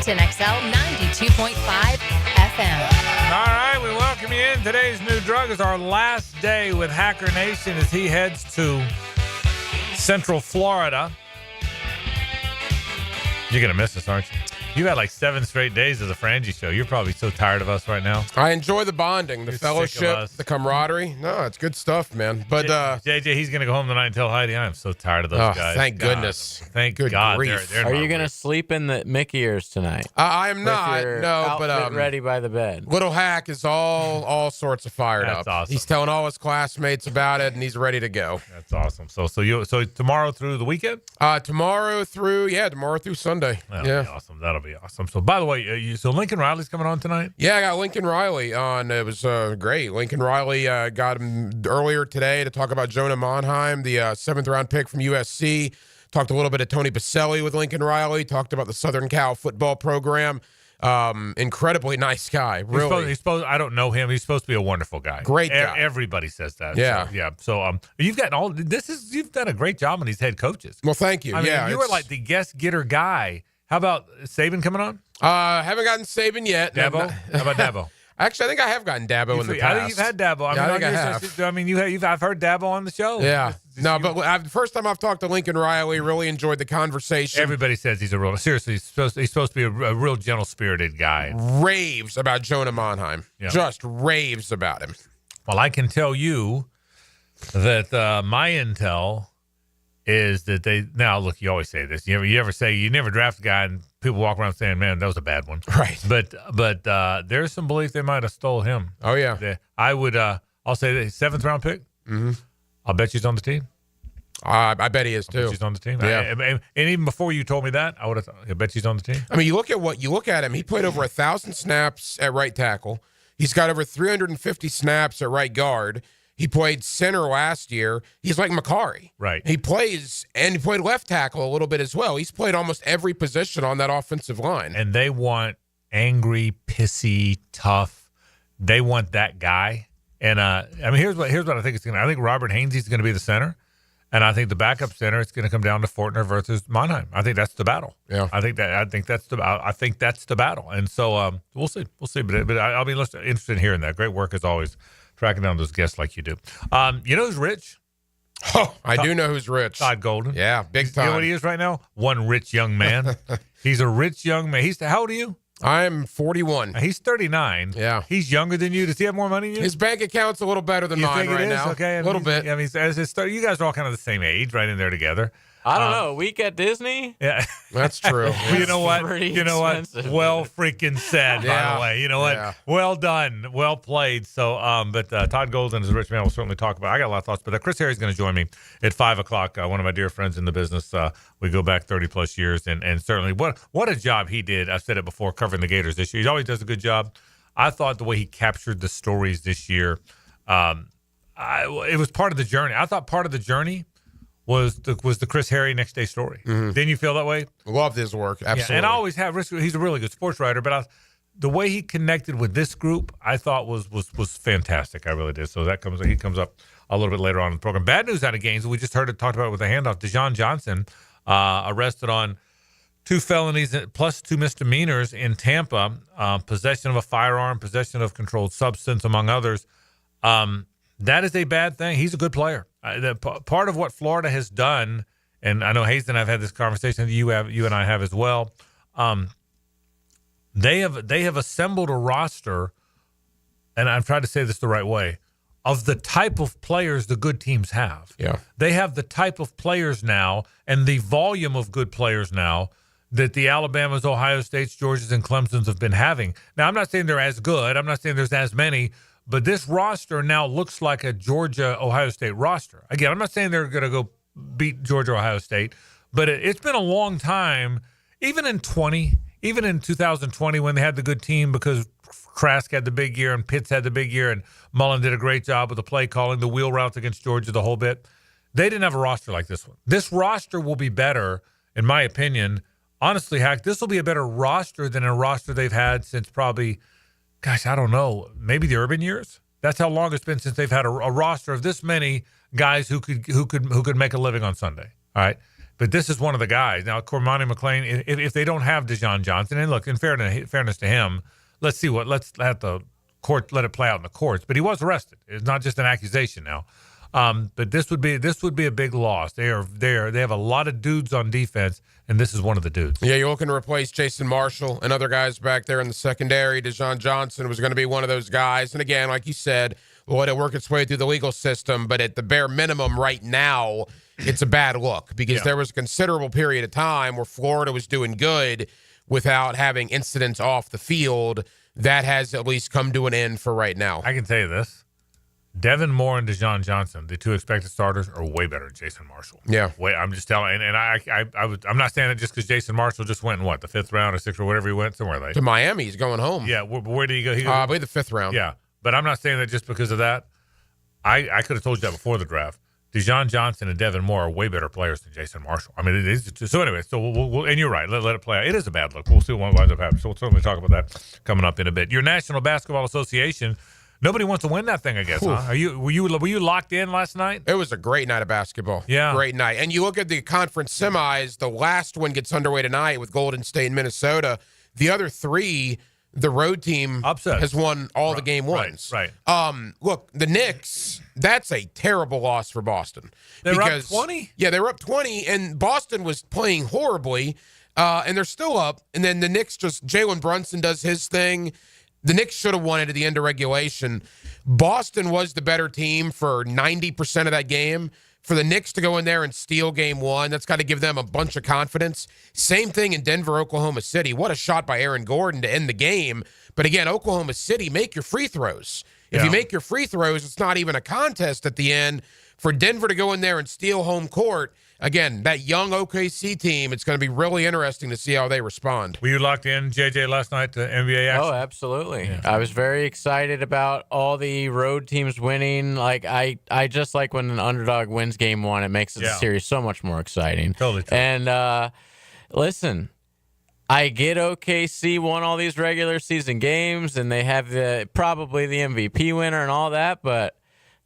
Edmonton XL 92.5 FM. All right, we welcome you in. Today's New Drug is our last day with Hacker Nation as he heads to Central Florida. You're going to miss us, aren't you? You had like 7 straight days of the Frangie Show. You're probably so tired of us right now. I enjoy the bonding, the fellowship, the camaraderie. No, it's good stuff, man. But JJ, he's going to go home tonight and tell Heidi, I am so tired of those guys. Thank goodness. Thank Good God. grief. They're Are you going to sleep in the Mickey ears tonight? I am not. With your No, but outfit ready by the bed. Little Hack is all sorts of fired That's up. awesome. He's telling all his classmates about it, and he's ready to go. That's awesome. So tomorrow through the weekend? Tomorrow through Sunday. That'll be awesome. That'll be awesome. So by the way, so Lincoln Riley's coming on tonight? Yeah, I got Lincoln Riley on. It was great. Lincoln Riley got him earlier today to talk about Jonah Monheim, the 7th-round pick from USC. Talked a little bit of Tony Baselli with Lincoln Riley. Talked about the Southern Cal football program. Incredibly nice guy. Really. He's supposed, I don't know him. He's supposed to be a wonderful guy. Great guy. Everybody says that. Yeah. So, yeah. So you've got you've done a great job on these head coaches. Well, thank you. I mean, you were like the guest getter guy. How about Saban coming on? Haven't gotten Saban yet. Dabo? How about Dabo? Actually, I think I have gotten Dabo in the past. I think you've had Dabo. I think I have. I mean, I've heard Dabo on the show. Yeah. But the first time I've talked to Lincoln Riley, really enjoyed the conversation. Everybody says he's he's supposed to be a real gentle-spirited guy. Raves about Jonah Monheim. Yeah. Just raves about him. Well, I can tell you that my intel is that now look, you always say this. You ever say you never draft a guy and people walk around saying, man, that was a bad one. Right. But there's some belief they might have stole him. Oh, yeah. I would, I'll say the 7th-round pick. Mm-hmm. I'll bet he's on the team. I bet he is, too. He's on the team. Yeah. And even before you told me that, I bet he's on the team. I mean, you look at him. He played over 1,000 snaps at right tackle. He's got over 350 snaps at right guard. He played center last year. He's like Macari. Right. He played left tackle a little bit as well. He's played almost every position on that offensive line. And they want angry, pissy, tough. They want that guy. And I mean, here's what I think it's going to. I think Robert Hainsey is going to be the center, and I think the backup center it's going to come down to Fortner versus Monheim. I think that's the battle. Yeah. I think that's the battle. And so we'll see. But I'll be interested in hearing that. Great work as always, tracking down those guests like you do. You know who's rich? Oh, I do know who's rich. Todd Golden. Yeah, big time. You know what he is right now? One rich young man. He's a rich young man. How old are you? I'm 41. He's 39. Yeah. He's younger than you. Does he have more money than you? His bank account's a little better than You mine think it right is? now. Okay. A little bit. I mean, you guys are all kind of the same age, right in there together. I don't know. A week at Disney? Yeah. That's true. Well, you know what? pretty You know what? expensive. Well freaking said, by Yeah. the way. You know what? Yeah. Well done. Well played. So, but Todd Golden is a rich man. We'll certainly talk about it. I got a lot of thoughts, but Chris Harry's going to join me at 5 o'clock. One of my dear friends in the business. We go back 30 plus years, and certainly what a job he did. I've said it before, covering the Gators this year. He always does a good job. I thought the way he captured the stories this year, it was part of the journey. I thought part of the journey was the Chris Harry next day story. Mm-hmm. Didn't you feel that way? Loved his work. Absolutely. Yeah, and I always have. He's a really good sports writer, but the way he connected with this group, I thought was fantastic. I really did. So he comes up a little bit later on in the program. Bad news out of Gainesville. We just talked about it with the handoff. Deshaun Johnson arrested on 2 felonies plus 2 misdemeanors in Tampa, possession of a firearm, possession of controlled substance, among others. That is a bad thing. He's a good player. Part of what Florida has done, and I know Hays and I've had this conversation. You and I have as well. They have assembled a roster, and I've tried to say this the right way, of the type of players the good teams have. Yeah. They have the type of players now and the volume of good players now that the Alabamas, Ohio States, Georgias, and Clemsons have been having. Now, I'm not saying they're as good. I'm not saying there's as many. But this roster now looks like a Georgia-Ohio State roster. Again, I'm not saying they're going to go beat Georgia-Ohio State, but it's been a long time, even in 2020 when they had the good team because Trask had the big year and Pitts had the big year and Mullen did a great job with the play calling, the wheel routes against Georgia, the whole bit. They didn't have a roster like this one. This roster will be better, in my opinion. Honestly, Hack, this will be a better roster than a roster they've had since probably – gosh, I don't know, maybe the Urban years. That's how long it's been since they've had a roster of this many guys who could make a living on Sunday. All right, But this is one of the guys. Now, Cormani McClain, if they don't have Deshaun Johnson, and look, in fairness to him, let's let the court let it play out in the courts. But he was arrested. It's not just an accusation now. But this would be a big loss. They have a lot of dudes on defense, and this is one of the dudes. Yeah, you're looking to replace Jason Marshall and other guys back there in the secondary. Deshaun Johnson was going to be one of those guys. And again, like you said, we'll let it work its way through the legal system. But at the bare minimum right now, it's a bad look because there was a considerable period of time where Florida was doing good without having incidents off the field. That has at least come to an end for right now. I can tell you this. Devin Moore and Deshaun Johnson, the two expected starters, are way better than Jason Marshall. Yeah. I'm just telling, and I'm not saying it just because Jason Marshall just went in the 5th round or 6th or whatever he went somewhere like to Miami. He's going home. Yeah, where did he go? I believe the 5th round. Yeah, but I'm not saying that just because of that. I could have told you that before the draft. Deshaun Johnson and Devin Moore are way better players than Jason Marshall. I mean, it is just, so anyway. So we'll and you're right. Let it play out. It is a bad look. We'll see what winds up happening. So we'll certainly talk about that coming up in a bit. Your National Basketball Association. Nobody wants to win that thing, I guess, huh? Were you locked in last night? It was a great night of basketball. Yeah. Great night. And you look at the conference semis, the last one gets underway tonight with Golden State and Minnesota. The other three, the road team has won all the game ones. Right. Look, the Knicks, that's a terrible loss for Boston. They were up 20? Yeah, they were up 20, and Boston was playing horribly, and they're still up. And then the Knicks Jalen Brunson does his thing. The Knicks should have won it at the end of regulation. Boston was the better team for 90% of that game. For the Knicks to go in there and steal game one, that's got to give them a bunch of confidence. Same thing in Denver, Oklahoma City. What a shot by Aaron Gordon to end the game. But again, Oklahoma City, make your free throws. If you make your free throws, it's not even a contest at the end. For Denver to go in there and steal home court, again, that young OKC team, it's going to be really interesting to see how they respond. Were you locked in, JJ, last night to NBA action? Oh, absolutely. Yeah. I was very excited about all the road teams winning. Like I just like when an underdog wins game one. It makes the series so much more exciting. Totally true. And listen, I get OKC won all these regular season games, and they have probably the MVP winner and all that, but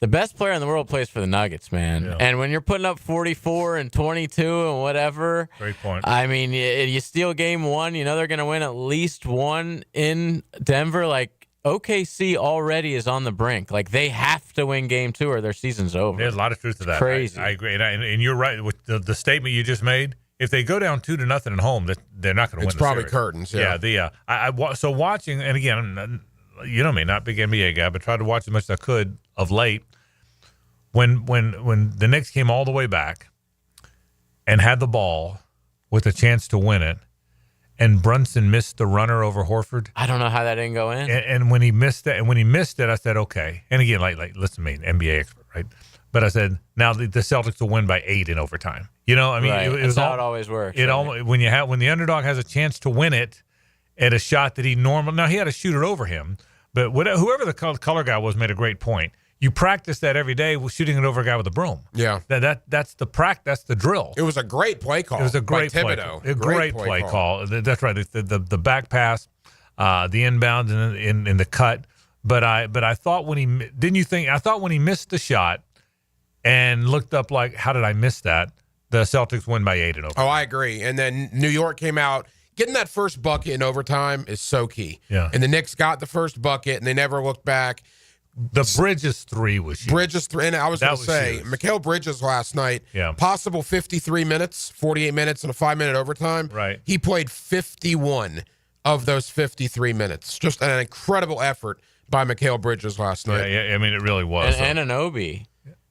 the best player in the world plays for the Nuggets, man. Yeah. And when you're putting up 44 and 22 and whatever, great point. I mean, you steal game one, you know they're going to win at least one in Denver. Like, OKC already is on the brink. Like, they have to win game two or their season's over. There's a lot of truth to that. Crazy. I agree. And you're right with the statement you just made. If they go down 2-0 at home, they're not going to win the series. It's probably curtains, Yeah. So watching, and again, you know me, not big NBA guy, but tried to watch as much as I could of late. When the Knicks came all the way back and had the ball with a chance to win it, and Brunson missed the runner over Horford. I don't know how that didn't go in. And when he missed it, I said, okay. And again, like listen to me, NBA expert, right? But I said, now the Celtics will win by 8 in overtime. You know, I mean, right. It was how it always works. When the underdog has a chance to win it at a shot that he had a shooter over him, but whoever the color guy was made a great point. You practice that every day with shooting it over a guy with a broom. Yeah. That's the practice. That's the drill. It was a great play call. It was a great play call. A great play call. That's right. The back pass, the inbound and in the cut. But I thought when he missed the shot and looked up like, how did I miss that? The Celtics win by 8 in overtime. Oh, I agree. And then New York came out. Getting that first bucket in overtime is so key. Yeah. And the Knicks got the first bucket and they never looked back. The Bridges 3 was huge. Bridges 3, and I was going to say, Mikal Bridges last night, possible 53 minutes, 48 minutes, and a 5-minute overtime. Right. He played 51 of those 53 minutes. Just an incredible effort by Mikal Bridges last night. Yeah, I mean, it really was. And Anunoby.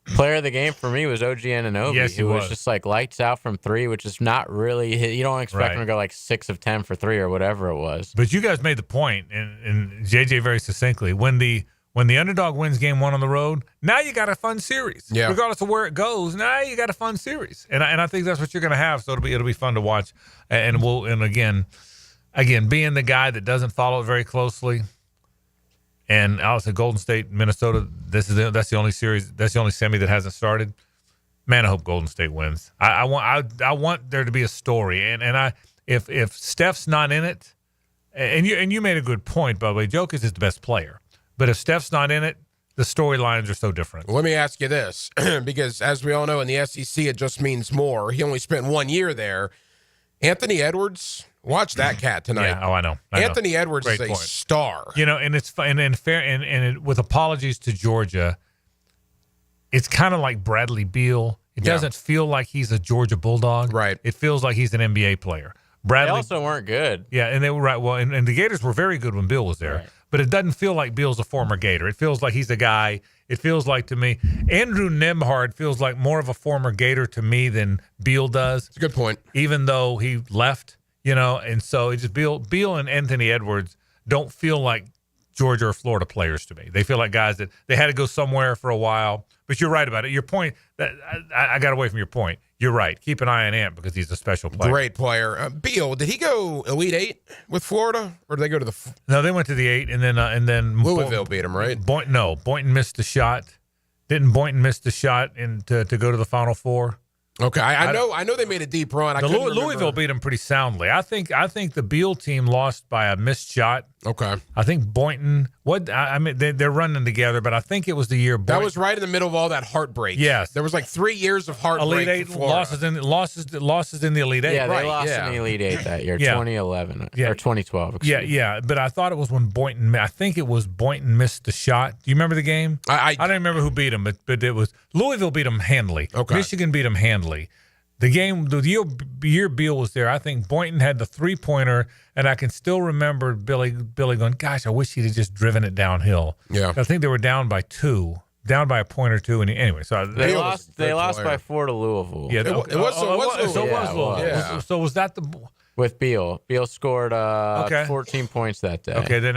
Player of the game for me was OG Anunoby. Yes, who was just like lights out from 3, which is not really, you don't expect him to go like 6 of 10 for 3 or whatever it was. But you guys made the point, and JJ very succinctly, when the underdog wins game 1 on the road, now you got a fun series. Yeah. Regardless of where it goes, now you got a fun series. And I think that's what you're going to have. So it'll be fun to watch. And again, being the guy that doesn't follow it very closely, and I'll say Golden State, Minnesota, that's the only series, that's the only semi that hasn't started. Man, I hope Golden State wins. I want there to be a story. And if Steph's not in it, and you made a good point, by the way, Jokic is the best player. But if Steph's not in it, the storylines are so different. Let me ask you this, because as we all know in the SEC, it just means more. He only spent 1 year there. Anthony Edwards, watch that cat tonight. Yeah, I know. Anthony Edwards Great is a point. star. And it's fun and fair and with apologies to Georgia, it's kind of like Bradley Beal. It doesn't feel like he's a Georgia Bulldog. Right. It feels like he's an NBA player. Bradley They also weren't good. Yeah, and they were right. Well, and the Gators were very good when Bill was there. Right. But it doesn't feel like Bill's a former Gator. It feels like he's a guy. It feels like to me, Andrew Nembhard feels like more of a former Gator to me than Beal does. It's a good point. Even though he left, and so it just Beal and Anthony Edwards don't feel like Georgia or Florida players to me. They feel like guys that they had to go somewhere for a while. But you're right about it. Your point, that I got away from your point. You're right. Keep an eye on Ant because he's a special player. Great player. Beal, did he go Elite Eight with Florida, or did they go to the? No, they went to the 8, and then Louisville beat him, right? Boynton missed the shot. Didn't Boynton miss the shot to go to the Final Four? Okay, I know they made a deep run. Louisville beat them pretty soundly. I think the Beal team lost by a missed shot. Okay, I think Boynton. They're running together, but I think it was the year Boynton, that was right in the middle of all that heartbreak. Yes, there was like 3 years of heartbreak. Elite Eight for Florida. losses in the Elite Eight. Yeah, they right. lost in the Elite Eight that year, 2011 or 2012. Yeah. But I thought it was when Boynton. I think it was Boynton missed the shot. Do you remember the game? I don't remember who beat him, but it was Louisville beat him handily. Okay, Michigan beat him handily. The year Beal was there, I think Boynton had the 3-pointer, and I can still remember Billy going, "Gosh, I wish he'd have just driven it downhill." Yeah, I think they were down by a point or two, and anyway, so they lost by 4 to Louisville. Yeah, it was Louisville. Yeah. So was that the? With Beal. Beal scored 14 points that day. Okay, then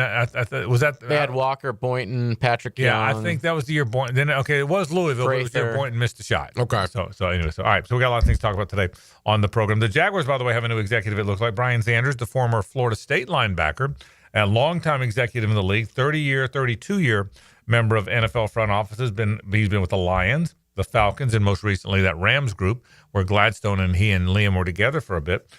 was that? They had Walker, Boynton, Patrick Young. Yeah, I think that was the year Boynton. Then it was Louisville, but it was the year Boynton missed the shot. Okay. So anyway, all right. So we got a lot of things to talk about today on the program. The Jaguars, by the way, have a new executive. It looks like Brian Sanders, the former Florida State linebacker, a longtime executive in the league, 32-year member of NFL front offices. He's been with the Lions, the Falcons, and most recently that Rams group where Gladstone and he and Liam were together for a bit.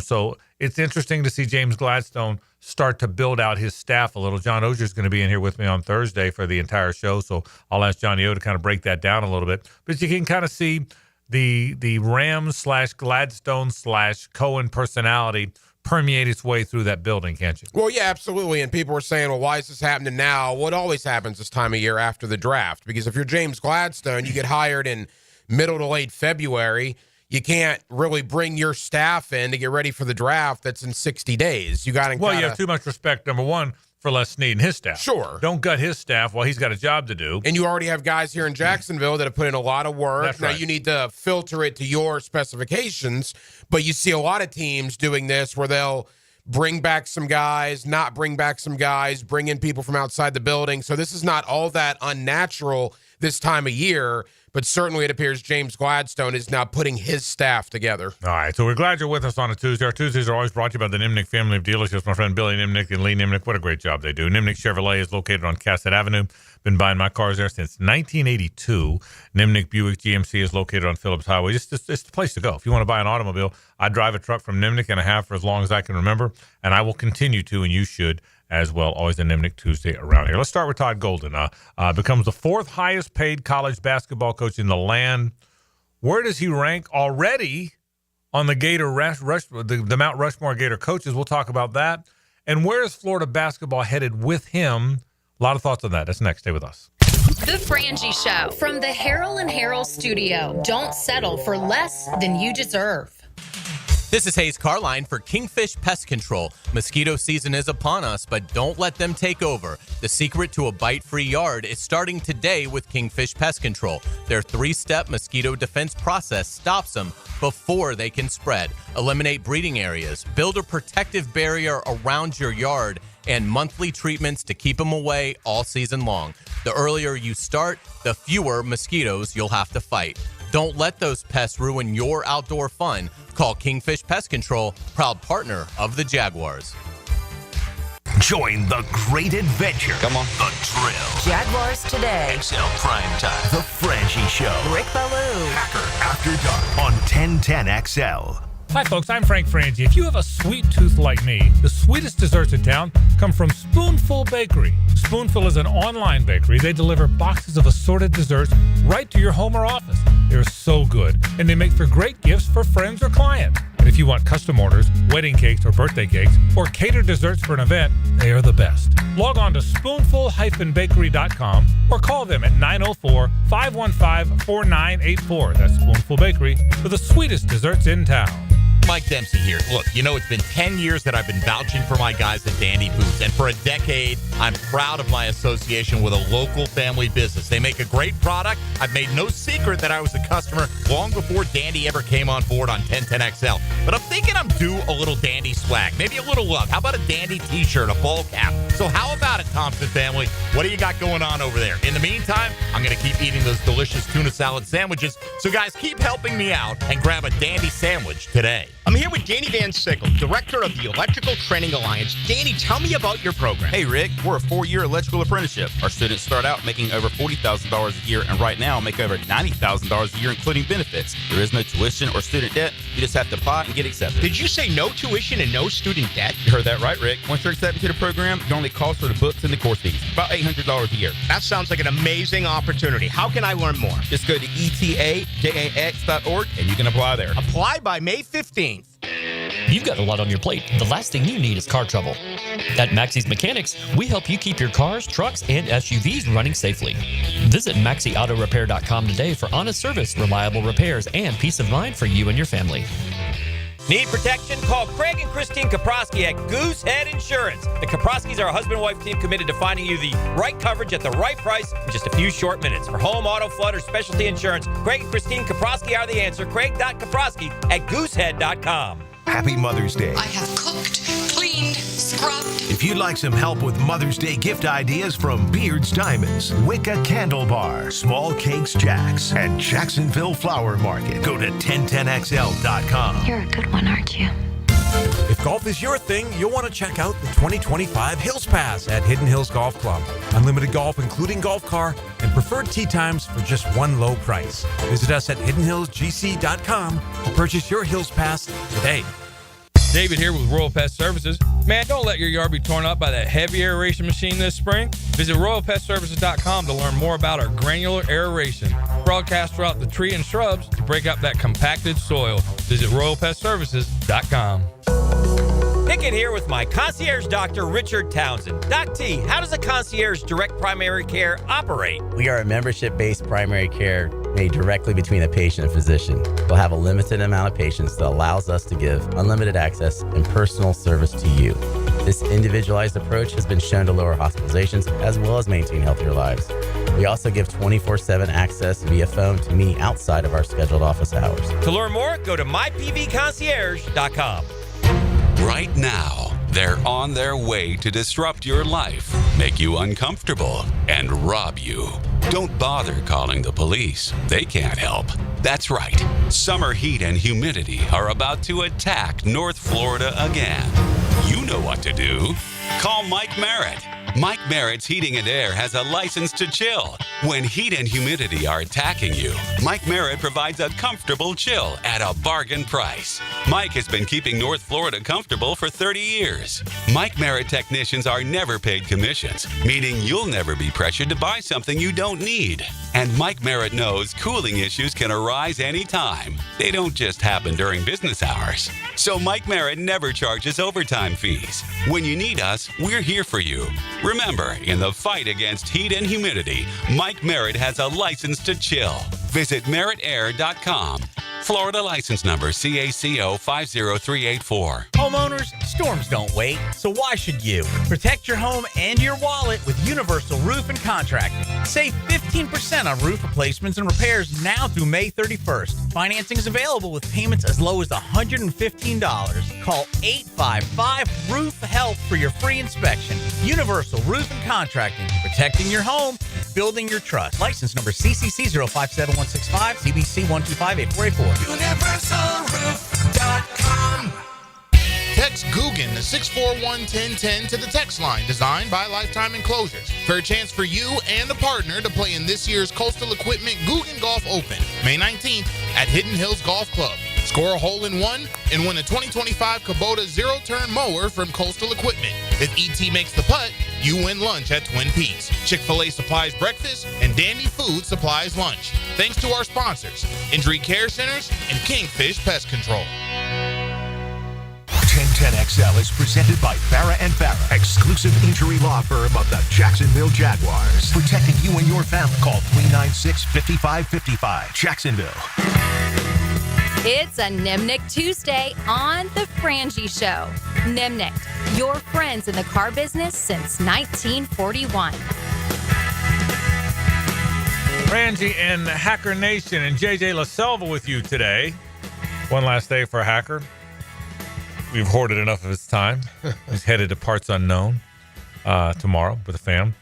So it's interesting to see James Gladstone start to build out his staff a little. John Ogier is going to be in here with me on Thursday for the entire show, so I'll ask Johnny O to kind of break that down a little bit. But you can kind of see the Rams / Gladstone / Cohen personality permeate its way through that building, can't you? Well, yeah, absolutely. And people were saying, well, why is this happening now? What always happens this time of year after the draft? Because if you're James Gladstone, you get hired in middle to late February. You can't really bring your staff in to get ready for the draft that's in 60 days. You got to. Well, you have too much respect, number one, for Les Snead and his staff. Sure. Don't gut his staff while he's got a job to do. And you already have guys here in Jacksonville that have put in a lot of work. That's now right. You need to filter it to your specifications, but you see a lot of teams doing this where they'll bring back some guys, not bring back some guys, bring in people from outside the building. So this is not all that unnatural this time of year, but certainly it appears James Gladstone is now putting his staff together. All right, so we're glad you're with us on a Tuesday. Our Tuesdays are always brought to you by the Nimnick family of dealerships. My friend Billy Nimnick and Lee Nimnick, what a great job they do. Nimnick Chevrolet is located on Cassett Avenue. Been buying my cars there since 1982. Nimnick Buick GMC is located on Phillips Highway. It's the place to go. If you want to buy an automobile, I drive a truck from Nimnick and I have for as long as I can remember, and I will continue to, and you should as well. Always a Nimnick Tuesday around here. Let's start with Todd Golden. Becomes the 4th highest paid college basketball coach in the land. Where does he rank already on the Gator the Mount Rushmore Gator coaches? We'll talk about that. And where is Florida basketball headed with him? A lot of thoughts on that. That's next. Stay with us. The Frangie Show from the Harrell and Harrell studio. Don't settle for less than you deserve. This is Hays Carlyon for Kingfish Pest Control. Mosquito season is upon us, but don't let them take over. The secret to a bite-free yard is starting today with Kingfish Pest Control. Their 3-step mosquito defense process stops them before they can spread. Eliminate breeding areas, build a protective barrier around your yard, and monthly treatments to keep them away all season long. The earlier you start, the fewer mosquitoes you'll have to fight. Don't let those pests ruin your outdoor fun. Call Kingfish Pest Control, proud partner of the Jaguars. Join the great adventure. Come on. The thrill. Jaguars today. XL Prime Time. The Frangie Show. Rick Ballou. Packer After Dark on 1010 XL. Hi, folks. I'm Frank Frangie. If you have a sweet tooth like me, the sweetest desserts in town come from Spoonful Bakery. Spoonful is an online bakery. They deliver boxes of assorted desserts right to your home or office. They're so good, and they make for great gifts for friends or clients. And if you want custom orders, wedding cakes or birthday cakes, or catered desserts for an event, they are the best. Log on to spoonful-bakery.com or call them at 904-515-4984. That's Spoonful Bakery for the sweetest desserts in town. Mike Dempsey here. Look, it's been 10 years that I've been vouching for my guys at Dandy Boots, and for a decade, I'm proud of my association with a local family business. They make a great product. I've made no secret that I was a customer long before Dandy ever came on board on 1010XL. But I'm thinking I'm due a little Dandy swag, maybe a little love. How about a Dandy t-shirt, a ball cap? So how about it, Thompson family? What do you got going on over there? In the meantime, I'm going to keep eating those delicious tuna salad sandwiches. So guys, keep helping me out and grab a Dandy sandwich today. I'm here with Danny Van Sickle, director of the Electrical Training Alliance. Danny, tell me about your program. Hey, Rick, we're a 4-year electrical apprenticeship. Our students start out making over $40,000 a year, and right now make over $90,000 a year, including benefits. There is no tuition or student debt. You just have to apply and get accepted. Did you say no tuition and no student debt? You heard that right, Rick. Once you're accepted to the program, your only cost for the books and the course fees, about $800 a year. That sounds like an amazing opportunity. How can I learn more? Just go to etajax.org, and you can apply there. Apply by May 15th. You've got a lot on your plate. The last thing you need is car trouble. At Maxie's Mechanics, we help you keep your cars, trucks, and SUVs running safely. Visit MaxieAutoRepair.com today for honest service, reliable repairs, and peace of mind for you and your family. Need protection? Call Craig and Christine Kaprosky at Goosehead Insurance. The Kaproskys are a husband-wife team committed to finding you the right coverage at the right price in just a few short minutes. For home, auto, flood, or specialty insurance, Craig and Christine Kaprosky are the answer. Craig.Kaprosky at Goosehead.com. Happy Mother's Day. I have cooked, cleaned, scrubbed. If you'd like some help with Mother's Day gift ideas from Beard's Diamonds, Wicca Candle Bar, Small Cakes Jacks, and Jacksonville Flower Market, go to 1010XL.com. You're a good one, aren't you? If golf is your thing, you'll want to check out the 2025 Hills Pass at Hidden Hills Golf Club. Unlimited golf, including golf car, and preferred tee times for just one low price. Visit us at hiddenhillsgc.com to purchase your Hills Pass today. David here with Royal Pest Services. Man, don't let your yard be torn up by that heavy aeration machine this spring. Visit RoyalPestServices.com to learn more about our granular aeration. Broadcast throughout the tree and shrubs to break up that compacted soil. Visit RoyalPestServices.com. Pickett here with my concierge doctor, Richard Townsend. Doc T, how does a concierge direct primary care operate? We are a membership-based primary care made directly between a patient and physician. We'll have a limited amount of patients that allows us to give unlimited access and personal service to you. This individualized approach has been shown to lower hospitalizations as well as maintain healthier lives. We also give 24/7 access via phone to me outside of our scheduled office hours. To learn more, go to mypvconcierge.com. Right now, they're on their way to disrupt your life, make you uncomfortable, and rob you. Don't bother calling the police. They can't help. That's right. Summer heat and humidity are about to attack North Florida again. You know what to do. Call Mike Merritt. Mike Merritt's Heating and Air has a license to chill. When heat and humidity are attacking you, Mike Merritt provides a comfortable chill at a bargain price. Mike has been keeping North Florida comfortable for 30 years. Mike Merritt technicians are never paid commissions, meaning you'll never be pressured to buy something you don't need. And Mike Merritt knows cooling issues can arise anytime. They don't just happen during business hours. So Mike Merritt never charges overtime fees. When you need us, we're here for you. Remember, in the fight against heat and humidity, Mike Merritt has a license to chill. Visit merrittair.com. Florida license number CACO 50384. Homeowners, storms don't wait, so why should you? Protect your home and your wallet with Universal Roof and Contracting. Save 15% on roof replacements and repairs now through May 31st. Financing is available with payments as low as $115. Call 855-ROOF-HELP for your free inspection. Universal Roof and Contracting, protecting your home, building your trust. License number CCC 057165, CBC 1258484. UniversalRoof.com. Text Guggen to 641-1010 to the text line designed by Lifetime Enclosures. Fair chance for you and the partner to play in this year's Coastal Equipment Guggen Golf Open, May 19th at Hidden Hills Golf Club. Score a hole-in-one and win a 2025 Kubota zero-turn mower from Coastal Equipment. If ET makes the putt, you win lunch at Twin Peaks. Chick-fil-A supplies breakfast, and Dandy Food supplies lunch. Thanks to our sponsors, Injury Care Centers and Kingfish Pest Control. 1010XL is presented by Farrah & Farrah, exclusive injury law firm of the Jacksonville Jaguars. Protecting you and your family. Call 396-5555. Jacksonville. It's a Nimnick Tuesday on The Frangie Show. Nimnick, your friends in the car business since 1941. Frangie and Hacker Nation and JJ LaSelva with you today. One last day for Hacker. We've hoarded enough of his time. He's headed to parts unknown tomorrow with the fam.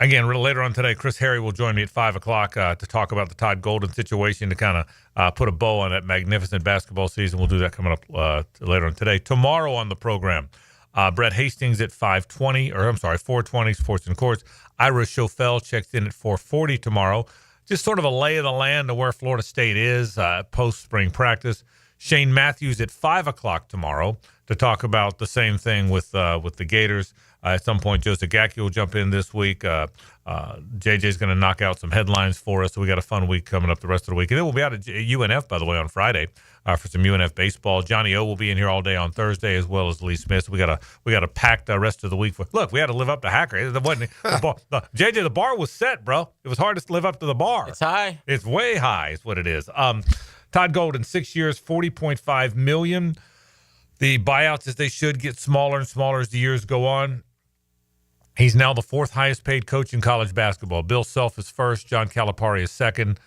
Again, later on today, Chris Harry will join me at 5 o'clock to talk about the Todd Golden situation, to kind of put a bow on that magnificent basketball season. We'll do that coming up later on today. Tomorrow on the program, Brett Hastings at 4:20, Sports and Courts. Ira Schofel checks in at 4:40 tomorrow. Just sort of a lay of the land of where Florida State is post-spring practice. Shane Matthews at 5 o'clock tomorrow to talk about the same thing with the Gators. At some point, Joe Zagacki will jump in this week. JJ's going to knock out some headlines for us, so we got a fun week coming up the rest of the week. And then we'll be out at UNF, by the way, on Friday for some UNF baseball. Johnny O will be in here all day on Thursday, as well as Lee Smith. So we got a packed rest of the week. Look, we had to live up to Hacker. JJ, the bar was set, bro. It was hard to live up to the bar. It's high. It's way high is what it is. Todd Golden, 6 years, $40.5 million. The buyouts, as they should, get smaller and smaller as the years go on. He's now the fourth highest paid coach in college basketball. Bill Self is first. John Calipari is second.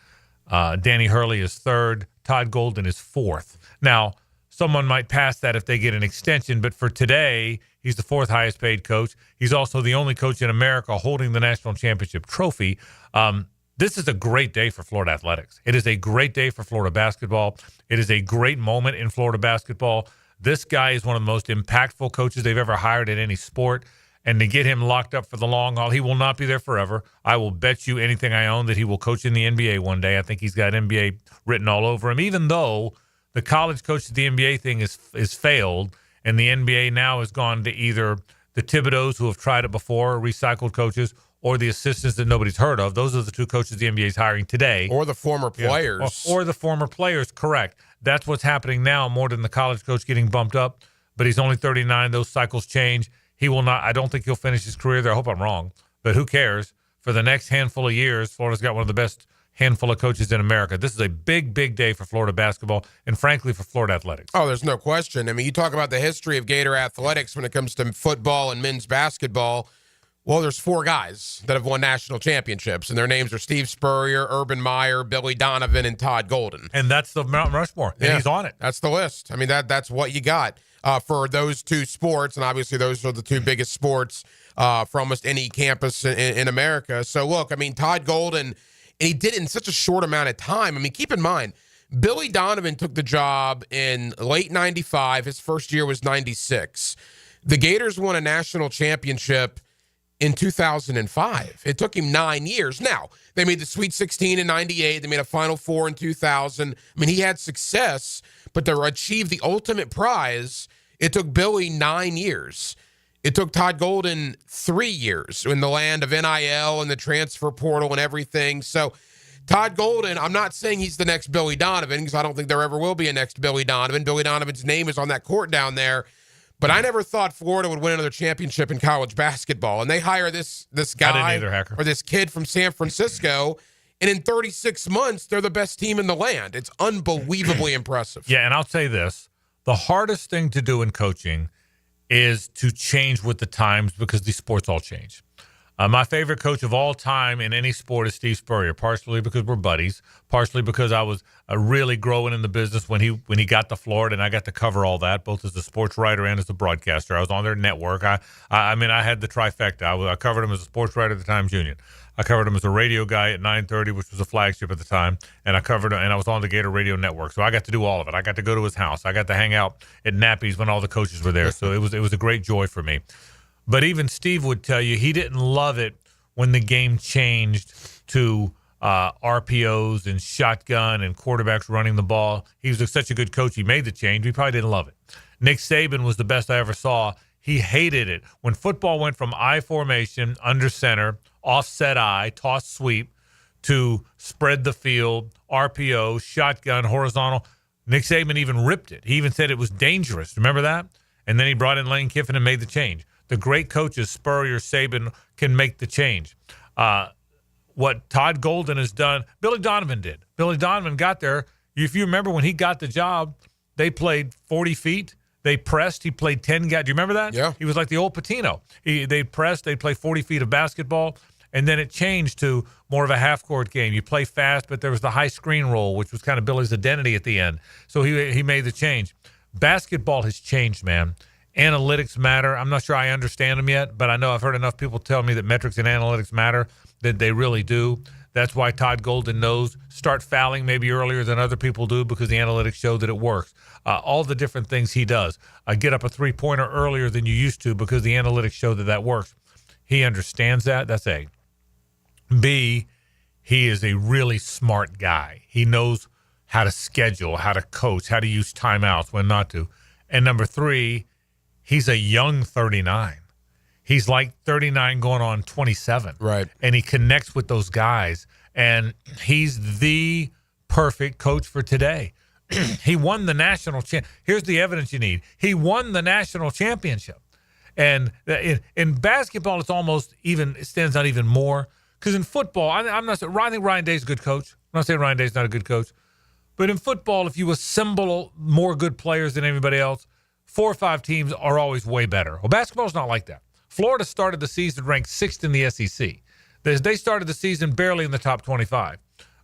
Danny Hurley is third. Todd Golden is fourth. Now, someone might pass that if they get an extension, but for today, he's the fourth highest paid coach. He's also the only coach in America holding the national championship trophy. This is a great day for Florida athletics. It is a great day for Florida basketball. It is a great moment in Florida basketball. This guy is one of the most impactful coaches they've ever hired in any sport. And to get him locked up for the long haul, he will not be there forever. I will bet you anything I own that he will coach in the NBA one day. I think he's got NBA written all over him, even though the college coach of the NBA thing is failed, and the NBA now has gone to either the Thibodeaus, who have tried it before, recycled coaches, or the assistants that nobody's heard of. Those are the two coaches the NBA is hiring today. Or the former players. Or the former players, correct. That's what's happening now more than the college coach getting bumped up. But he's only 39. Those cycles change. He will not. I don't think he'll finish his career there. I hope I'm wrong. But who cares? For the next handful of years, Florida's got one of the best handful of coaches in America. This is a big, big day for Florida basketball and, frankly, for Florida athletics. Oh, there's no question. I mean, you talk about the history of Gator athletics when it comes to football and men's basketball. Well, there's four guys that have won national championships, and their names are Steve Spurrier, Urban Meyer, Billy Donovan, and Todd Golden. And that's the Mount Rushmore, and he's on it. That's the list. I mean, that's what you got for those two sports, and obviously those are the two biggest sports for almost any campus in America. So, look, I mean, Todd Golden, and he did it in such a short amount of time. I mean, keep in mind, Billy Donovan took the job in late 95. His first year was 96. The Gators won a national championship in 2005. It took him 9 years. Now, they made the Sweet 16 in 98. They made a Final Four in 2000. I mean, he had success, but to achieve the ultimate prize, it took Billy 9 years. It took Todd Golden 3 years in the land of NIL and the transfer portal and everything. So Todd Golden, I'm not saying he's the next Billy Donovan, because I don't think there ever will be a next Billy Donovan. Billy Donovan's name is on that court down there. But I never thought Florida would win another championship in college basketball. And they hire this guy or this kid from San Francisco, and in 36 months, they're the best team in the land. It's unbelievably impressive. Yeah, and I'll say this. The hardest thing to do in coaching is to change with the times, because these sports all change. My favorite coach of all time in any sport is Steve Spurrier, partially because we're buddies, partially because I was really growing in the business when he got to Florida, and I got to cover all that, both as a sports writer and as a broadcaster. I was on their network. I mean, I had the trifecta. I covered him as a sports writer at the Times Union. I covered him as a radio guy at 930, which was a flagship at the time, and I was on the Gator Radio Network, so I got to do all of it. I got to go to his house. I got to hang out at Nappy's when all the coaches were there, so it was a great joy for me. But even Steve would tell you he didn't love it when the game changed to RPOs and shotgun and quarterbacks running the ball. He was such a good coach. He made the change. We probably didn't love it. Nick Saban was the best I ever saw. He hated it. When football went from I formation, under center, offset I, toss sweep, to spread the field, RPO, shotgun, horizontal, Nick Saban even ripped it. He even said it was dangerous. Remember that? And then he brought in Lane Kiffin and made the change. The great coaches, Spurrier, Saban, can make the change. What Todd Golden has done, Billy Donovan did. Billy Donovan got there. If you remember when he got the job, they played 40 feet. They pressed. He played 10 guys. Do you remember that? Yeah. He was like the old Patino. They pressed. They play 40 feet of basketball. And then it changed to more of a half-court game. You play fast, but there was the high screen roll, which was kind of Billy's identity at the end. So he made the change. Basketball has changed, man. Analytics matter. I'm not sure I understand them yet, but I know I've heard enough people tell me that metrics and analytics matter, that they really do. That's why Todd Golden knows start fouling maybe earlier than other people do because the analytics show that it works. All the different things he does. Get up a three-pointer earlier than you used to because the analytics show that works. He understands that. That's A. B, he is a really smart guy. He knows how to schedule, how to coach, how to use timeouts, when not to. And number 3, he's a young 39. He's like 39 going on 27. Right. And he connects with those guys. And he's the perfect coach for today. He won the national championship. Here's the evidence you need. He won the national championship. And in basketball, it's almost even, it stands out even more. Because in football, I think Ryan Day's a good coach. I'm not saying Ryan Day's not a good coach. But in football, if you assemble more good players than anybody else, 4 or 5 teams are always way better. Well, basketball's not like that. Florida started the season ranked 6th in the SEC. They started the season barely in the top 25.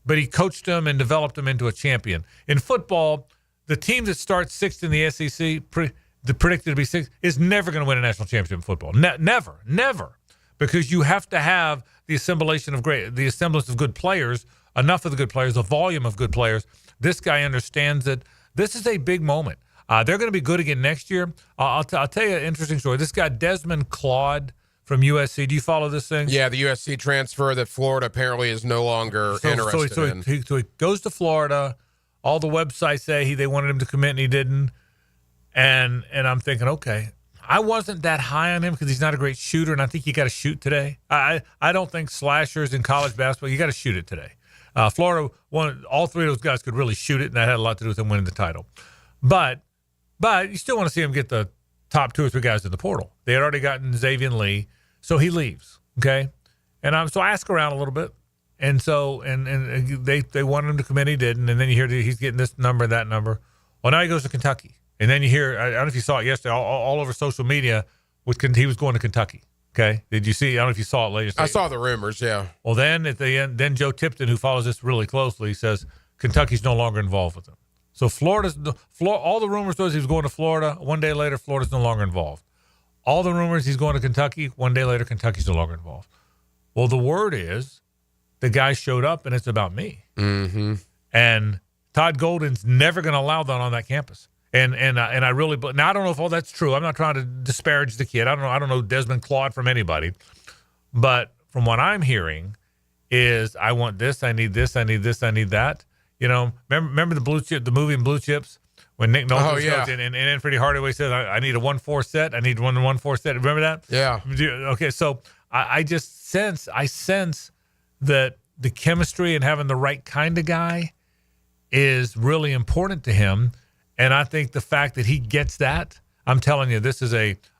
But he coached them and developed them into a champion. In football, the team that starts 6th in the SEC, predicted to be 6th, is never going to win a national championship in football. Never. Because you have to have the assemblance of good players, enough of the good players, a volume of good players. This guy understands that this is a big moment. They're going to be good again next year. I'll tell you an interesting story. This guy, Desmond Claude from USC. Do you follow this thing? Yeah, the USC transfer that Florida apparently is no longer interested in. So he goes to Florida. All the websites say they wanted him to commit and he didn't. And I'm thinking, okay, I wasn't that high on him because he's not a great shooter, and I think you got to shoot today. I don't think slashers in college basketball, you got to shoot it today. Florida, all 3 of those guys could really shoot it, and that had a lot to do with him winning the title. But you still want to see him get the top 2 or 3 guys in the portal. They had already gotten Xavier Lee, so he leaves, okay? And so I ask around a little bit, and so and they wanted him to commit, he didn't, and then you hear he's getting this number, that number. Well, now he goes to Kentucky. And then you hear, I don't know if you saw it yesterday, all over social media, he was going to Kentucky. Okay, did you see? I don't know if you saw it later. I saw the rumors. Yeah. Well, then at the end, then Joe Tipton, who follows this really closely, says Kentucky's no longer involved with him. So all the rumors was he was going to Florida. One day later, Florida's no longer involved. All the rumors he's going to Kentucky. One day later, Kentucky's no longer involved. Well, the word is the guy showed up, and it's about me. Mm-hmm. And Todd Golden's never going to allow that on that campus. And I really, but now I don't know if all that's true. I'm not trying to disparage the kid. I don't know Desmond Claude from anybody, but from what I'm hearing is I want this, I need this, I need this, I need that. You know, remember the movie Blue Chips when Nick Nolte goes in and then Freddie Hardaway says I need a 1-4 set. I need 1-4 set. Remember that? Yeah. Okay, so I just sense that the chemistry and having the right kind of guy is really important to him. And I think the fact that he gets that, I'm telling you,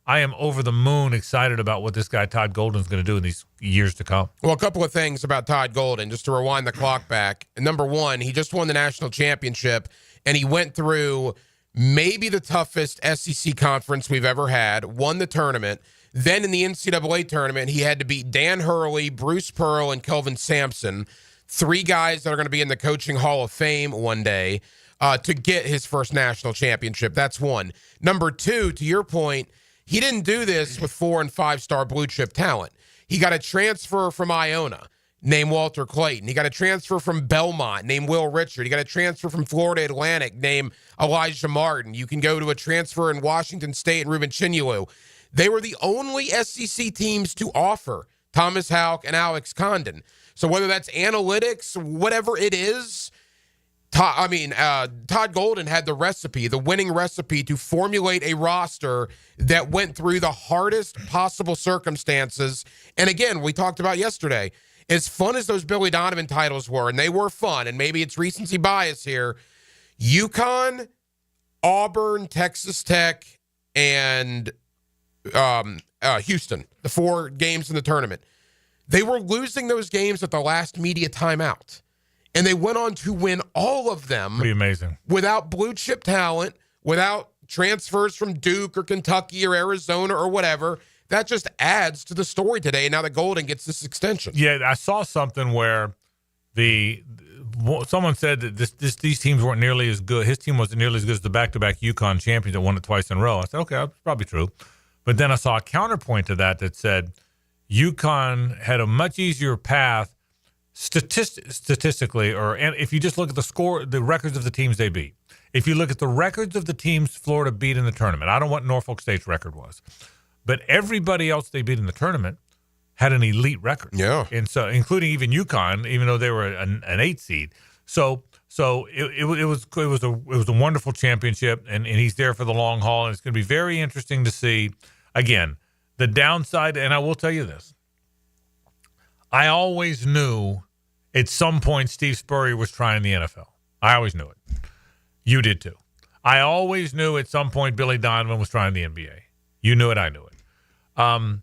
I am over the moon excited about what this guy Todd Golden is going to do in these years to come. Well, a couple of things about Todd Golden, just to rewind the clock back. Number 1, he just won the national championship, and he went through maybe the toughest SEC conference we've ever had, won the tournament. Then in the NCAA tournament, he had to beat Dan Hurley, Bruce Pearl, and Kelvin Sampson, 3 guys that are going to be in the Coaching Hall of Fame one day. To get his first national championship. That's 1. Number 2, to your point, he didn't do this with 4- and 5-star blue chip talent. He got a transfer from Iona named Walter Clayton. He got a transfer from Belmont named Will Richard. He got a transfer from Florida Atlantic named Elijah Martin. You can go to a transfer in Washington State and Ruben Chinyelu. They were the only SEC teams to offer Thomas Houck and Alex Condon. So whether that's analytics, whatever it is, Todd Golden had the recipe, the winning recipe to formulate a roster that went through the hardest possible circumstances. And again, we talked about yesterday, as fun as those Billy Donovan titles were, and they were fun, and maybe it's recency bias here, UConn, Auburn, Texas Tech, and Houston, the 4 games in the tournament, they were losing those games at the last media timeout. And they went on to win all of them. Pretty amazing. Without blue chip talent, without transfers from Duke or Kentucky or Arizona or whatever. That just adds to the story today now that Golden gets this extension. Yeah, I saw something where someone said that these teams weren't nearly as good. His team wasn't nearly as good as the back-to-back UConn champions that won it twice in a row. I said, okay, that's probably true. But then I saw a counterpoint to that said UConn had a much easier path statistically, and if you just look at the records of the teams they beat. If you look at the records of the teams Florida beat in the tournament, I don't know what Norfolk State's record was, but everybody else they beat in the tournament had an elite record. Yeah. And so, including even UConn, even though they were an 8 seed. So it was a wonderful championship, and he's there for the long haul, and it's going to be very interesting to see. Again, the downside, and I will tell you this, I always knew at some point Steve Spurrier was trying the NFL. I always knew it. You did too. I always knew at some point Billy Donovan was trying the NBA. You knew it. I knew it.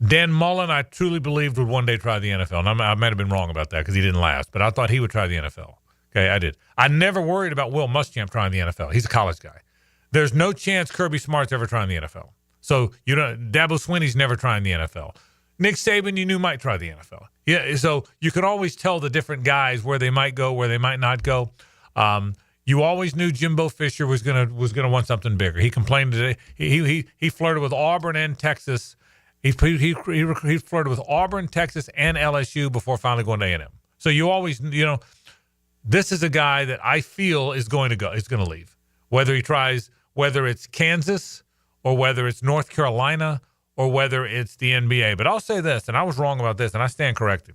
Dan Mullen, I truly believed would one day try the NFL. And I might have been wrong about that because he didn't last, but I thought he would try the NFL. Okay, I did. I never worried about Will Muschamp trying the NFL. He's a college guy. There's no chance Kirby Smart's ever trying the NFL. So, Dabo Swinney's never trying the NFL. Nick Saban, you knew, might try the NFL. Yeah, so you could always tell the different guys where they might go, where they might not go. You always knew Jimbo Fisher was gonna want something bigger. He complained today. He flirted with Auburn and Texas. He flirted with Auburn, Texas, and LSU before finally going to A&M. So you always, this is a guy that I feel is going to go. Is going to leave. Whether it's Kansas or whether it's North Carolina or whether it's the NBA. But I'll say this, and I was wrong about this, and I stand corrected.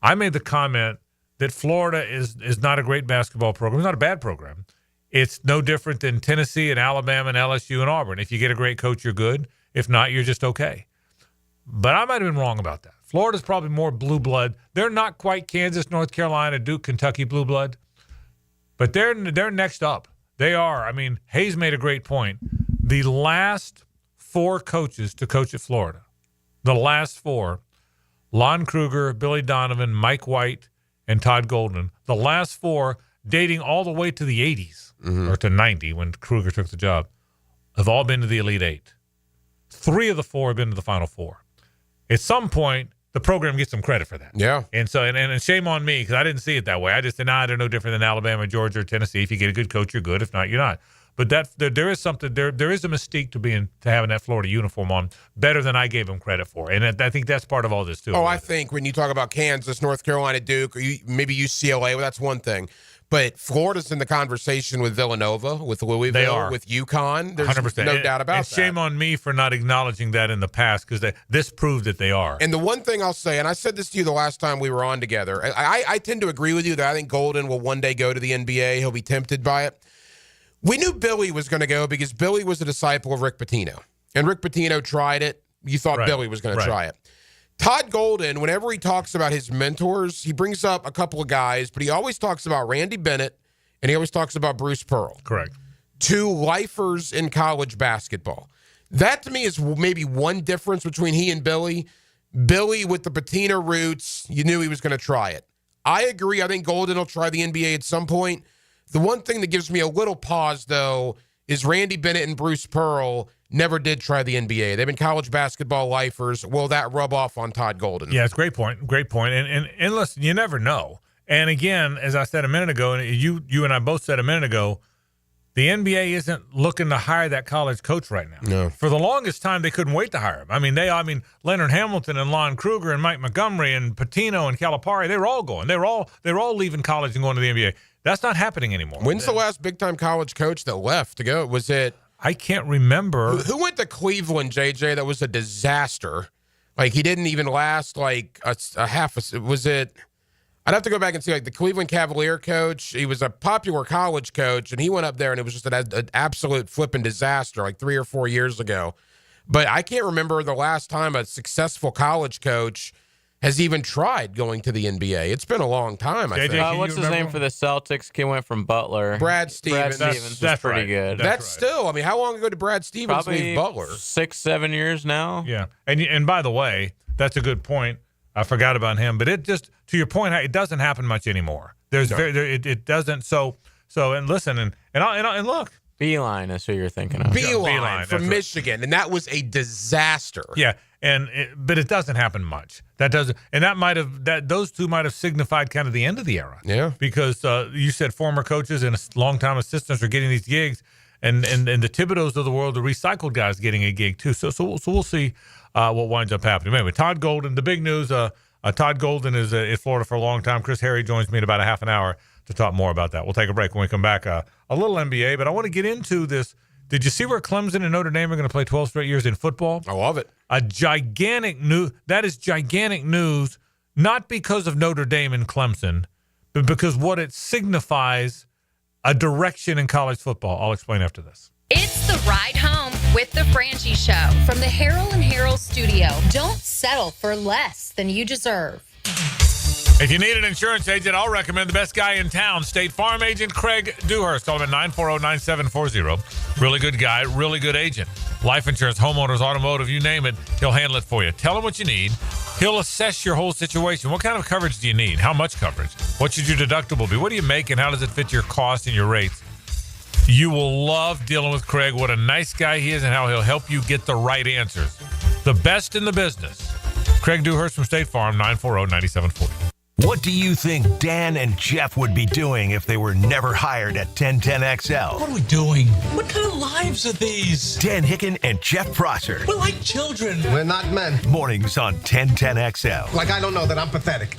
I made the comment that Florida is not a great basketball program. It's not a bad program. It's no different than Tennessee and Alabama and LSU and Auburn. If you get a great coach, you're good. If not, you're just okay. But I might have been wrong about that. Florida's probably more blue blood. They're not quite Kansas, North Carolina, Duke, Kentucky blue blood. But they're next up. They are. I mean, Hays made a great point. The last 4 coaches to coach at Florida, the last 4, Lon Kruger, Billy Donovan, Mike White, and Todd Golden, the last 4 dating all the way to the 80s or to 90 when Kruger took the job, have all been to the Elite 8. 3 of the 4 have been to the Final 4. At some point, the program gets some credit for that. Yeah. And so, and shame on me because I didn't see it that way. I just said, they're no different than Alabama, Georgia, or Tennessee. If you get a good coach, you're good. If not, you're not. But there is something there is a mystique to having that Florida uniform on better than I gave them credit for, and I think that's part of all this too. I think when you talk about Kansas, North Carolina, Duke, or maybe UCLA, well, that's one thing. But Florida's in the conversation with Villanova, with Louisville, with UConn. There's 100%. No doubt about that. Shame on me for not acknowledging that in the past because this proved that they are. And the one thing I'll say, and I said this to you the last time we were on together, I tend to agree with you that I think Golden will one day go to the NBA. He'll be tempted by it. We knew Billy was going to go because Billy was a disciple of Rick Pitino. And Rick Pitino tried it. You thought Billy was going to try it. Todd Golden, whenever he talks about his mentors, he brings up a couple of guys, but he always talks about Randy Bennett and he always talks about Bruce Pearl. Correct. 2 lifers in college basketball. That to me is maybe one difference between he and Billy. Billy with the Pitino roots, you knew he was going to try it. I agree. I think Golden will try the NBA at some point. The one thing that gives me a little pause, though, is Randy Bennett and Bruce Pearl never did try the NBA. They've been college basketball lifers. Will that rub off on Todd Golden? Yeah, it's a great point. Great point. And listen, you never know. And again, as I said a minute ago, and you and I both said a minute ago, the NBA isn't looking to hire that college coach right now. No. For the longest time, they couldn't wait to hire him. I mean, Leonard Hamilton and Lon Kruger and Mike Montgomery and Pitino and Calipari, they were all going. They were all leaving college and going to the NBA. That's not happening anymore. When's the last big-time college coach that left to go? Was it? I can't remember. Who went to Cleveland, JJ, that was a disaster? Like, he didn't even last like a half. Was it? I'd have to go back and see, like, the Cleveland Cavalier coach. He was a popular college coach, and he went up there, and it was just an absolute flipping disaster like 3 or 4 years ago. But I can't remember the last time a successful college coach has even tried going to the NBA. It's been a long time, I think. What's his name for the Celtics? Kid went from Butler. Brad Stevens. Brad Stevens was pretty good. That's still, I mean, how long ago did Brad Stevens leave Butler? 6-7 years now. Yeah. And by the way, that's a good point. I forgot about him, but it just, to your point, it doesn't happen much anymore. It doesn't. So and listen and look. Beeline is who you're thinking of. Beeline from Michigan, and that was a disaster. Yeah, but it doesn't happen much. That doesn't, and those two might have signified kind of the end of the era. Yeah, because you said former coaches and longtime assistants are getting these gigs, and the Thibodeaus of the world, the recycled guys, getting a gig too. So we'll see what winds up happening. Anyway, Todd Golden, the big news. Todd Golden is in Florida for a long time. Chris Harry joins me in about a half an hour to talk more about that. We'll take a break. When we come back, a little NBA, but I want to get into this. Did you see where Clemson and Notre Dame are going to play 12 straight years in football? I love it. That is gigantic news, not because of Notre Dame and Clemson, but because what it signifies a direction in college football. I'll explain after this. It's the ride home with the Frangie Show from the Harold and Harold studio. Don't settle for less than you deserve. If you need an insurance agent, I'll recommend the best guy in town, State Farm agent Craig Dewhurst. Call him at 940-9740. Really good guy, really good agent. Life insurance, homeowners, automotive, you name it, he'll handle it for you. Tell him what you need. He'll assess your whole situation. What kind of coverage do you need? How much coverage? What should your deductible be? What do you make, and how does it fit your cost and your rates? You will love dealing with Craig. What a nice guy he is, and how he'll help you get the right answers. The best in the business. Craig Dewhurst from State Farm, 940-9740. What do you think Dan and Jeff would be doing if they were never hired at 1010XL? What are we doing? What kind of lives are these? Dan Hicken and Jeff Prosser. We're like children. We're not men. Mornings on 1010XL. Like I don't know that I'm pathetic.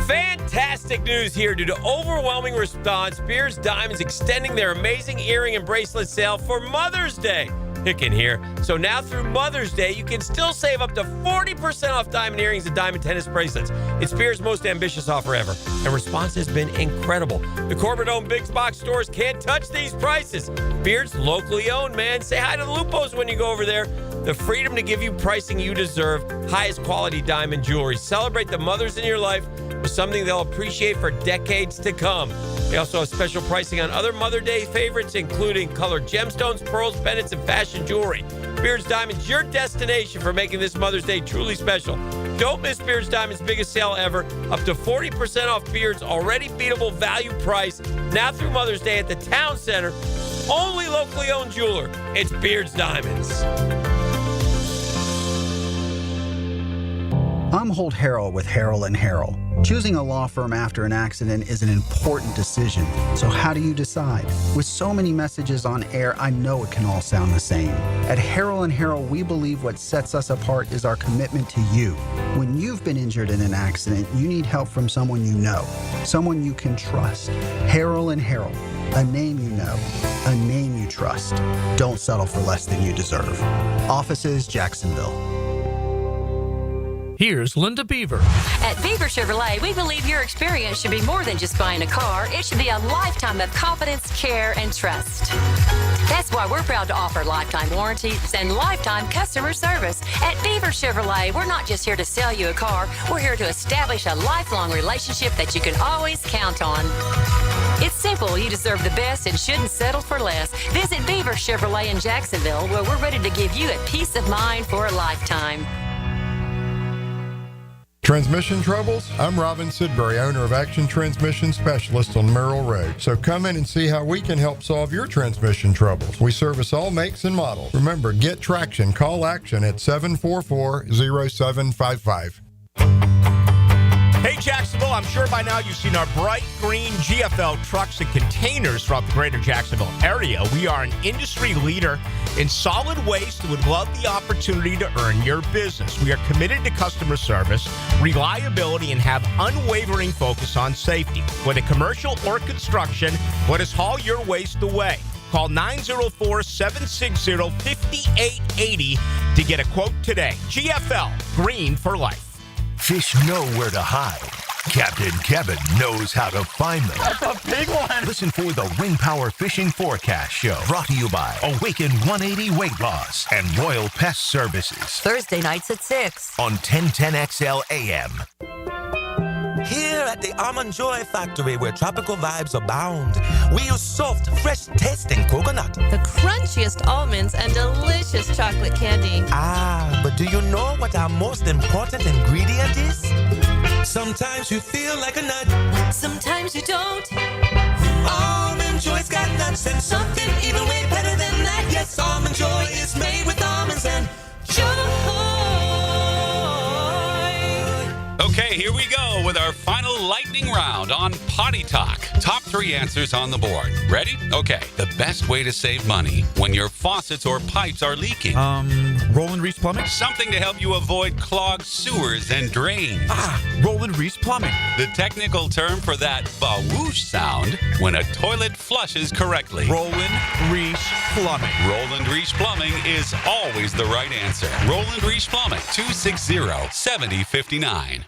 Fantastic news here. Due to overwhelming response, Beers Diamonds extending their amazing earring and bracelet sale for Mother's Day. Hicken here. So now through Mother's Day, you can still save up to 40% off diamond earrings and diamond tennis bracelets. It's Beers' most ambitious offer ever, and response has been incredible. The corporate-owned big box stores can't touch these prices. Beers, locally owned, man. Say hi to the Lupos when you go over there. The freedom to give you pricing you deserve. Highest quality diamond jewelry. Celebrate the mothers in your life with something they'll appreciate for decades to come. They also have special pricing on other Mother Day favorites, including colored gemstones, pearls, pendants, and fashion jewelry. Beards Diamonds, your destination for making this Mother's Day truly special. Don't miss Beards Diamonds' biggest sale ever. Up to 40% off Beards' already beatable value price. Now through Mother's Day at the Town Center. Only locally owned jeweler. It's Beards Diamonds. I'm Holt Harrell with Harrell & Harrell. Choosing a law firm after an accident is an important decision. So how do you decide? With so many messages on air, I know it can all sound the same. At Harrell & Harrell, we believe what sets us apart is our commitment to you. When you've been injured in an accident, you need help from someone you know, someone you can trust. Harrell & Harrell, a name you know, a name you trust. Don't settle for less than you deserve. Offices, Jacksonville. Here's Linda Beaver. At Beaver Chevrolet, we believe your experience should be more than just buying a car. It should be a lifetime of confidence, care, and trust. That's why we're proud to offer lifetime warranties and lifetime customer service. At Beaver Chevrolet, we're not just here to sell you a car. We're here to establish a lifelong relationship that you can always count on. It's simple. You deserve the best and shouldn't settle for less. Visit Beaver Chevrolet in Jacksonville, where we're ready to give you a peace of mind for a lifetime. Transmission troubles? I'm Robin Sidbury, owner of Action Transmission Specialist on Merrill Road. So come in and see how we can help solve your transmission troubles. We service all makes and models. Remember, get traction. Call Action at 744-0755. Hey, Jacksonville, I'm sure by now you've seen our bright green GFL trucks and containers throughout the greater Jacksonville area. We are an industry leader in solid waste and would love the opportunity to earn your business. We are committed to customer service, reliability, and have unwavering focus on safety. Whether commercial or construction, let us haul your waste away. Call 904-760-5880 to get a quote today. GFL, green for life. Fish know where to hide. Captain Kevin knows how to find them. That's a big one. Listen for the Ring Power Fishing Forecast Show, brought to you by Awaken 180 Weight Loss and Royal Pest Services. Thursday nights at 6 on 1010XL AM. Here at the Almond Joy Factory, where tropical vibes abound, we use soft, fresh-tasting coconut. The crunchiest almonds and delicious chocolate candy. Ah, but do you know what our most important ingredient is? Sometimes you feel like a nut. Sometimes you don't. Almond Joy's got nuts and something even way better than that. Yes, Almond Joy is made with almonds and joy. Okay, here we go with our final lightning round on Potty Talk. Top 3 answers on the board. Ready? Okay. The best way to save money when your faucets or pipes are leaking. Roland Reese Plumbing. Something to help you avoid clogged sewers and drains. Roland Reese Plumbing. The technical term for that ba-whoosh sound when a toilet flushes correctly. Roland Reese Plumbing. Roland Reese Plumbing is always the right answer. Roland Reese Plumbing, 260-7059.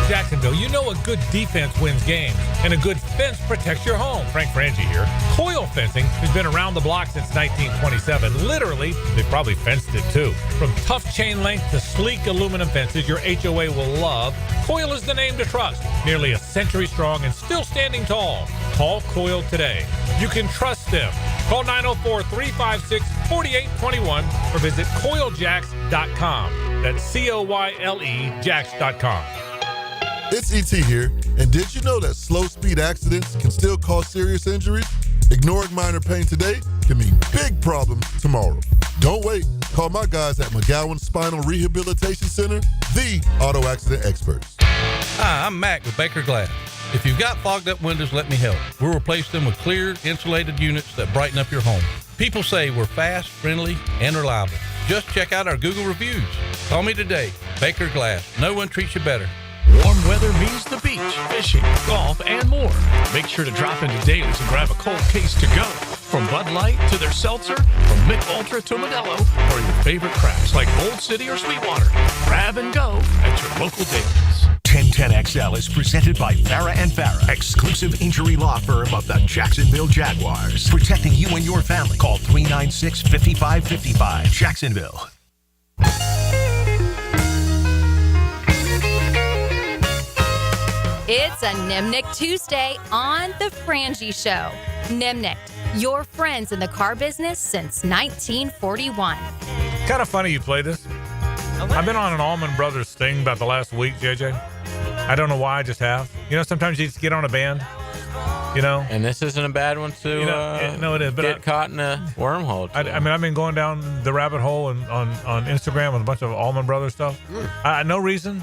Jacksonville, you know a good defense wins games, and a good fence protects your home. Frank Frangie here. Coil Fencing has been around the block since 1927. Literally, they probably fenced it too. From tough chain link to sleek aluminum fences your HOA will love, Coil is the name to trust. Nearly a century strong and still standing tall. Call Coil today. You can trust them. Call 904-356-4821 or visit coiljacks.com. That's COYLE Jacks.com. It's E.T. here, and did you know that slow speed accidents can still cause serious injuries? Ignoring minor pain today can mean big problems tomorrow. Don't wait. Call my guys at McGowan Spinal Rehabilitation Center, the auto accident experts. Hi, I'm Mac with Baker Glass. If you've got fogged up windows, let me help. We'll replace them with clear, insulated units that brighten up your home. People say we're fast, friendly, and reliable. Just check out our Google reviews. Call me today. Baker Glass. No one treats you better. Warm weather means the beach, fishing, golf, and more. Make sure to drop into Daly's and grab a cold case to go. From Bud Light to their seltzer, from Mick Ultra to Modelo, or your favorite crafts like Old City or Sweetwater. Grab and go at your local Daly's. 1010XL is presented by Farrah & Farrah, exclusive injury law firm of the Jacksonville Jaguars. Protecting you and your family. Call 396-5555. Jacksonville. It's a Nimnick Tuesday on The Frangie Show. Nimnick, your friends in the car business since 1941. Kind of funny you play this. I've been on an Allman Brothers thing about the last week, JJ. I don't know why, I just have. You know, sometimes you just get on a band, you know. And this isn't a bad one to no, it is, but get caught in a wormhole. I mean, I've been going down the rabbit hole on Instagram with a bunch of Allman Brothers stuff. No reason.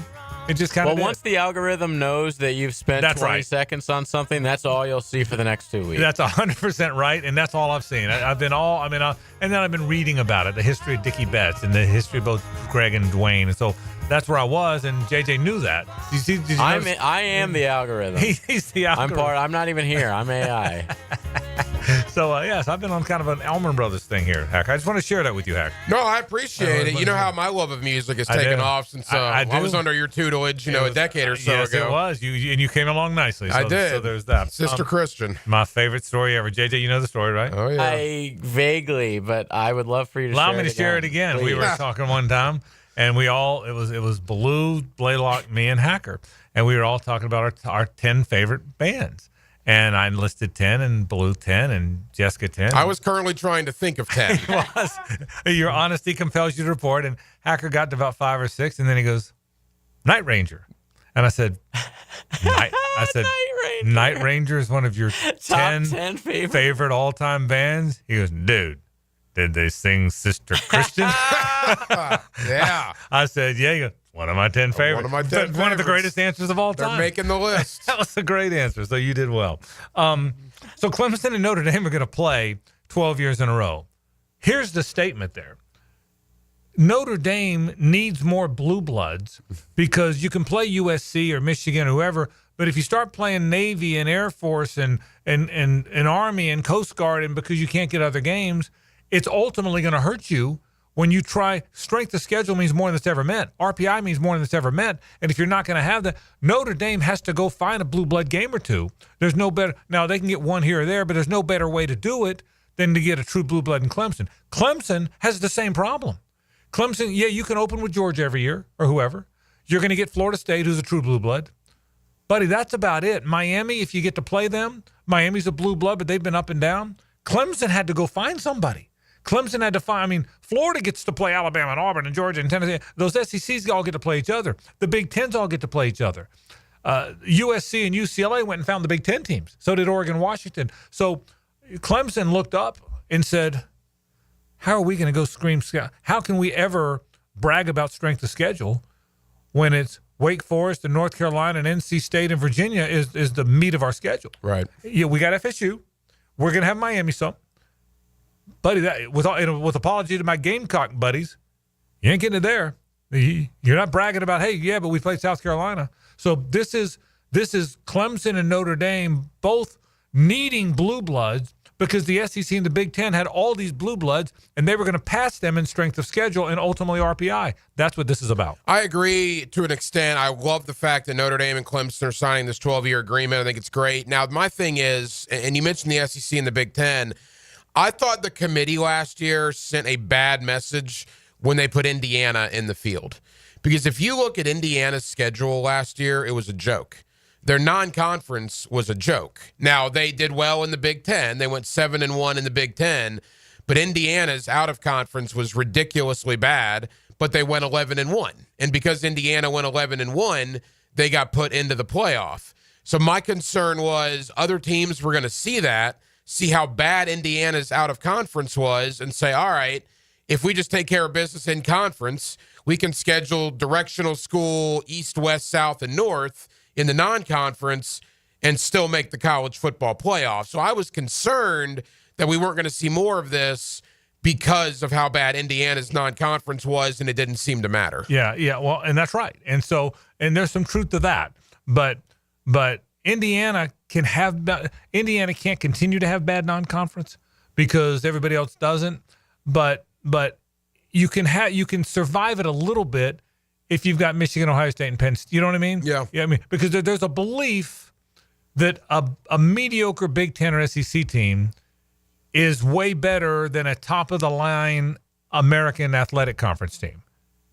It just kind of once the algorithm knows that you've spent 20 seconds on something, that's all you'll see for the next 2 weeks. That's 100% right, and that's all I've seen. And then I've been reading about it, the history of Dickie Betts and the history of both Greg and Dwayne. And so that's where I was, and JJ knew that. Did you I am the algorithm. He's the algorithm. I'm not even here. I'm AI. So, yes, I've been on kind of an Allman Brothers thing here, Hack. I just want to share that with you, Hack. No, I appreciate it. You know how my love of music has taken off since I was under your tutelage, a decade or so ago. Yes, it was. You came along nicely. So, I did. So there's that. Sister Christian. My favorite story ever. JJ, you know the story, right? Oh, yeah. I vaguely, but I would love for you to Allow me to share it again. Please. We were talking one time, and it was Blue, Blaylock, me, and Hacker. And we were all talking about our 10 favorite bands. And I listed 10, and Blue 10, and Jessica 10. I was currently trying to think of 10. Your honesty compels you to report. And Hacker got to about 5 or 6, and then he goes, Night Ranger. And I said, Night Ranger is one of your 10 favorite all-time bands? He goes, dude, did they sing Sister Christian? Yeah. I said, yeah. He goes, one of my 10 favorites. One of my 10 favorites. One of the greatest answers of all time. They're making the list. That was a great answer, so you did well. So Clemson and Notre Dame are going to play 12 years in a row. Here's the statement there. Notre Dame needs more blue bloods because you can play USC or Michigan or whoever, But if you start playing Navy and Air Force and Army and Coast Guard, and because you can't get other games, it's ultimately going to hurt you. When you try, strength of schedule means more than it's ever meant. RPI means more than it's ever meant. And if you're not going to have that, Notre Dame has to go find a blue blood game or two. There's no better. Now, they can get one here or there, but there's no better way to do it than to get a true blue blood in Clemson. Clemson has the same problem. Clemson, yeah, you can open with Georgia every year or whoever. You're going to get Florida State, who's a true blue blood. Buddy, that's about it. Miami, if you get to play them, Miami's a blue blood, but they've been up and down. Clemson had to go find somebody. Clemson had to find, Florida gets to play Alabama and Auburn and Georgia and Tennessee. Those SECs all get to play each other. The Big Tens all get to play each other. USC and UCLA went and found the Big Ten teams. So did Oregon and Washington. So Clemson looked up and said, how are we going to go scream? How can we ever brag about strength of schedule when it's Wake Forest and North Carolina and NC State and Virginia is the meat of our schedule? Right. Yeah, we got FSU. We're going to have Miami some. Buddy, that with apology to my Gamecock buddies, you ain't getting it there. You're not bragging about, hey, yeah, but we played South Carolina. So this is Clemson and Notre Dame both needing blue bloods because the SEC and the Big Ten had all these blue bloods, and they were going to pass them in strength of schedule and ultimately RPI. That's what this is about. I agree to an extent. I love the fact that Notre Dame and Clemson are signing this 12-year agreement. I think it's great. Now, my thing is, and you mentioned the SEC and the Big Ten, I thought the committee last year sent a bad message when they put Indiana in the field. Because if you look at Indiana's schedule last year, it was a joke. Their non-conference was a joke. Now, they did well in the Big Ten. They went 7-1 in the Big Ten. But Indiana's out-of-conference was ridiculously bad, but they went 11-1. And because Indiana went 11-1, they got put into the playoff. So my concern was other teams were going to see that, see how bad Indiana's out-of-conference was, and say, all right, if we just take care of business in conference, we can schedule directional school east, west, south, and north in the non-conference and still make the college football playoff. So I was concerned that we weren't going to see more of this because of how bad Indiana's non-conference was, and it didn't seem to matter. Yeah, well, and that's right. And there's some truth to that. But Indiana can't continue to have bad non-conference because everybody else doesn't. But you can survive it a little bit if you've got Michigan, Ohio State, and Penn State. You know what I mean? Yeah. Because there's a belief that a mediocre Big Ten or SEC team is way better than a top-of-the-line American Athletic Conference team,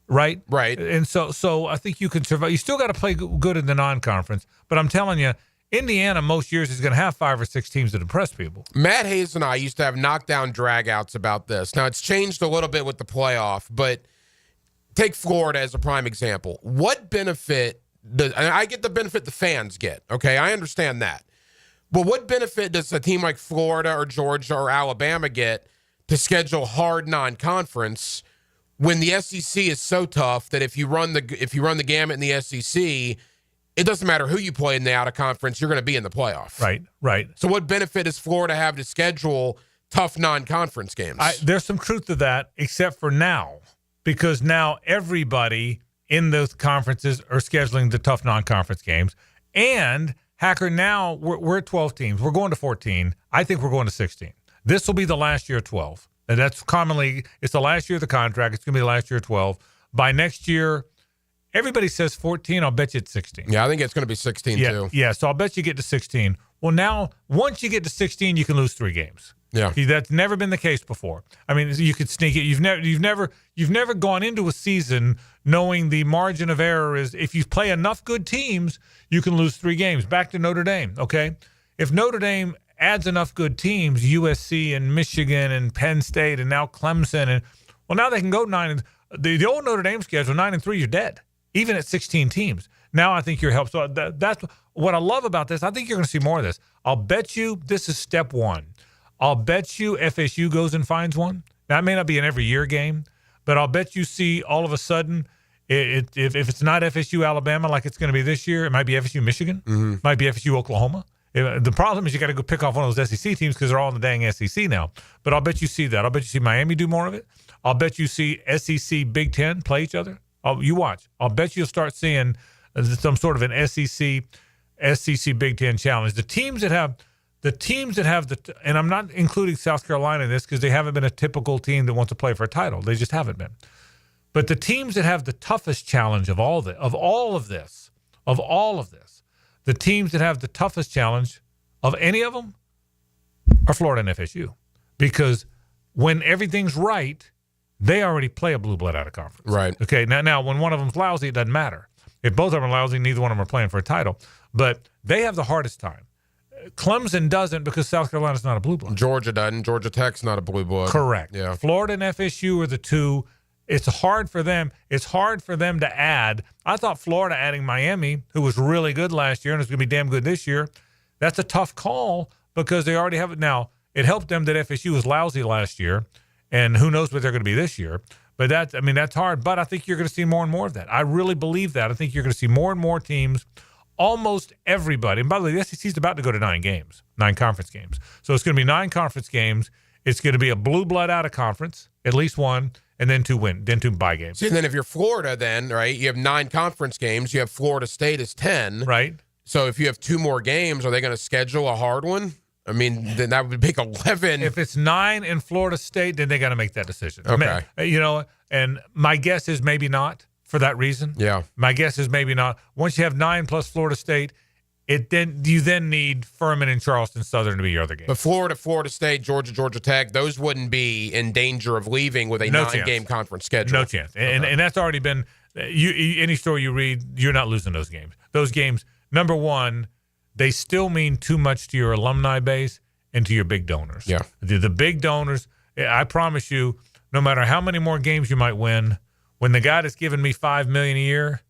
right? Right. And so I think you can survive. You still got to play good in the non-conference, but I'm telling you, Indiana most years is going to have 5 or 6 teams that impress people. Matt Hays and I used to have knockdown dragouts about this. Now, it's changed a little bit with the playoff, but take Florida as a prime example. What benefit and I get the benefit the fans get, okay? I understand that. But what benefit does a team like Florida or Georgia or Alabama get to schedule hard non-conference when the SEC is so tough that if you run the gamut in the SEC, it doesn't matter who you play in the out-of-conference, you're going to be in the playoff. Right. So what benefit does Florida have to schedule tough non-conference games? There's some truth to that, except for now, because now everybody in those conferences are scheduling the tough non-conference games. And Hacker, now we're at 12 teams. We're going to 14. I think we're going to 16. This will be the last year of 12. And that's commonly, it's the last year of the contract. It's going to be the last year of 12. By next year, everybody says 14. I'll bet you it's 16. Yeah, I think it's going to be 16 too. Yeah, so I'll bet you get to 16. Well, now, once you get to 16, you can lose 3 games. Yeah, that's never been the case before. I mean, you could sneak it. You've never gone into a season knowing the margin of error is if you play enough good teams, you can lose 3 games. Back to Notre Dame, okay? If Notre Dame adds enough good teams, USC and Michigan and Penn State and now Clemson, now they can go 9. The old Notre Dame schedule 9-3, you're dead, even at 16 teams. Now I think you're helped. So that's what I love about this. I think you're going to see more of this. I'll bet you this is step 1. I'll bet you FSU goes and finds one. That may not be an every year game, but I'll bet you see all of a sudden, if it's not FSU Alabama like it's going to be this year, it might be FSU Michigan, might be FSU Oklahoma. The problem is you got to go pick off one of those SEC teams because they're all in the dang SEC now. But I'll bet you see that. I'll bet you see Miami do more of it. I'll bet you see SEC Big Ten play each other. You watch. I'll bet you'll start seeing some sort of an SEC SEC Big Ten Challenge. The teams that have and I'm not including South Carolina in this because they haven't been a typical team that wants to play for a title. They just haven't been. But the teams that have the toughest challenge of all of this, the teams that have the toughest challenge of any of them are Florida and FSU. Because when everything's right, they already play a blue blood out of conference. Right. Okay, now when one of them's lousy, it doesn't matter. If both of them are lousy, neither one of them are playing for a title. But they have the hardest time. Clemson doesn't because South Carolina's not a blue blood. Georgia doesn't. Georgia Tech's not a blue blood. Correct. Yeah. Florida and FSU are the two. It's hard for them. It's hard for them to add. I thought Florida adding Miami, who was really good last year and is going to be damn good this year, that's a tough call because they already have it. Now, it helped them that FSU was lousy last year, and who knows what they're going to be this year. But that's hard. But I think you're going to see more and more of that. I really believe that. I think you're going to see more and more teams, almost everybody. And by the way, the SEC is about to go to 9 conference games. So it's going to be 9 conference games. It's going to be a blue blood out of conference, at least one, and then 2 bye games. See, and then if you're Florida, then, right, you have 9 conference games. You have Florida State as 10. Right. So if you have 2 more games, are they going to schedule a hard one? I mean, then that would make 11. If it's 9 in Florida State, then they got to make that decision. Okay. And my guess is maybe not for that reason. Yeah. My guess is maybe not. Once you have 9 plus Florida State, you then need Furman and Charleston Southern to be your other game. But Florida State, Georgia Tech, those wouldn't be in danger of leaving with a 9-game conference schedule. No chance. And that's already been any story you read, you're not losing those games. Those games, number one, they still mean too much to your alumni base and to your big donors. Yeah. The big donors, I promise you, no matter how many more games you might win, when the guy that's giving me $5 million a year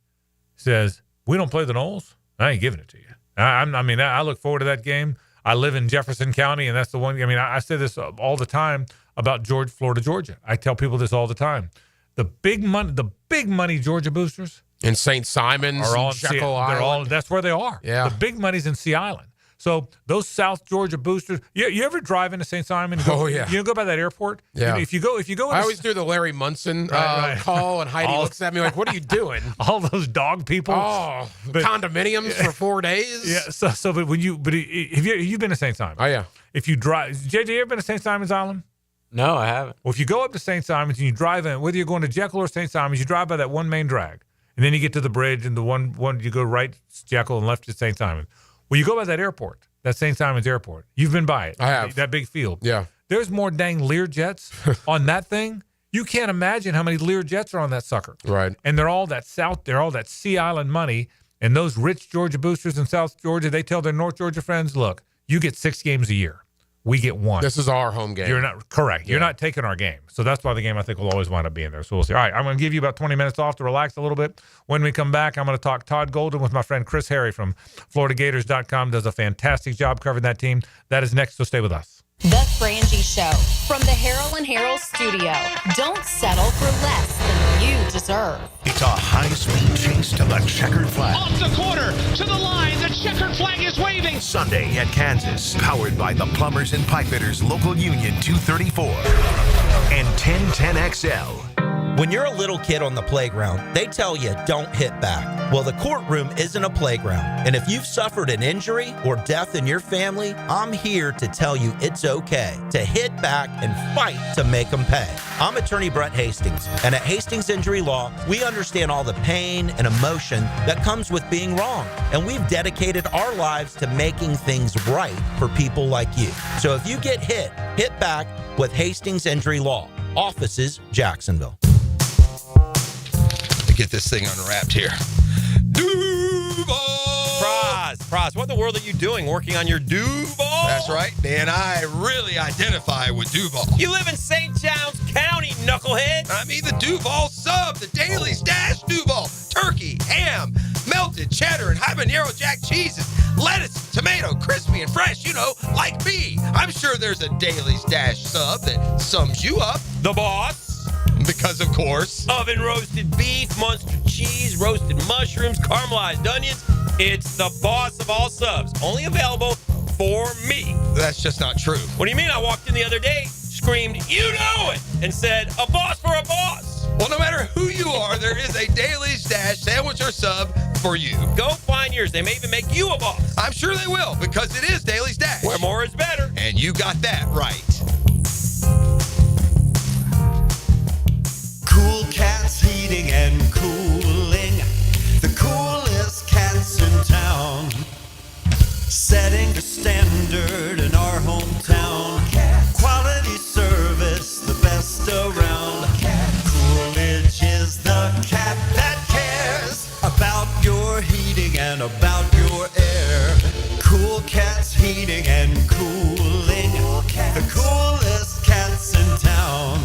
says, we don't play the Noles, I ain't giving it to you. I look forward to that game. I live in Jefferson County, and that's the one. I say this all the time about Florida, Georgia. I tell people this all the time. The big money Georgia boosters in St. Simons, are all Jekyll Island. That's where they are. Yeah. The big money's in Sea Island. So those South Georgia boosters, you ever drive into St. Simon? You go by that airport. Yeah. If you go, I always do the Larry Munson call, and Heidi looks at me like, "What are you doing?" All those dog people. Oh, condominiums for 4 days. Yeah. So, but have you been to St. Simon? Oh yeah. If you drive, JJ, you ever been to St. Simon's Island? No, I haven't. Well, if you go up to St. Simon's and you drive in, whether you're going to Jekyll or St. Simon's, you drive by that one main drag, and then you get to the bridge, and the one you go right to Jekyll and left to St. Simon. Well, you go by that airport. That St. Simon's Airport. You've been by it. I have. That big field. Yeah. There's more dang Learjets on that thing. You can't imagine how many Learjets are on that sucker. Right. And they're all that Sea Island money. And those rich Georgia boosters in South Georgia, they tell their North Georgia friends, look, you get 6 games a year. We get 1. This is our home game. You're not correct. Yeah. You're not taking our game. So that's why the game, I think, will always wind up being there. So we'll see. All right, I'm going to give you about 20 minutes off to relax a little bit. When we come back, I'm going to talk Todd Golden with my friend Chris Harry from FloridaGators.com. Does a fantastic job covering that team. That is next, so stay with us. The Frangie Show from the Harold and Harold studio. Don't settle for less than you deserve. It's a high-speed chase to the checkered flag. Off the corner, to the line, the checkered flag is waving. Sunday at Kansas, powered by the Plumbers and Pipefitters Local Union 234 and 1010XL. When you're a little kid on the playground, they tell you don't hit back. Well, the courtroom isn't a playground. And if you've suffered an injury or death in your family, I'm here to tell you it's okay to hit back and fight to make them pay. I'm attorney Brett Hastings, and at Hastings Injury Law, we understand all the pain and emotion that comes with being wrong. And we've dedicated our lives to making things right for people like you. So if you get hit back with Hastings Injury Law. Offices, Jacksonville. Get this thing unwrapped here. Duval! Praz, what in the world are you doing working on your Duval? That's right, Dan. I really identify with Duval. You live in St. John's County, knucklehead. I mean the Duval sub, the Daily Dash Duval. Turkey, ham, melted cheddar, and habanero jack cheeses. Lettuce, tomato, crispy and fresh, like me. I'm sure there's a Daily Dash sub that sums you up. The boss. Because, of course. Oven roasted beef, Munster cheese, roasted mushrooms, caramelized onions. It's the boss of all subs. Only available for me. That's just not true. What do you mean? I walked in the other day, screamed, "You know it!" and said, "A boss for a boss." Well, no matter who you are, there is a Daily Dash sandwich or sub for you. Go find yours. They may even make you a boss. I'm sure they will, because it is Daly's Dash. Where more is better. And you got that right. Cool Cats Heating and Cooling, the coolest cats in town, setting the standard in our hometown. Quality service, the best around. Coolidge is the cat that cares about your heating and about your air. Cool Cats Heating and Cooling, the coolest cats in town.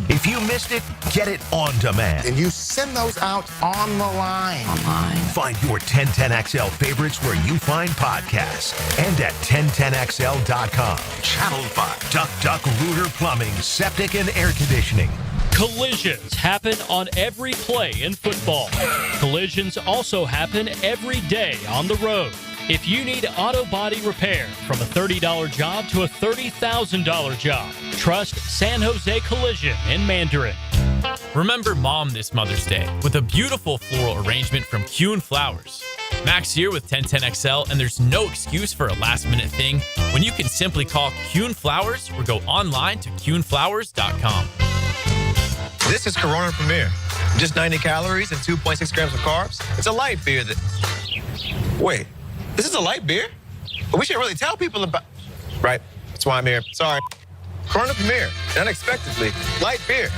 If you missed it, get it on demand. And you send those out on the line. Find your 1010XL favorites where you find podcasts and at 1010XL.com. Channel 5. Duck Rooter Plumbing, Septic and Air Conditioning. Collisions happen on every play in football. Collisions also happen every day on the road. If you need auto body repair, from a $30 job to a $30,000 job, trust San Jose Collision in Mandarin. Remember Mom this Mother's Day with a beautiful floral arrangement from Kuhn Flowers. Max here with 1010XL, and there's no excuse for a last-minute thing when you can simply call Kuhn Flowers or go online to kuhnflowers.com. This is Corona Premier. Just 90 calories and 2.6 grams of carbs. It's a light beer that... Wait, this is a light beer? But we should really tell people about... Right, that's why I'm here. Sorry. Corona Premier, unexpectedly, light beer.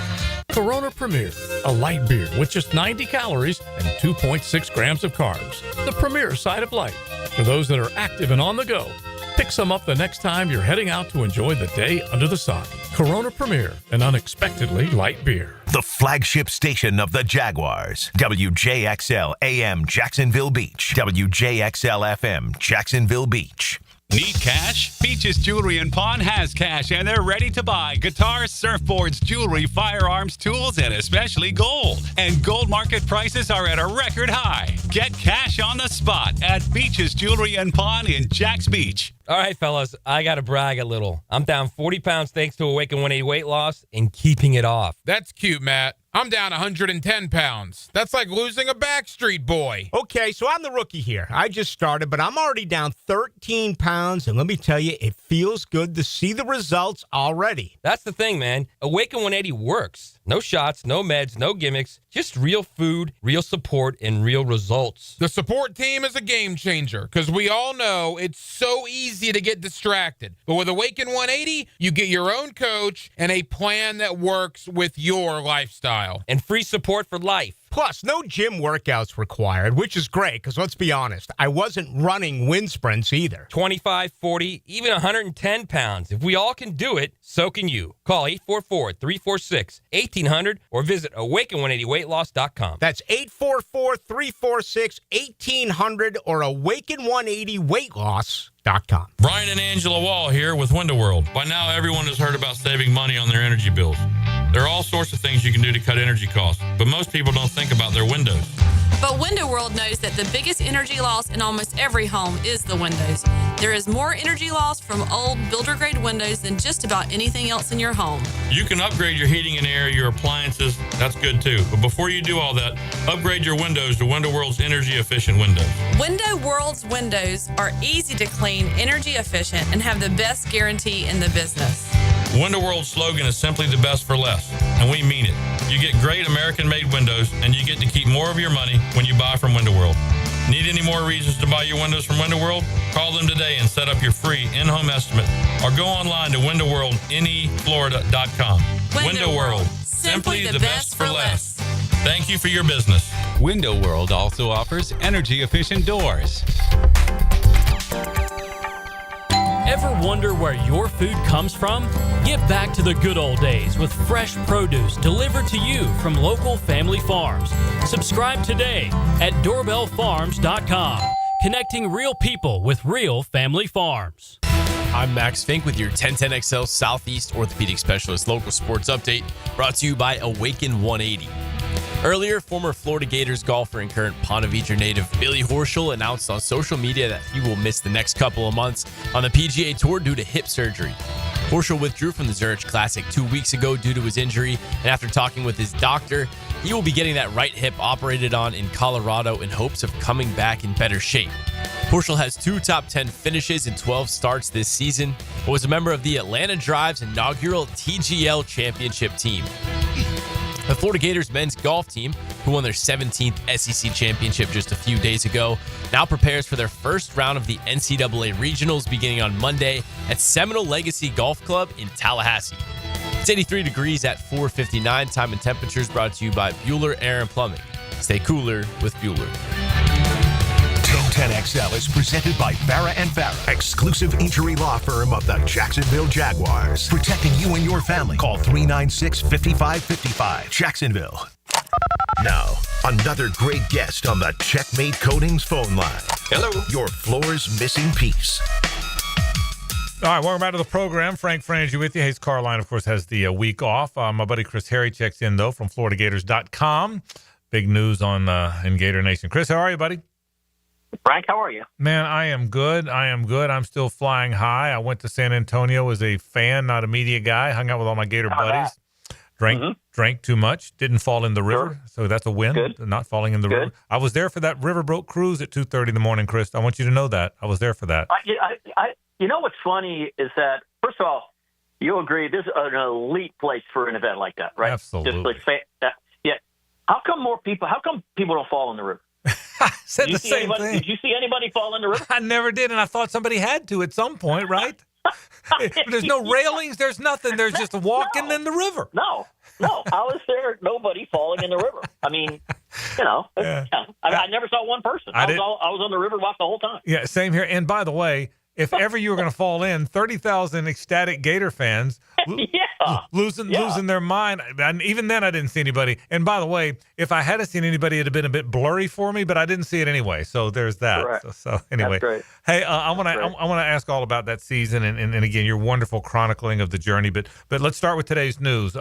Corona Premier, a light beer with just 90 calories and 2.6 grams of carbs. The premier side of light. For those that are active and on the go, pick some up the next time you're heading out to enjoy the day under the sun. Corona Premier, an unexpectedly light beer. The flagship station of the Jaguars. WJXL AM Jacksonville Beach. WJXL FM Jacksonville Beach. Need cash? Beaches Jewelry and Pawn has cash, and they're ready to buy guitars, surfboards, jewelry, firearms, tools, and especially gold. And gold market prices are at a record high. Get cash on the spot at Beaches Jewelry and Pawn in Jacks Beach. All right, fellas, I got to brag a little. I'm down 40 pounds thanks to Awaken 180 weight loss and keeping it off. That's cute, Matt. I'm down 110 pounds. That's like losing a Backstreet Boy. Okay, so I'm the rookie here. I just started, but I'm already down 13 pounds, and let me tell you, it feels good to see the results already. That's the thing, man. Awaken 180 works. No shots, no meds, no gimmicks, just real food, real support, and real results. The support team is a game changer, because we all know it's so easy to get distracted. But with Awaken 180, you get your own coach and a plan that works with your lifestyle. And free support for life. Plus, no gym workouts required, which is great, because let's be honest, I wasn't running wind sprints either. 25, 40, even 110 pounds. If we all can do it, so can you. Call 844-346-1800 or visit awaken180weightloss.com. That's 844-346-1800 or awaken180weightloss.com. Brian and Angela Wall here with Window World. By now, everyone has heard about saving money on their energy bills. There are all sorts of things you can do to cut energy costs, but most people don't think about their windows. But Window World knows that the biggest energy loss in almost every home is the windows. There is more energy loss from old builder-grade windows than just about anything else in your home. You can upgrade your heating and air, your appliances. That's good too. But before you do all that, upgrade your windows to Window World's energy-efficient windows. Window World's windows are easy to clean, energy efficient, and have the best guarantee in the business. Window World's slogan is simply the best for less, and we mean it. You get great American-made windows, and you get to keep more of your money when you buy from Window World. Need any more reasons to buy your windows from Window World? Call them today and set up your free in-home estimate, or go online to windowworldneflorida.com. Window World, simply the best for less. Thank you for your business. Window World also offers energy-efficient doors. Ever wonder where your food comes from? Get back to the good old days with fresh produce delivered to you from local family farms. Subscribe today at doorbellfarms.com, connecting real people with real family farms. I'm Max Fink with your 1010XL Southeast Orthopedic Specialist local sports update, brought to you by Awaken 180. Earlier, former Florida Gators golfer and current Ponte Vedra native Billy Horschel announced on social media that he will miss the next couple of months on the PGA Tour due to hip surgery. Horschel withdrew from the Zurich Classic 2 weeks ago due to his injury, and after talking with his doctor, he will be getting that right hip operated on in Colorado in hopes of coming back in better shape. Horschel has 2 top 10 finishes and 12 starts this season, and was a member of the Atlanta Drive's inaugural TGL championship team. The Florida Gators men's golf team, who won their 17th SEC championship just a few days ago, now prepares for their first round of the NCAA Regionals beginning on Monday at Seminole Legacy Golf Club in Tallahassee. It's 83 degrees at 4:59. Time and temperatures brought to you by Bueller Air & Plumbing. Stay cooler with Bueller. 1010XL is presented by Farah & Farah, exclusive injury law firm of the Jacksonville Jaguars. Protecting you and your family. Call 396-5555. Jacksonville. Now, another great guest on the Checkmate Coatings phone line. Hello. Your floor's missing piece. All right, welcome back to the program. Frank Frangie with you. Hays Carlyon, of course, has the week off. My buddy Chris Harry checks in, though, from FloridaGators.com. Big news on in Gator Nation. Chris, how are you, buddy? Frank, how are you? Man, I am good. I'm still flying high. I went to San Antonio as a fan, not a media guy. Hung out with all my Gator buddies. Drank too much. Didn't fall in the river. So that's a win. Good. Not falling in the river. I was there for that riverboat cruise at 2:30 in the morning, Chris. I want you to know that. I was there for that. You know what's funny is that, first of all, you'll agree this is an elite place for an event like that, right? Absolutely. Just like, yeah. How come people don't fall in the river? Said the same thing. Did you see anybody fall in the river? I never did, and I thought somebody had to at some point, right? There's no railings. There's nothing. There's just walking in the river. No. I was there. Nobody falling in the river. I mean, I never saw one person. I was on the river walk the whole time. Yeah, same here. And by the way, if ever you were going to fall in, 30,000 ecstatic Gator fans losing their mind. And even then, I didn't see anybody. And by the way, if I had seen anybody, it'd have been a bit blurry for me, but I didn't see it anyway. So there's that. So anyway, that's great. Hey, I want to ask all about that season and again your wonderful chronicling of the journey. But let's start with today's news.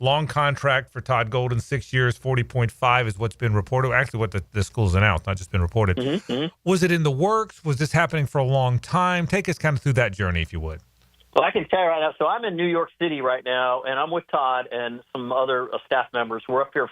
Long contract for Todd Golden, 6 years, 40.5 is what's been reported. Actually, what the school's announced, not just been reported. Was it in the works? Was this happening for a long time? Take us kind of through that journey, if you would. Well, I can tell you right now. So I'm in New York City right now, and I'm with Todd and some other staff members. We're up here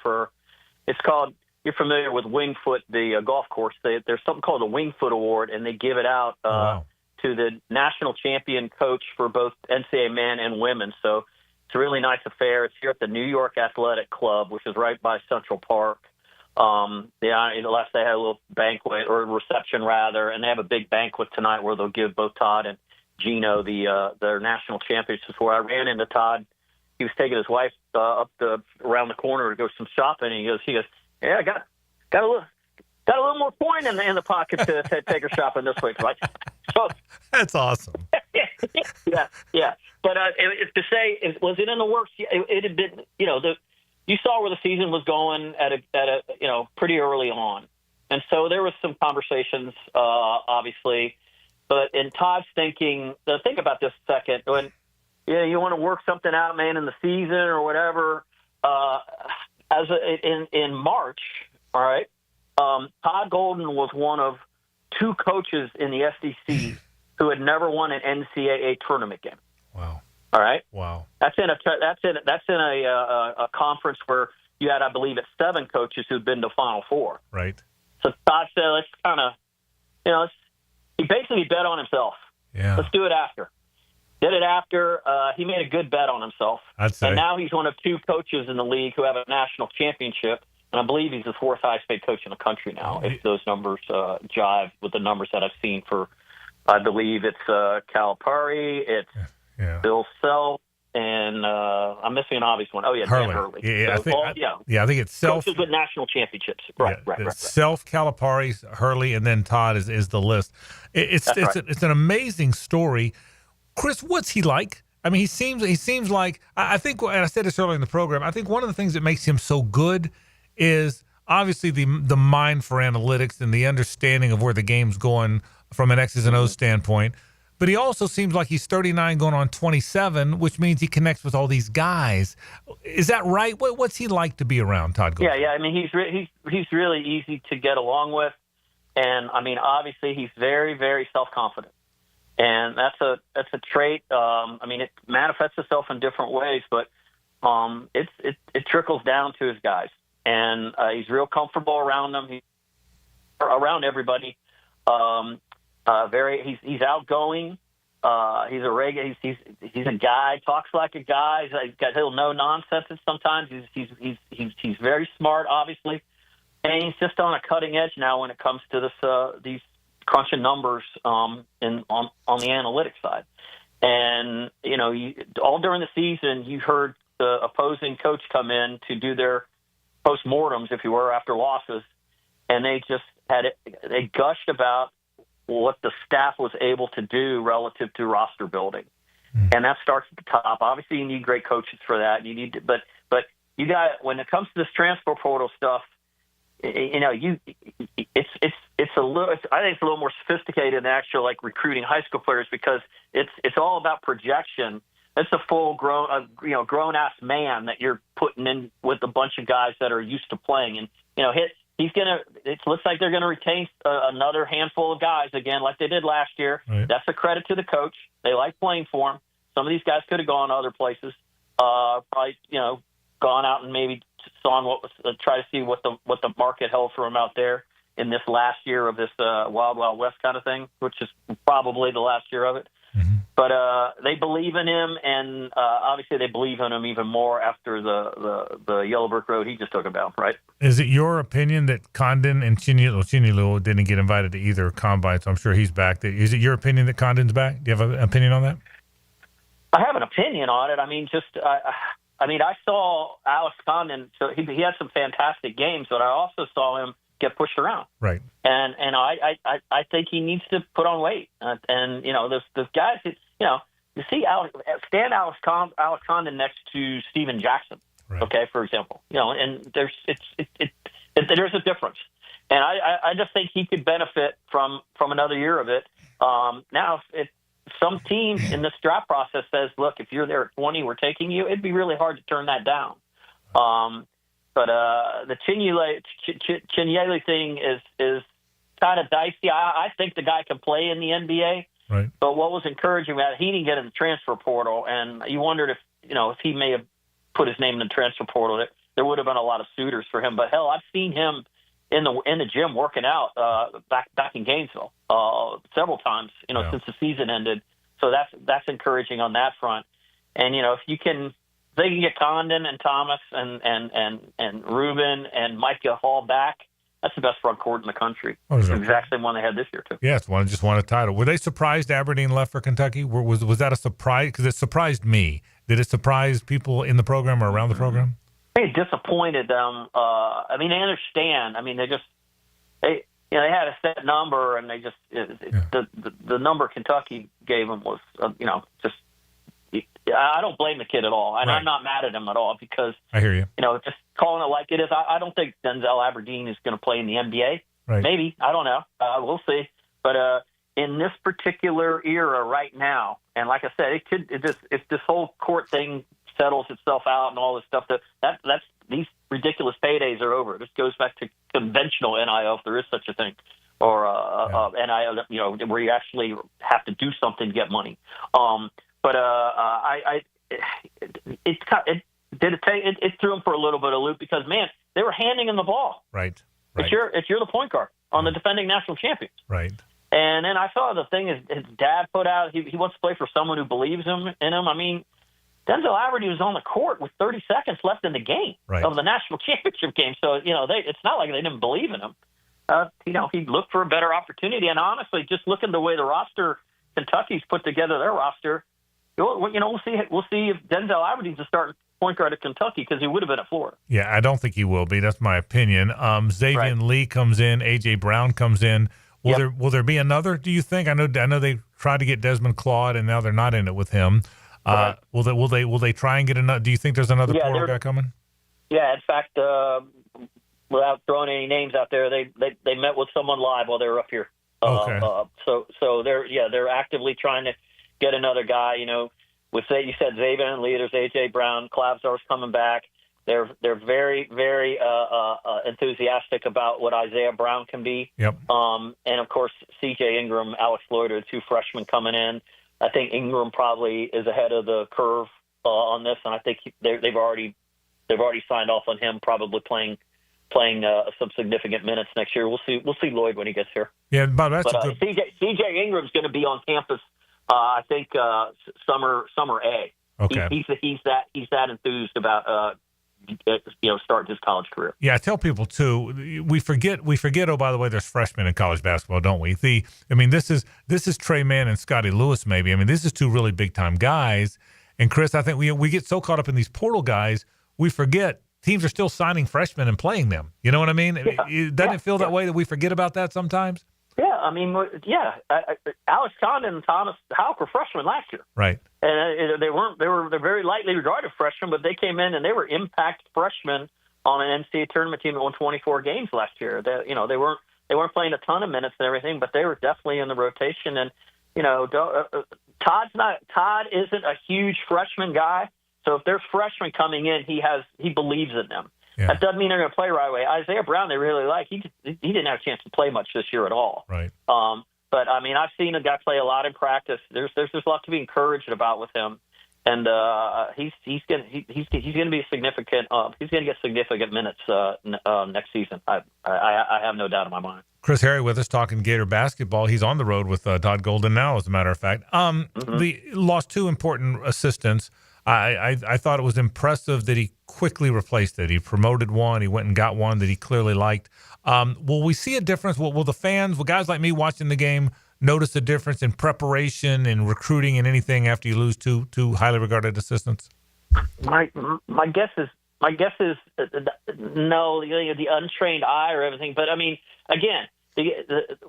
it's called, you're familiar with Wingfoot, the golf course. There's something called the Wingfoot Award, and they give it out to the national champion coach for both NCAA men and women. So it's a really nice affair. It's here at the New York Athletic Club, which is right by Central Park. Last they had a little banquet or reception rather, and they have a big banquet tonight where they'll give both Todd and Gino their national championships. Before I ran into Todd, he was taking his wife around the corner to go some shopping, and he goes, yeah, I got a little more coin in the pocket to take her shopping this week, right? So that's awesome. yeah. But to say, was it in the works? It had been, you saw where the season was going at a pretty early on. And so there was some conversations, obviously. But in Todd's thinking, think about this a second. When you want to work something out, man, in the season or whatever, in March, all right, Todd Golden was one of 2 coaches in the SEC who had never won an NCAA tournament game. Wow. All right. Wow. That's in a conference where you had, I believe, 7 coaches who'd been to Final Four. Right. So Todd said, let's kind of, he basically bet on himself. Yeah. Let's do it after. Did it after. He made a good bet on himself. I'd say. And now he's one of 2 coaches in the league who have a national championship. And I believe he's the 4th highest paid coach in the country now, if those numbers jive with the numbers that I've seen for, I believe it's Calipari, it's Bill Self, and I'm missing an obvious one. Oh, yeah, Dan Hurley. I think it's Self. Coaches with national championships. Right. Self, Calipari, Hurley, and then Todd is the list. It's an amazing story. Chris, what's he like? I mean, he seems like, I think, and I said this earlier in the program, I think one of the things that makes him so good is obviously the mind for analytics and the understanding of where the game's going from an X's and O's standpoint. But he also seems like he's 39 going on 27, which means he connects with all these guys. Is that right? What's he like to be around, Todd Golden? Yeah. I mean, he's really easy to get along with. And, I mean, obviously he's very, very self-confident. And that's a trait. I mean, it manifests itself in different ways, but it trickles down to his guys. and he's real comfortable around them. Around everybody. He's outgoing. He's a regular. He's a guy. Talks like a guy. He's got a little no nonsense sometimes. He's very smart, obviously, and he's just on a cutting edge now when it comes to these crunching numbers on the analytics side. And all during the season, you heard the opposing coach come in to do their postmortems, if you were, after losses, and they just they gushed about what the staff was able to do relative to roster building. And that starts at the top. Obviously, you need great coaches for that. You need to, but you got, when it comes to this transfer portal stuff, it's a little. I think it's a little more sophisticated than actual like recruiting high school players, because it's all about projection. It's a full grown, grown ass man that you're putting in with a bunch of guys that are used to playing, and it looks like they're gonna retain another handful of guys again, like they did last year. Right. That's a credit to the coach. They like playing for him. Some of these guys could have gone other places, probably gone out and maybe saw try to see what the market held for him out there in this last year of this Wild Wild West kind of thing, which is probably the last year of it. Mm-hmm. But they believe in him, and obviously they believe in him even more after the Yellow Brick Road he just took about, right? Is it your opinion that Condon and Chinyelu didn't get invited to either combine, so I'm sure he's back? Is it your opinion that Condon's back? Do you have an opinion on that? I have an opinion on it. I mean, I saw Alex Condon, so he had some fantastic games, but I also saw him get pushed around. Right. And I think he needs to put on weight. And those guys, you see stand Alex Condon next to Steven Jackson, right. Okay, for example. And there's a difference. And I just think he could benefit from another year of it. Now, if some team in this draft process says, look, if you're there at 20, we're taking you, it'd be really hard to turn that down. But the Chinyelu thing is kind of dicey. I think the guy can play in the NBA. Right. But what was encouraging about it, he didn't get in the transfer portal, and you wondered if he may have put his name in the transfer portal, there would have been a lot of suitors for him. But hell, I've seen him in the gym working out back in Gainesville several times, since the season ended. So that's encouraging on that front. And if they can get Condon and Thomas and Rubin and Micah Hall back, that's the best front court in the country. It's the exact same one they had this year, too. Yeah, just won a title. Were they surprised Aberdeen left for Kentucky? Was that a surprise? Because it surprised me. Did it surprise people in the program or around the program? It disappointed them. They understand. They had a set number, and they just the number Kentucky gave them was just. I don't blame the kid at all, and right. I'm not mad at him at all, because I hear you. Just calling it like it is. I don't think Denzel Aberdeen is going to play in the NBA. Right. Maybe, I don't know. We'll see. But in this particular era right now, and like I said, if this whole court thing settles itself out and all this stuff, that's these ridiculous paydays are over. This goes back to conventional NIL, if there is such a thing, or NIL, where you actually have to do something to get money. But it threw him for a little bit of a loop, because man, they were handing him the ball. Right. If you're the point guard on the defending national champions. Right. And then I saw the thing his dad put out. He wants to play for someone who believes in him. I mean, Denzel Aberdeen was on the court with 30 seconds left in the game of the national championship game. So it's not like they didn't believe in him. He looked for a better opportunity. And honestly, just looking the way the roster Kentucky's put together their roster. We'll see if Denzel Aberdeen's a starting point guard at Kentucky, because he would have been at Florida. Yeah, I don't think he will be. That's my opinion. Xavier Lee comes in. A.J. Brown comes in. Will there be another, do you think? I know they tried to get Desmond Claude, and now they're not in it with him. Will they try and get another? Do you think there's another portal guy coming? Yeah, in fact, without throwing any names out there, they met with someone live while they were up here. Okay. So they're actively trying to get another guy. With you said Xavier and Lee, there's A.J. Brown, Klavzar's coming back. They're very, very enthusiastic about what Isaiah Brown can be. Yep. And of course, C.J. Ingram, Alex Lloyd are the two freshmen coming in. I think Ingram probably is ahead of the curve on this, and I think they've already signed off on him probably playing playing some significant minutes next year. We'll see Lloyd when he gets here. Yeah, Bob, that's a good. CJ Ingram's going to be on campus. I think summer A. Okay. He's that enthused about starting his college career. Yeah, I tell people too. We forget. Oh, by the way, there's freshmen in college basketball, don't we? This is Trey Mann and Scotty Lewis. Maybe this is two really big time guys. And Chris, I think we get so caught up in these portal guys, we forget teams are still signing freshmen and playing them. You know what I mean? Yeah. Doesn't it feel that way that we forget about that sometimes? Yeah, Alex Condon and Thomas Houck were freshmen last year. Right. And they're very lightly regarded freshmen, but they came in and they were impact freshmen on an NCAA tournament team that won 24 games last year. They weren't playing a ton of minutes and everything, but they were definitely in the rotation. And Todd isn't a huge freshman guy, so if there's freshmen coming in, he believes in them. Yeah. That doesn't mean they're going to play right away. Isaiah Brown, they really like. He didn't have a chance to play much this year at all. Right. But I've seen a guy play a lot in practice. There's a lot to be encouraged about with him, and he's going to be significant. He's going to get significant minutes next season. I have no doubt in my mind. Chris Harry with us talking Gator basketball. He's on the road with Todd Golden now, as a matter of fact. They lost two important assistants. I thought it was impressive that he quickly replaced it. He promoted one. He went and got one that he clearly liked. Will we see a difference? Will the fans, will guys like me watching the game, notice a difference in preparation and recruiting and anything after you lose two highly regarded assistants? My guess is no. The untrained eye or everything. But again,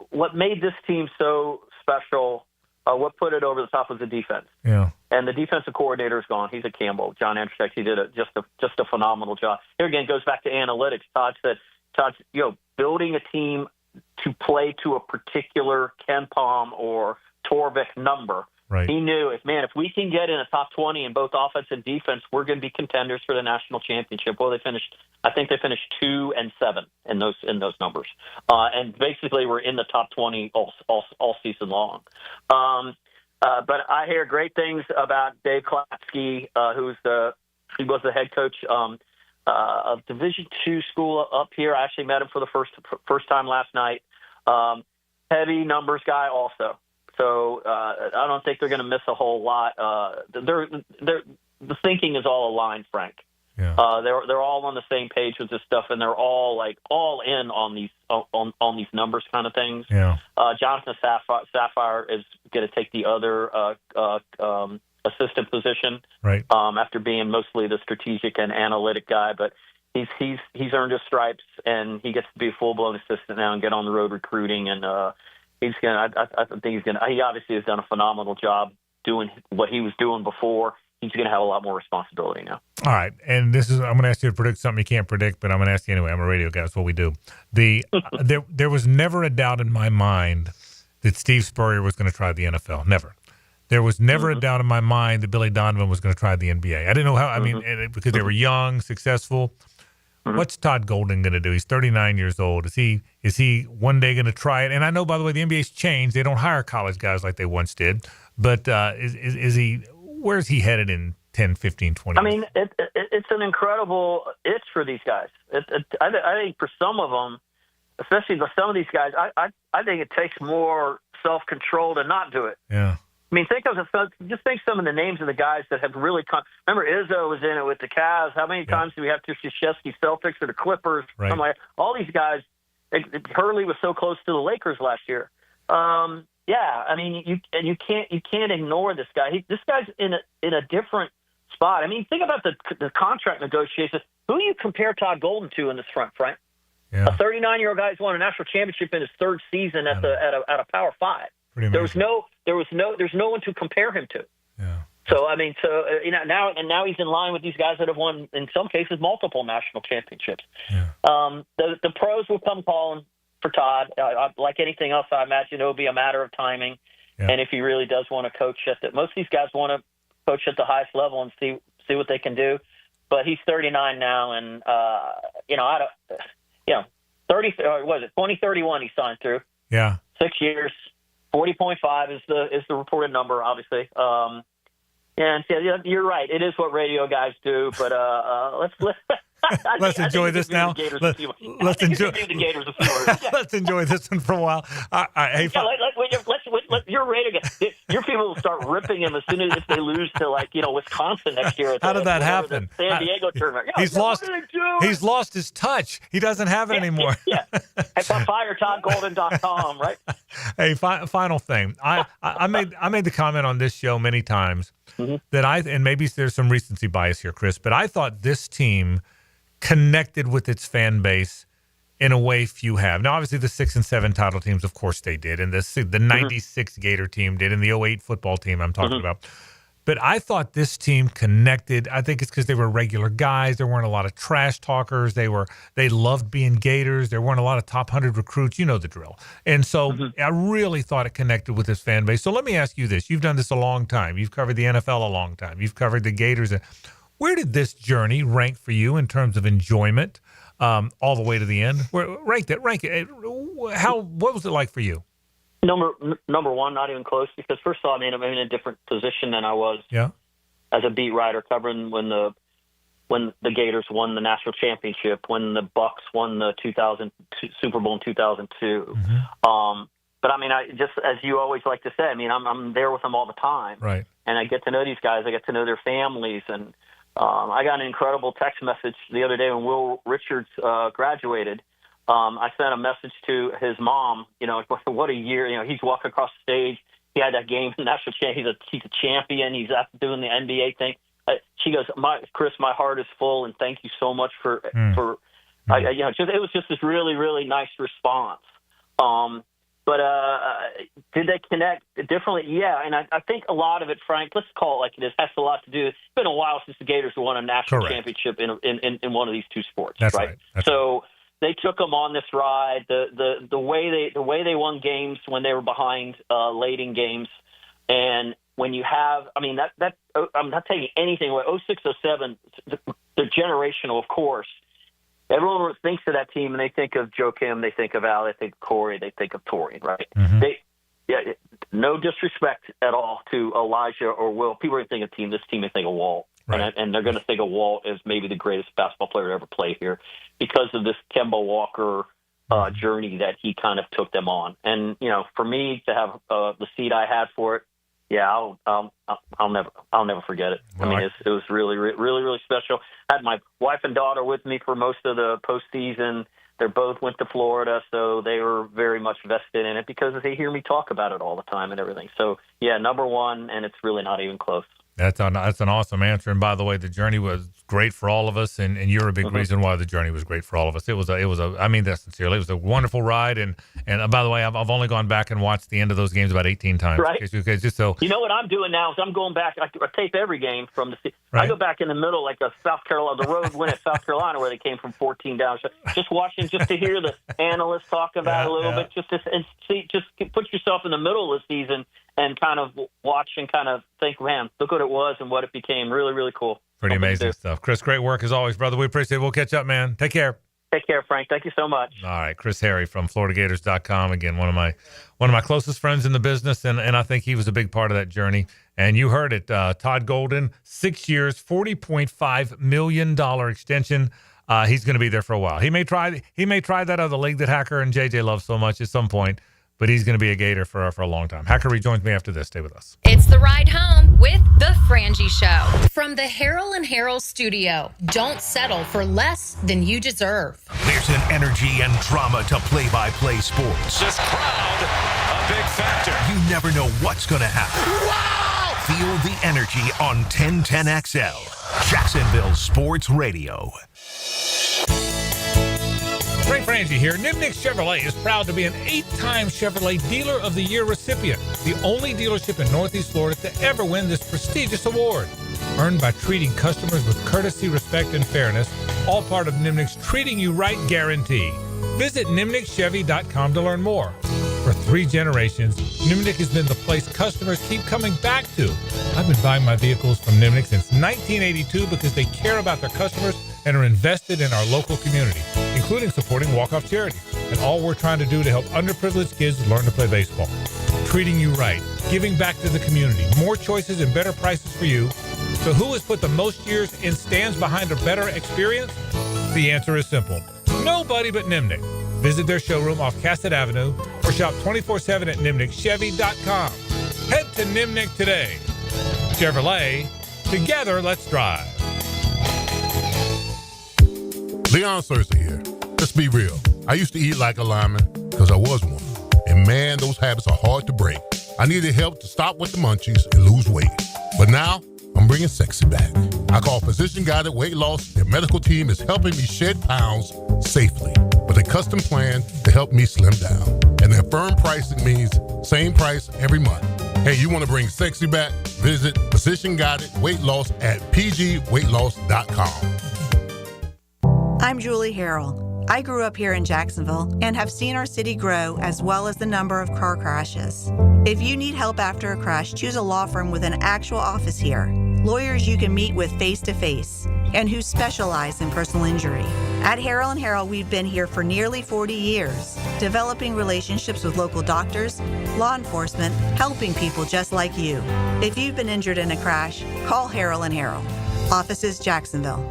what made this team so special. What put it over the top was the defense. Yeah. And the defensive coordinator is gone. He's at Campbell. John Andrzejczyk, he did just a phenomenal job. Here again, goes back to analytics. Todd said, building a team to play to a particular Ken Palm or Torvik number. Right. He knew if we can get in a top 20 in both offense and defense, we're going to be contenders for the national championship. Well, I think they finished 2-7 in those numbers, and basically we're in the top 20 all season long. But I hear great things about Dave Klatsky, he was the head coach of Division II school up here. I actually met him for the first time last night. Heavy numbers guy also. So I don't think they're going to miss a whole lot. The thinking is all aligned, Frank. Yeah. They're all on the same page with this stuff, and they're all in on these numbers kind of things. Yeah. Jonathan Sapphire is going to take the other assistant position, right? After being mostly the strategic and analytic guy, but he's earned his stripes, and he gets to be a full blown assistant now and get on the road recruiting and. I think he obviously has done a phenomenal job doing what he was doing before. He's going to have a lot more responsibility now. All right. And I'm going to ask you to predict something you can't predict, but I'm going to ask you anyway. I'm a radio guy. That's what we do. There was never a doubt in my mind that Steve Spurrier was going to try the NFL. Never. There was never a doubt in my mind that Billy Donovan was going to try the NBA. I didn't know how, because they were young, successful. What's Todd Golden going to do? He's 39 years old. Is he one day going to try it? And I know, by the way, the NBA's changed. They don't hire college guys like they once did. But is he? Where's he headed in 10, 15, 20 years? It's an incredible itch for these guys. I think for some of them, especially for some of these guys, I think it takes more self-control to not do it. Yeah. Think some of the names of the guys that have really remember Izzo was in it with the Cavs. How many times do we have to Krzyzewski Celtics or the Clippers? Right. All these guys. Hurley was so close to the Lakers last year. You can't ignore this guy. This guy's in a different spot. Think about the contract negotiations. Who do you compare Todd Golden to in this front, Frank? Yeah. A 39-year-old guy who's won a national championship in his third season at a Power 5. There's no one to compare him to. Yeah. So now he's in line with these guys that have won in some cases multiple national championships. Yeah. The pros will come calling for Todd. Like anything else, I imagine it will be a matter of timing. Yeah. And if he really does want to coach most of these guys want to coach at the highest level and see what they can do. But he's 39 now, and 2031 he signed through. Yeah. 6 years. 40.5 is the reported number, obviously. And you're right. It is what radio guys do. But Let's enjoy this now. Let's enjoy the Gators a few words. Let's enjoy this one for a while. Hey, you're ready to get your people will start ripping him as soon as if they lose to Wisconsin next year. How did that happen? San Diego tournament. He's lost his touch. He doesn't have it anymore. Yeah. Fire ToddGolden.com, right? Hey, final thing. I made the comment on this show many times that and maybe there's some recency bias here, Chris, but I thought this team connected with its fan base in a way few have. Now, obviously, the 6 and 7 title teams, of course, they did, and the 96 Gator team did, and the 08 football team I'm talking about. But I thought this team connected. I think it's because they were regular guys. There weren't a lot of trash talkers. They loved being Gators. There weren't a lot of top 100 recruits. You know the drill. And so I really thought it connected with this fan base. So let me ask you this. You've done this a long time. You've covered the NFL a long time. You've covered the Gators. Where did this journey rank for you in terms of enjoyment? All the way to the end. Rank it. What was it like for you? Number one, not even close. Because first of all, I'm in a different position than I was as a beat writer, covering when the Gators won the national championship, when the Bucks won the 2000 Super Bowl in 2002. But I just as you always like to say, I'm there with them all the time, right? And I get to know these guys. I get to know their families and. I got an incredible text message the other day when Will Richards graduated. I sent a message to his mom. What a year! He's walking across the stage. He had that game, national champion. He's a champion. He's after doing the NBA thing. She goes, Chris, my heart is full, and thank you so much for. It was just this really, really nice response. But did they connect differently? Yeah, and I think a lot of it, Frank, let's call it like it is, has a lot to do. It's been a while since the Gators won a national championship in one of these two sports, right? So they took them on this ride. The way they won games when they were behind late in games, and when you have, I'm not taking anything away. 06, 07, they're generational, of course. Everyone thinks of that team, and they think of Joakim, they think of Al, they think of Corey, they think of Torian, right? No disrespect at all to Elijah or Will. People are going to think of this team, they think of Walt. Right. And they're going to think of Walt as maybe the greatest basketball player to ever play here because of this Kemba Walker journey that he kind of took them on. And, for me to have the seat I had for it, I'll never forget it. It was really, really, really special. I had my wife and daughter with me for most of the postseason. They both went to Florida, so they were very much vested in it because they hear me talk about it all the time and everything. So, number one, and it's really not even close. That's an awesome answer. And by the way, the journey was great for all of us, and you're a big reason why the journey was great for all of us. It was I mean that sincerely. It was a wonderful ride, and by the way, I've only gone back and watched the end of those games about 18 times. Right. Okay, just so you know what I'm doing now is I'm going back. I tape every game from the. Right. I go back in the middle, like the South Carolina, the road win at South Carolina, where they came from 14 down. Just watching, just to hear the analysts talk about it a little bit, just put yourself in the middle of the season. And kind of watch and kind of think, man, look what it was and what it became. Really, really cool. Pretty amazing stuff. Chris, great work as always, brother. We appreciate it. We'll catch up, man. Take care. Take care, Frank. Thank you so much. All right. Chris Harry from FloridaGators.com. Again, one of my closest friends in the business, and I think he was a big part of that journey. And you heard it. Todd Golden, 6 years, $40.5 million extension. He's going to be there for a while. He may try that other league that Hacker and JJ love so much at some point. But he's going to be a Gator for a long time. Hacker rejoins me after this. Stay with us. It's the ride home with the Frangie Show. From the Harold and Harold studio, don't settle for less than you deserve. There's an energy and drama to play-by-play sports. This crowd, a big factor. You never know what's going to happen. Wow! Feel the energy on 1010XL, Jacksonville Sports Radio. Frank Frangie here. Nimnick Chevrolet is proud to be an 8-time Chevrolet Dealer of the Year recipient, the only dealership in Northeast Florida to ever win this prestigious award. Earned by treating customers with courtesy, respect, and fairness, all part of Nimnick's Treating You Right guarantee. Visit NimnickChevy.com to learn more. For 3 generations, Nimnick has been the place customers keep coming back to. I've been buying my vehicles from Nimnick since 1982 because they care about their customers and are invested in our local community, including supporting walk-off charities, and all we're trying to do to help underprivileged kids learn to play baseball. Treating you right, giving back to the community, more choices and better prices for you. So who has put the most years and stands behind a better experience? The answer is simple. Nobody but Nimnick. Visit their showroom off Cassett Avenue or shop 24/7 at NimnickChevy.com. Head to Nimnick today. Chevrolet, together let's drive. Leon Cersei here. Let's be real. I used to eat like a lineman because I was one. And man, those habits are hard to break. I needed help to stop with the munchies and lose weight. But now, I'm bringing sexy back. I call Physician Guided Weight Loss. Their medical team is helping me shed pounds safely with a custom plan to help me slim down. And their firm pricing means same price every month. Hey, you want to bring sexy back? Visit Physician Guided Weight Loss at pgweightloss.com. I'm Julie Harrell. I grew up here in Jacksonville and have seen our city grow as well as the number of car crashes. If you need help after a crash, choose a law firm with an actual office here. Lawyers you can meet with face-to-face and who specialize in personal injury. At Harrell & Harrell, we've been here for nearly 40 years, developing relationships with local doctors, law enforcement, helping people just like you. If you've been injured in a crash, call Harrell & Harrell. Offices, Jacksonville.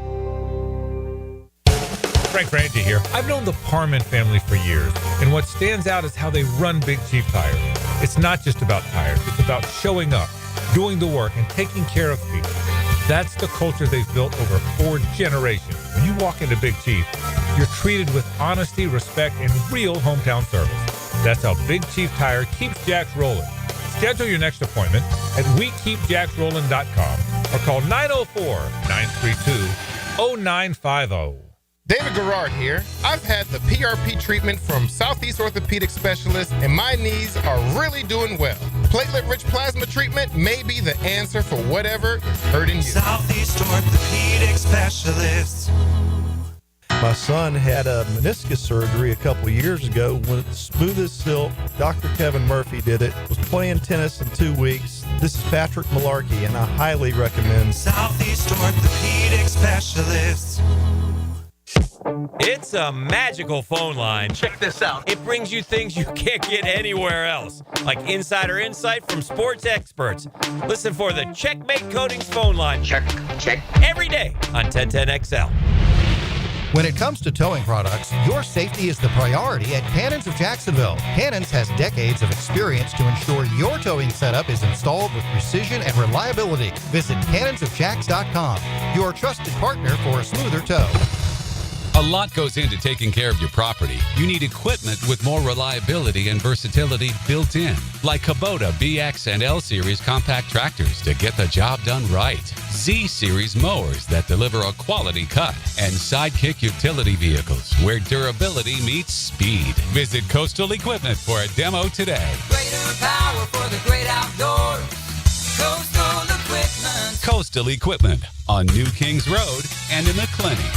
Frank Frangie here. I've known the Parman family for years, and what stands out is how they run Big Chief Tire. It's not just about tires. It's about showing up, doing the work, and taking care of people. That's the culture they've built over 4 generations. When you walk into Big Chief, you're treated with honesty, respect, and real hometown service. That's how Big Chief Tire keeps Jacks rolling. Schedule your next appointment at WeKeepJacksRollin.com or call 904-932-0950. David Garrard here. I've had the PRP treatment from Southeast Orthopedic Specialists, and my knees are really doing well. Platelet-rich plasma treatment may be the answer for whatever is hurting you. Southeast Orthopedic Specialists. My son had a meniscus surgery a couple years ago. Went smooth as silk. Dr. Kevin Murphy did it. Was playing tennis in 2 weeks. This is Patrick Malarkey, and I highly recommend Southeast Orthopedic Specialists. It's a magical phone line. Check this out. It brings you things you can't get anywhere else, like insider insight from sports experts. Listen for the Checkmate Coatings phone line. Check. Every day on 1010XL. When it comes to towing products, your safety is the priority at Cannons of Jacksonville. Cannons has decades of experience to ensure your towing setup is installed with precision and reliability. Visit cannonsofjacks.com, your trusted partner for a smoother tow. A lot goes into taking care of your property. You need equipment with more reliability and versatility built in, like Kubota BX and L Series compact tractors to get the job done right, Z Series mowers that deliver a quality cut, and Sidekick utility vehicles where durability meets speed. Visit Coastal Equipment for a demo today. Greater power for the great outdoors. Coastal Equipment. Coastal Equipment on New Kings Road and in McClenny.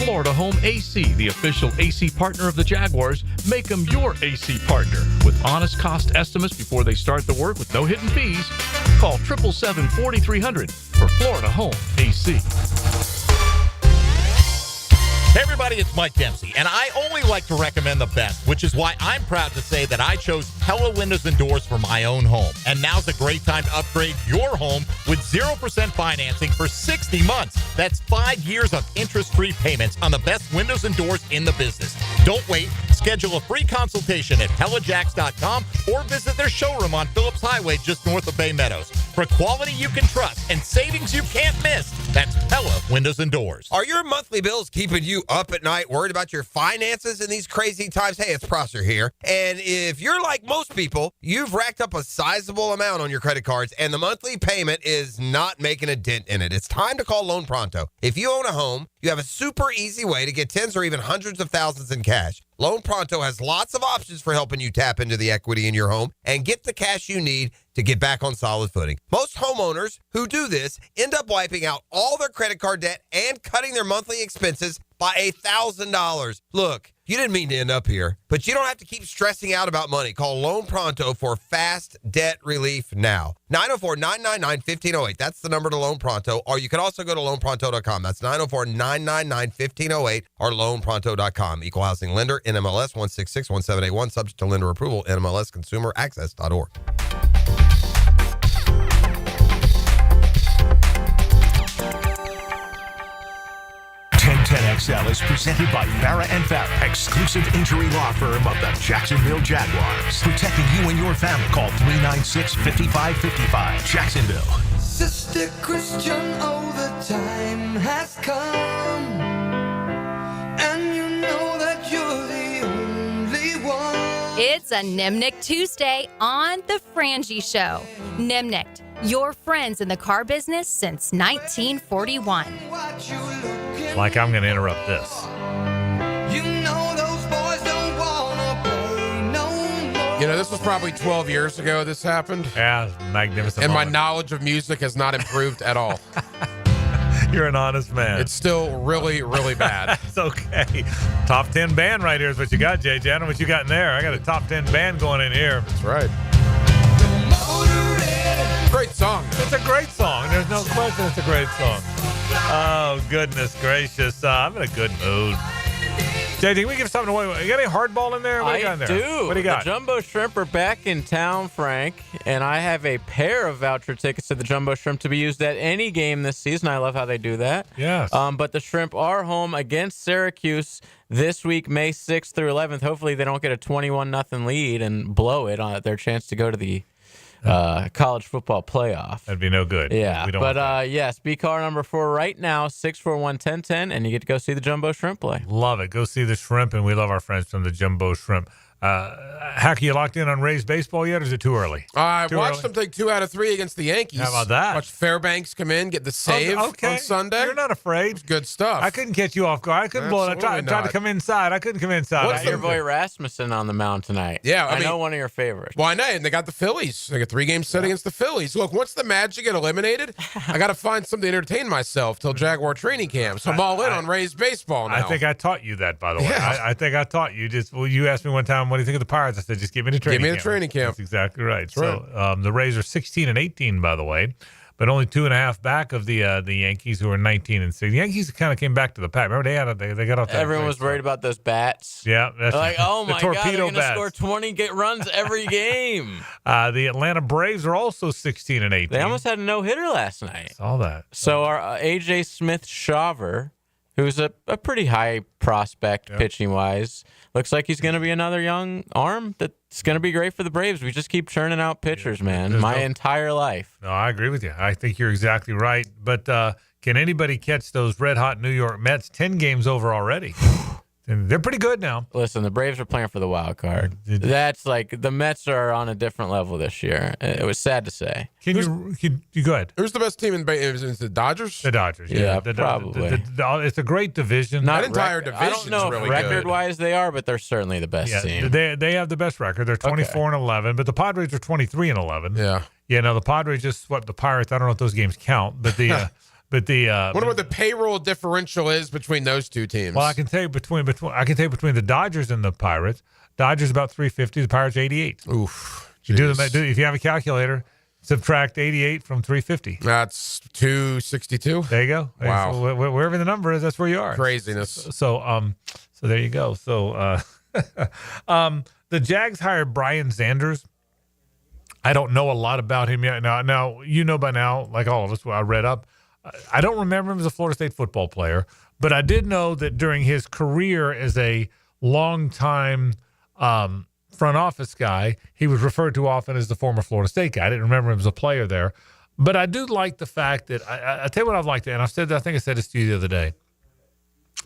Florida Home AC, the official AC partner of the Jaguars. Make them your AC partner with honest cost estimates before they start the work with no hidden fees. Call 777-4300 for Florida Home AC. Hey everybody, it's Mike Dempsey, and I only like to recommend the best, which is why I'm proud to say that I chose Pella Windows and Doors for my own home. And now's a great time to upgrade your home with 0% financing for 60 months. That's 5 years of interest-free payments on the best windows and doors in the business. Don't wait. Schedule a free consultation at PellaJacks.com or visit their showroom on Phillips Highway just north of Bay Meadows. For quality you can trust and savings you can't miss, that's Pella Windows and Doors. Are your monthly bills keeping you up at night, worried about your finances in these crazy times? Hey, it's Prosser here. And if you're like most people, you've racked up a sizable amount on your credit cards and the monthly payment is not making a dent in it. It's time to call Loan Pronto. If you own a home, you have a super easy way to get tens or even hundreds of thousands in cash. Loan Pronto has lots of options for helping you tap into the equity in your home and get the cash you need to get back on solid footing. Most homeowners who do this end up wiping out all their credit card debt and cutting their monthly expenses by $1,000. Look, you didn't mean to end up here, but you don't have to keep stressing out about money. Call Loan Pronto for fast debt relief now. 904-999-1508. That's the number to Loan Pronto. Or you can also go to loanpronto.com. That's 904-999-1508 or loanpronto.com. Equal housing lender, NMLS 1661781, subject to lender approval, NMLSconsumeraccess.org. 1010XL is presented by Farah & Farah, exclusive injury law firm of the Jacksonville Jaguars. Protecting you and your family. Call 396-5555. Jacksonville. Sister Christian, oh, the time has come, and you know that you're the only one. It's a Nimnicht Tuesday on The Frangie Show. Nimnicht, your friends in the car business since 1941. Like I'm going to interrupt this. You know those boys don't wanna play no more. You know, this was probably 12 years ago this happened. Yeah, magnificent. And moment. my knowledge of music has not improved at all. You're an honest man. It's still really, really bad. It's okay. Top 10 band right here is what you got, JJ. I don't know what you got in there. I got a top 10 band going in here. That's right. Great song. It's a great song. There's no question it's a great song. Oh, goodness gracious. I'm in a good mood. JJ, can we give something away? You got any hardball in there? What do you got in there? do. What do you got? The Jumbo Shrimp are back in town, Frank, and I have a pair of voucher tickets to the Jumbo Shrimp to be used at any game this season. I love how they do that. Yes. But the Shrimp are home against Syracuse this week, May 6th through 11th. Hopefully they don't get a 21-0 lead and blow it on their chance to go to the college football playoff. That'd be no good. Yeah, We don't want that. yes, be caller number 4 right now, 641-1010, and you get to go see the Jumbo Shrimp play. Love it. Go see the Shrimp, and we love our friends from the Jumbo Shrimp. Hack, you locked in on Rays baseball yet, or is it too early? I Too watched early? them take 2 out of 3 against the Yankees. How about that? Watched Fairbanks come in, get the save on Sunday. You're not afraid. Good stuff. I couldn't catch you off guard. I couldn't blow it. I tried to Absolutely come inside. I couldn't come inside. What's your boy Rasmussen on the mound tonight? Yeah, I mean, know one of your favorites. Well, I know, and they got the Phillies. They got 3-game set against the Phillies. Look, once the Magic get eliminated, I got to find something to entertain myself till Jaguar training camp. So I'm all in on Rays baseball now. I think I taught you that, by the way. Yeah. I think I taught you. You asked me one time, what do you think of the Pirates? I said, just give me the training camp. Give me the training camp. That's exactly right. That's So the Rays are 16-18, by the way, but only 2.5 back of the Yankees, who are 19-6. The Yankees kind of came back to the pack. Remember, they got off that. Everyone was worried about those bats. Yeah. They're like, oh the my God, they're torpedo going to bats. score 20 runs every game. The Atlanta Braves are also 16-18. They almost had a no-hitter last night. Saw that. So our A.J. Smith-Shaver, who's a pretty high prospect pitching-wise, looks like he's going to be another young arm that's going to be great for the Braves. We just keep churning out pitchers, man, entire life. No, I agree with you. I think you're exactly right. But can anybody catch those red-hot New York Mets? 10 games over already. And they're pretty good now. Listen, the Braves are playing for the wild card. That's like the Mets are on a different level this year. It was sad to say. Can you go ahead? Who's the best team in baseball? Is it the Dodgers? The Dodgers. Yeah, The- probably. it's a great division. That entire division. I don't know if really record-wise they are, but they're certainly the best team. They have the best record. They're 24-11, but the Padres are 23-11. Yeah. Yeah. No, the Padres just swept the Pirates. I don't know if those games count, but the. Wonder what the payroll differential is between those two teams. Well, I can tell you between the Dodgers and the Pirates. Dodgers about 350, the Pirates 88. Oof. You do if you have a calculator, subtract 88 from 350. That's 262. There you go. Wow. So wherever the number is, that's where you are. Craziness. So there you go. So the Jags hired Brian Sanders. I don't know a lot about him yet. Now you know by now, like all of us, I read up. I don't remember him as a Florida State football player, but I did know that during his career as a longtime front office guy, he was referred to often as the former Florida State guy. I didn't remember him as a player there, but I do like the fact that I tell you what I've liked, and I think I said this to you the other day.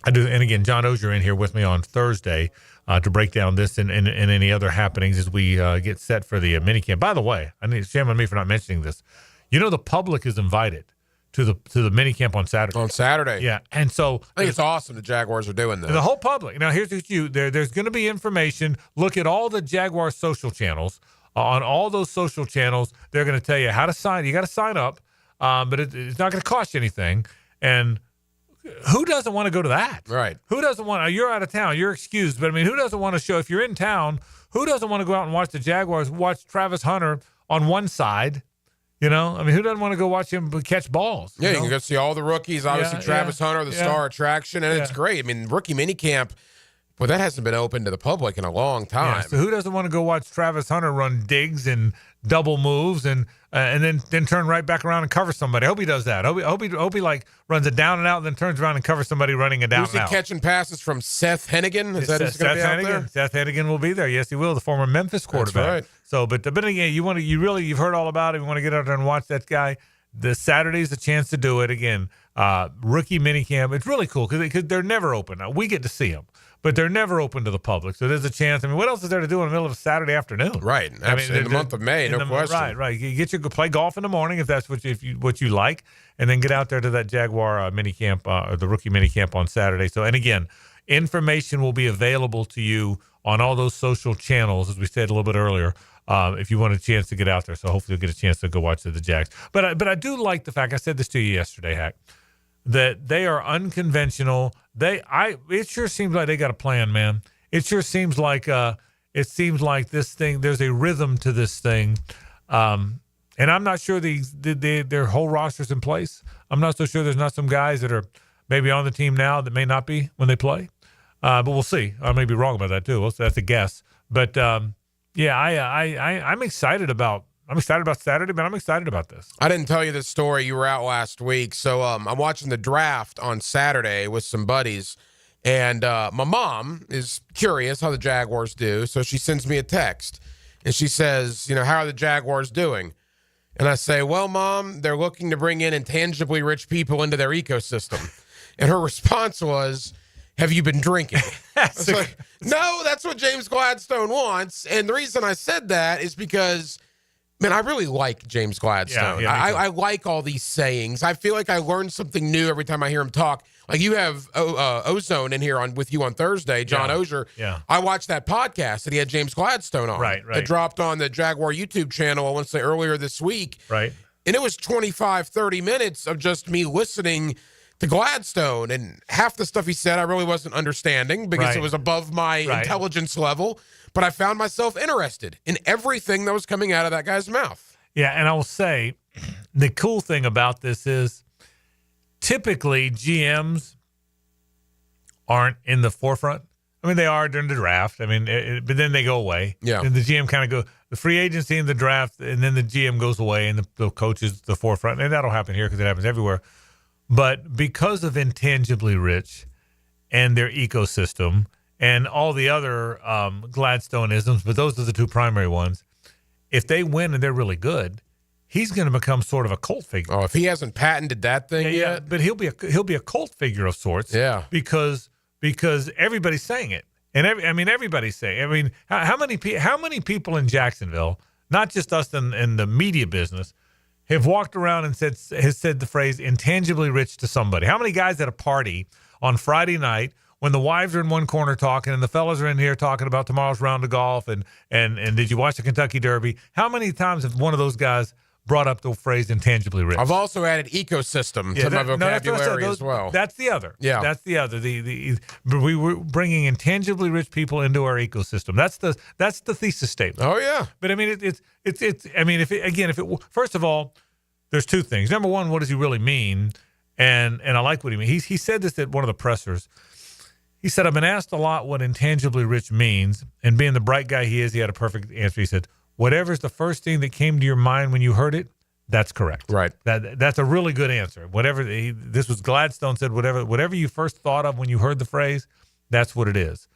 I do, and again, John Ozier in here with me on Thursday to break down this and any other happenings as we get set for the minicamp. By the way, I need shame on me for not mentioning this. You know, the public is invited to the minicamp on Saturday. On Saturday. Yeah. And so I think it's awesome the Jaguars are doing that. The whole public. Now, here's what there's going to be information. Look at all the Jaguar social channels. On all those social channels, they're going to tell you how to sign. You got to sign up, but it's not going to cost you anything. And who doesn't want to go to that? Right. Who doesn't want to? You're out of town. You're excused. But, I mean, who doesn't want to show? If you're in town, who doesn't want to go out and watch the Jaguars, watch Travis Hunter on one side? You know, I mean, who doesn't want to go watch him catch balls? Yeah, you can go see all the rookies. Obviously, Travis Hunter, the star attraction, and it's great. I mean, rookie minicamp, that hasn't been open to the public in a long time. Yeah, so who doesn't want to go watch Travis Hunter run digs and double moves and then turn right back around and cover somebody. I hope he does that. I hope he like runs it down and out and then turns around and covers somebody running it down Who's and out. he catching passes from Seth Hennigan? Is that who's going to be out there? Seth Hennigan will be there. Yes, he will. The former Memphis quarterback. That's right. So, but again, you've heard all about it. You want to get out there and watch that guy. The Saturday's a chance to do it again. Rookie minicamp. It's really cool because they're never open. Now, we get to see them, but they're never open to the public. So there's a chance. I mean, what else is there to do in the middle of a Saturday afternoon? Right. Absolutely. In the month of May, no question. Right. You play golf in the morning if that's what you like, and then get out there to that Jaguar minicamp or the rookie minicamp on Saturday. So, and again, information will be available to you on all those social channels, as we said a little bit earlier. If you want a chance to get out there, so hopefully you'll get a chance to go watch the Jags. But I do like the fact, I said this to you yesterday, Hack, that they are unconventional. It sure seems like they got a plan, man. It sure seems like this thing. There's a rhythm to this thing, and I'm not sure their whole roster's in place. I'm not so sure there's not some guys that are maybe on the team now that may not be when they play, but we'll see. I may be wrong about that too. Well, that's a guess, but. Yeah, I'm excited about Saturday, but I'm excited about this. I didn't tell you this story. You were out last week. So I'm watching the draft on Saturday with some buddies, and my mom is curious how the Jaguars do, so she sends me a text, and she says, how are the Jaguars doing? And I say, well, Mom, they're looking to bring in intangibly rich people into their ecosystem. And her response was, have you been drinking? I was like, no, that's what James Gladstone wants. And the reason I said that is because, man, I really like James Gladstone. Yeah, I like all these sayings. I feel like I learn something new every time I hear him talk. Like you have Ozone in here with you on Thursday, John Ozier. Yeah. I watched that podcast that he had James Gladstone on. Right. It dropped on the Jaguar YouTube channel, I want to say earlier this week. Right. And it was 25, 30 minutes of just me listening to Gladstone, and half the stuff he said I really wasn't understanding because it was above my intelligence level, but I found myself interested in everything that was coming out of that guy's mouth. Yeah, and I will say the cool thing about this is typically GMs aren't in the forefront. I mean, they are during the draft. I mean, but then they go away. Yeah. And the GM kind of go the free agency and the draft, and then the GM goes away, and the coach is the forefront. And that'll happen here because it happens everywhere. But because of Intangibly Rich and their ecosystem and all the other Gladstoneisms, but those are the two primary ones, if they win and they're really good, he's going to become sort of a cult figure. Oh, if he hasn't patented that thing yet. But he'll be a cult figure of sorts. Yeah. Because everybody's saying it. And everybody's saying it. I mean, how many people in Jacksonville, not just us in the media business, have walked around and has said the phrase intangibly rich to somebody? How many guys at a party on Friday night when the wives are in one corner talking and the fellas are in here talking about tomorrow's round of golf and did you watch the Kentucky Derby? How many times have one of those guys brought up the phrase intangibly rich? I've also added ecosystem to my vocabulary as well. That's the other. Yeah. That's the other. We were bringing intangibly rich people into our ecosystem. That's the thesis statement. Oh yeah. But I mean, first of all, there's two things. Number one, what does he really mean? And I like what he means. He said this at one of the pressers. He said, I've been asked a lot what intangibly rich means, and being the bright guy he is, he had a perfect answer. He said, whatever's the first thing that came to your mind when you heard it, that's correct. Right. That's a really good answer. This was Gladstone said, whatever you first thought of when you heard the phrase, that's what it is.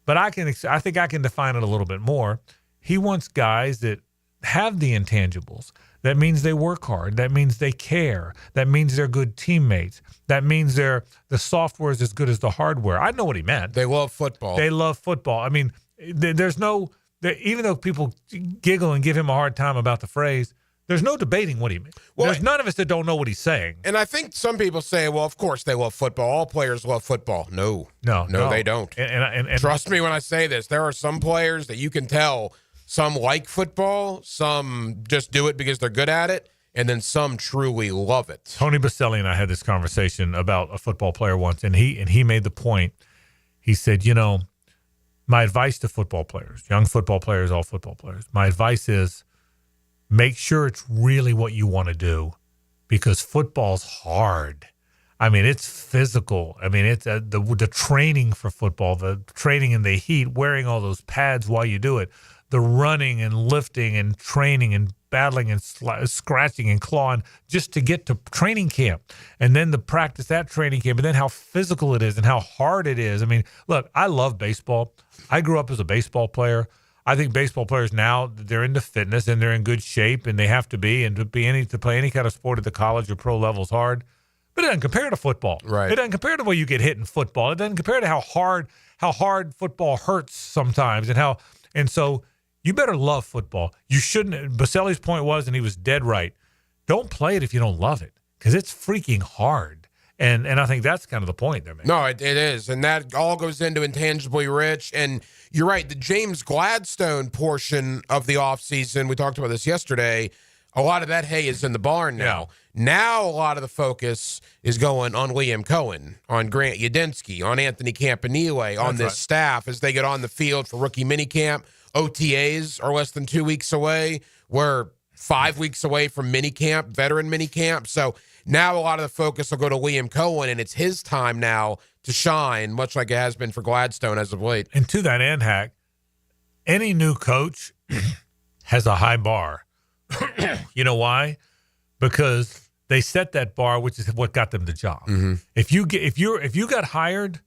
But I think I can define it a little bit more. He wants guys that have the intangibles. That means they work hard. That means they care. That means they're good teammates. That means the software is as good as the hardware. I know what he meant. They love football. They love football. I mean, there's no, even though people giggle and give him a hard time about the phrase, there's no debating what he means. Well, there's none of us that don't know what he's saying. And I think some people say, well, of course they love football. All players love football. No, they don't. And trust me when I say this. There are some players that you can tell some like football, some just do it because they're good at it, and then some truly love it. Tony Baselli and I had this conversation about a football player once, and he made the point. He said, my advice to football players, young football players, all football players, my advice is make sure it's really what you want to do, because football's hard. I mean, it's physical. I mean, it's the training for football, the training in the heat, wearing all those pads while you do it. the running and lifting and training and battling and scratching and clawing just to get to training camp, and then to practice at training camp, and then how physical it is and how hard it is. I mean, look, I love baseball. I grew up as a baseball player. I think baseball players now, they're into fitness and they're in good shape, and they have to be, and to play any kind of sport at the college or pro level is hard. But it doesn't compare to football. Right. It doesn't compare to the way you get hit in football. It doesn't compare to how hard football hurts sometimes, and so you better love football. You shouldn't. Baselli's point was, and he was dead right, don't play it if you don't love it, because it's freaking hard. And I think that's kind of the point there, man. No, it is. And that all goes into intangibly rich. And you're right, the James Gladstone portion of the offseason, we talked about this yesterday, a lot of that hay is in the barn now. Yeah. Now a lot of the focus is going on Liam Cohen, on Grant Yadinsky, on Anthony Campanile, on this staff as they get on the field for rookie minicamp. OTAs are less than 2 weeks away. We're 5 weeks away from minicamp, veteran minicamp. So now a lot of the focus will go to Liam Cohen, and it's his time now to shine, much like it has been for Gladstone as of late. And to that end, Hack, any new coach has a high bar. You know why? Because they set that bar, which is what got them the job. Mm-hmm. If you got hired,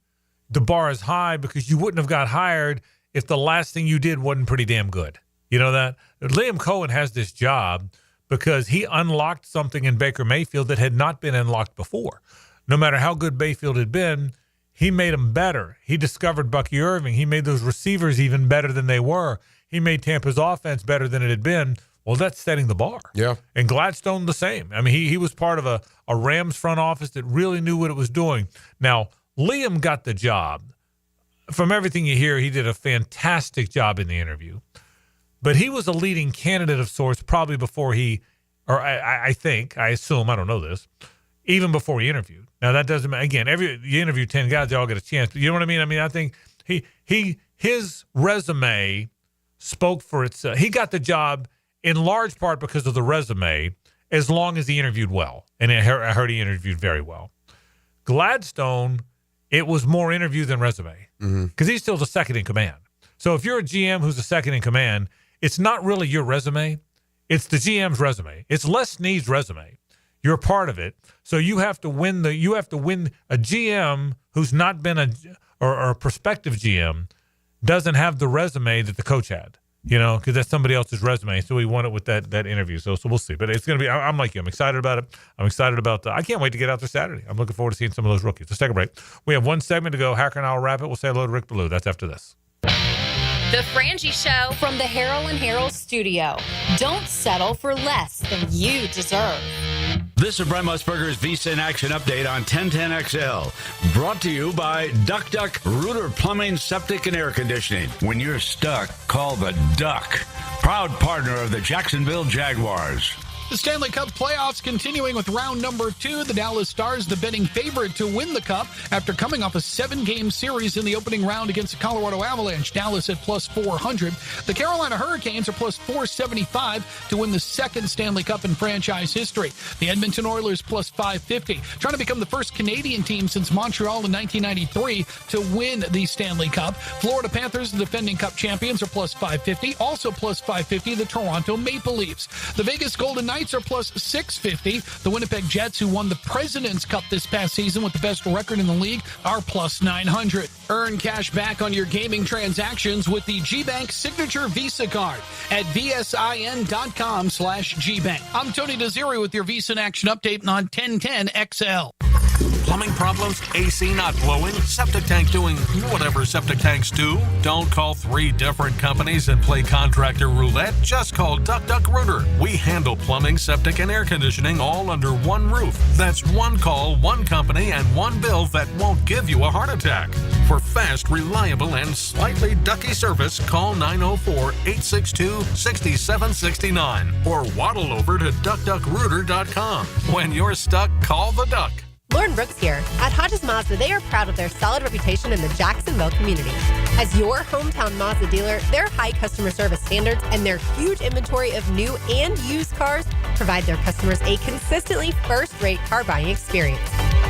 the bar is high because you wouldn't have got hired if the last thing you did wasn't pretty damn good. You know that? Liam Cohen has this job because he unlocked something in Baker Mayfield that had not been unlocked before. No matter how good Mayfield had been, he made him better. He discovered Bucky Irving. He made those receivers even better than they were. He made Tampa's offense better than it had been. Well, that's setting the bar. Yeah. And Gladstone the same. I mean, he was part of a Rams front office that really knew what it was doing. Now, Liam got the job. From everything you hear, he did a fantastic job in the interview. But he was a leading candidate of sorts probably before I assume, I don't know this, even before he interviewed. Now, that doesn't matter. Again, you interview 10 guys, they all get a chance. But you know what I mean? I mean, I think his resume spoke for itself. He got the job in large part because of the resume, as long as he interviewed well. And I heard he interviewed very well. Gladstone, it was more interview than resume because he's still the second in command. So if you're a GM who's the second in command, it's not really your resume. It's the GM's resume. It's Les Snead's resume. You're a part of it. So you have to win a GM who's not been or a prospective GM doesn't have the resume that the coach had. You know, because that's somebody else's resume. So we won it with that interview. So we'll see. But it's going to be, I'm like you. I'm excited about it. I'm excited about I can't wait to get out there Saturday. I'm looking forward to seeing some of those rookies. Let's take a break. We have one segment to go. Hacker and I will wrap it. We'll say hello to Rick Ballou. That's after this. The Frangie Show from the Harold and Harold studio. Don't settle for less than you deserve. This is Brent Musburger's Visa in Action update on 1010XL. Brought to you by Duck Duck Rooter Plumbing, Septic, and Air Conditioning. When you're stuck, call the Duck. Proud partner of the Jacksonville Jaguars. The Stanley Cup playoffs continuing with round number 2. The Dallas Stars, the betting favorite to win the Cup after coming off a 7-game series in the opening round against the Colorado Avalanche. Dallas at plus 400. The Carolina Hurricanes are plus 475 to win the second Stanley Cup in franchise history. The Edmonton Oilers plus 550, trying to become the first Canadian team since Montreal in 1993 to win the Stanley Cup. Florida Panthers, the defending Cup champions, are plus 550. Also plus 550, the Toronto Maple Leafs. The Vegas Golden Knights are plus 650. The Winnipeg Jets, who won the President's Cup this past season with the best record in the league, are plus 900. Earn cash back on your gaming transactions with the GBank Signature Visa Card at vsin.com/GBank. I'm Tony Desiri with your Visa in Action update on 1010XL. Plumbing problems, AC not blowing, septic tank doing whatever septic tanks do? Don't call 3 different companies and play contractor roulette. Just call Duck Duck Rooter. We handle plumbing, septic, and air conditioning all under one roof. That's one call, one company, and one bill that won't give you a heart attack. For fast, reliable, and slightly ducky service, call 904-862-6769 or waddle over to duckduckrooter.com. When you're stuck, call the Duck. Lauren Brooks here. At Hodges Mazda, they are proud of their solid reputation in the Jacksonville community. As your hometown Mazda dealer, their high customer service standards and their huge inventory of new and used cars provide their customers a consistently first-rate car buying experience.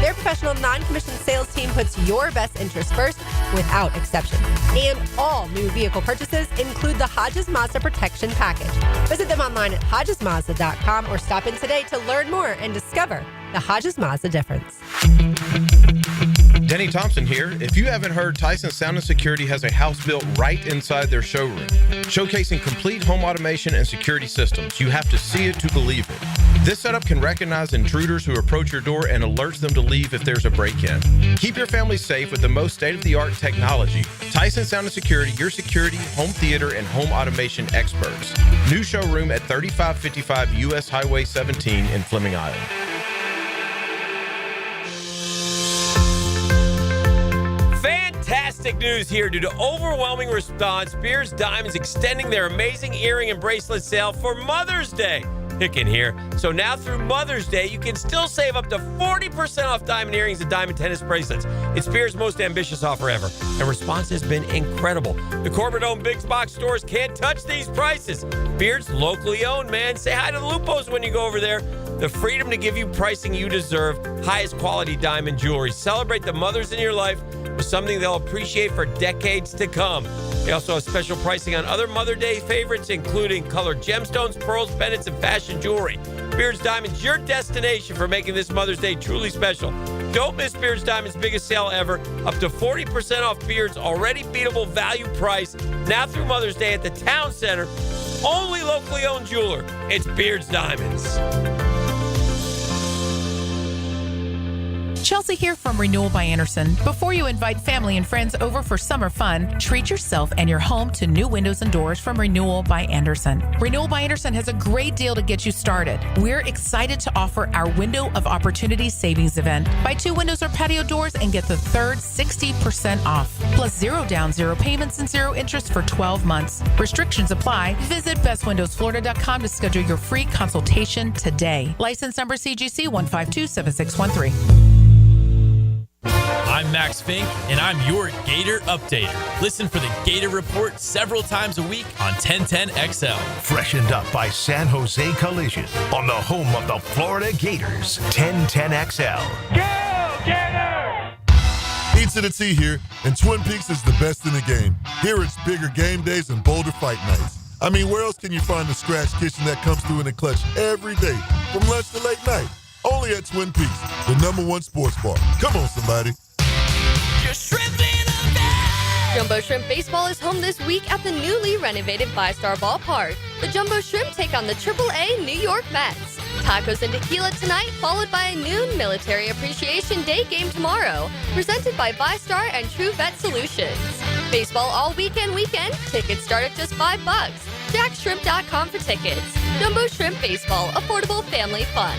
Their professional non-commissioned sales team puts your best interest first without exception. And all new vehicle purchases include the Hodges Mazda Protection Package. Visit them online at HodgesMazda.com or stop in today to learn more and discover the Hodges Mazda difference. Denny Thompson here. If you haven't heard, Tyson Sound & Security has a house built right inside their showroom, showcasing complete home automation and security systems. You have to see it to believe it. This setup can recognize intruders who approach your door and alerts them to leave if there's a break-in. Keep your family safe with the most state-of-the-art technology. Tyson Sound & Security, your security, home theater, and home automation experts. New showroom at 3555 U.S. Highway 17 in Fleming Island. Fantastic news here. Due to overwhelming response, Beers Diamonds extending their amazing earring and bracelet sale for Mother's Day. Hicken here. So now through Mother's Day, you can still save up to 40% off diamond earrings and diamond tennis bracelets. It's Beers' most ambitious offer ever, and response has been incredible. The corporate-owned big box stores can't touch these prices. Beers, locally owned, man. Say hi to the Lupos when you go over there. The freedom to give you pricing you deserve, highest quality diamond jewelry. Celebrate the mothers in your life with something they'll appreciate for decades to come. They also have special pricing on other Mother Day favorites, including colored gemstones, pearls, pendants, and fashion jewelry. Beards Diamonds, your destination for making this Mother's Day truly special. Don't miss Beards Diamonds' biggest sale ever. Up to 40% off Beards' already beatable value price. Now through Mother's Day at the Town Center. Only locally owned jeweler. It's Beards Diamonds. Chelsea here from Renewal by Anderson. Before you invite family and friends over for summer fun, treat yourself and your home to new windows and doors from Renewal by Anderson. Renewal by Anderson has a great deal to get you started. We're excited to offer our Window of Opportunity Savings Event. Buy 2 windows or patio doors and get the third 60% off. Plus 0 down, 0 payments, and 0 interest for 12 months. Restrictions apply. Visit bestwindowsflorida.com to schedule your free consultation today. License number CGC 1527613. I'm Max Fink, and I'm your Gator Updater. Listen for the Gator Report several times a week on 1010XL. Freshened up by San Jose Collision on the home of the Florida Gators, 1010XL. Go, Gator! Pizza to Tea here, and Twin Peaks is the best in the game. Here it's bigger game days and bolder fight nights. I mean, where else can you find the scratch kitchen that comes through in the clutch every day, from lunch to late night? Only at Twin Peaks, the #1 sports bar. Come on, somebody. Jumbo Shrimp Baseball is home this week at the newly renovated Vistar Ballpark. The Jumbo Shrimp take on the AAA New York Mets. Tacos and tequila tonight, followed by a noon Military Appreciation Day game tomorrow. Presented by Vistar and True Vet Solutions. Baseball all weekend. Tickets start at just $5. JackShrimp.com for tickets. Jumbo Shrimp Baseball, affordable family fun.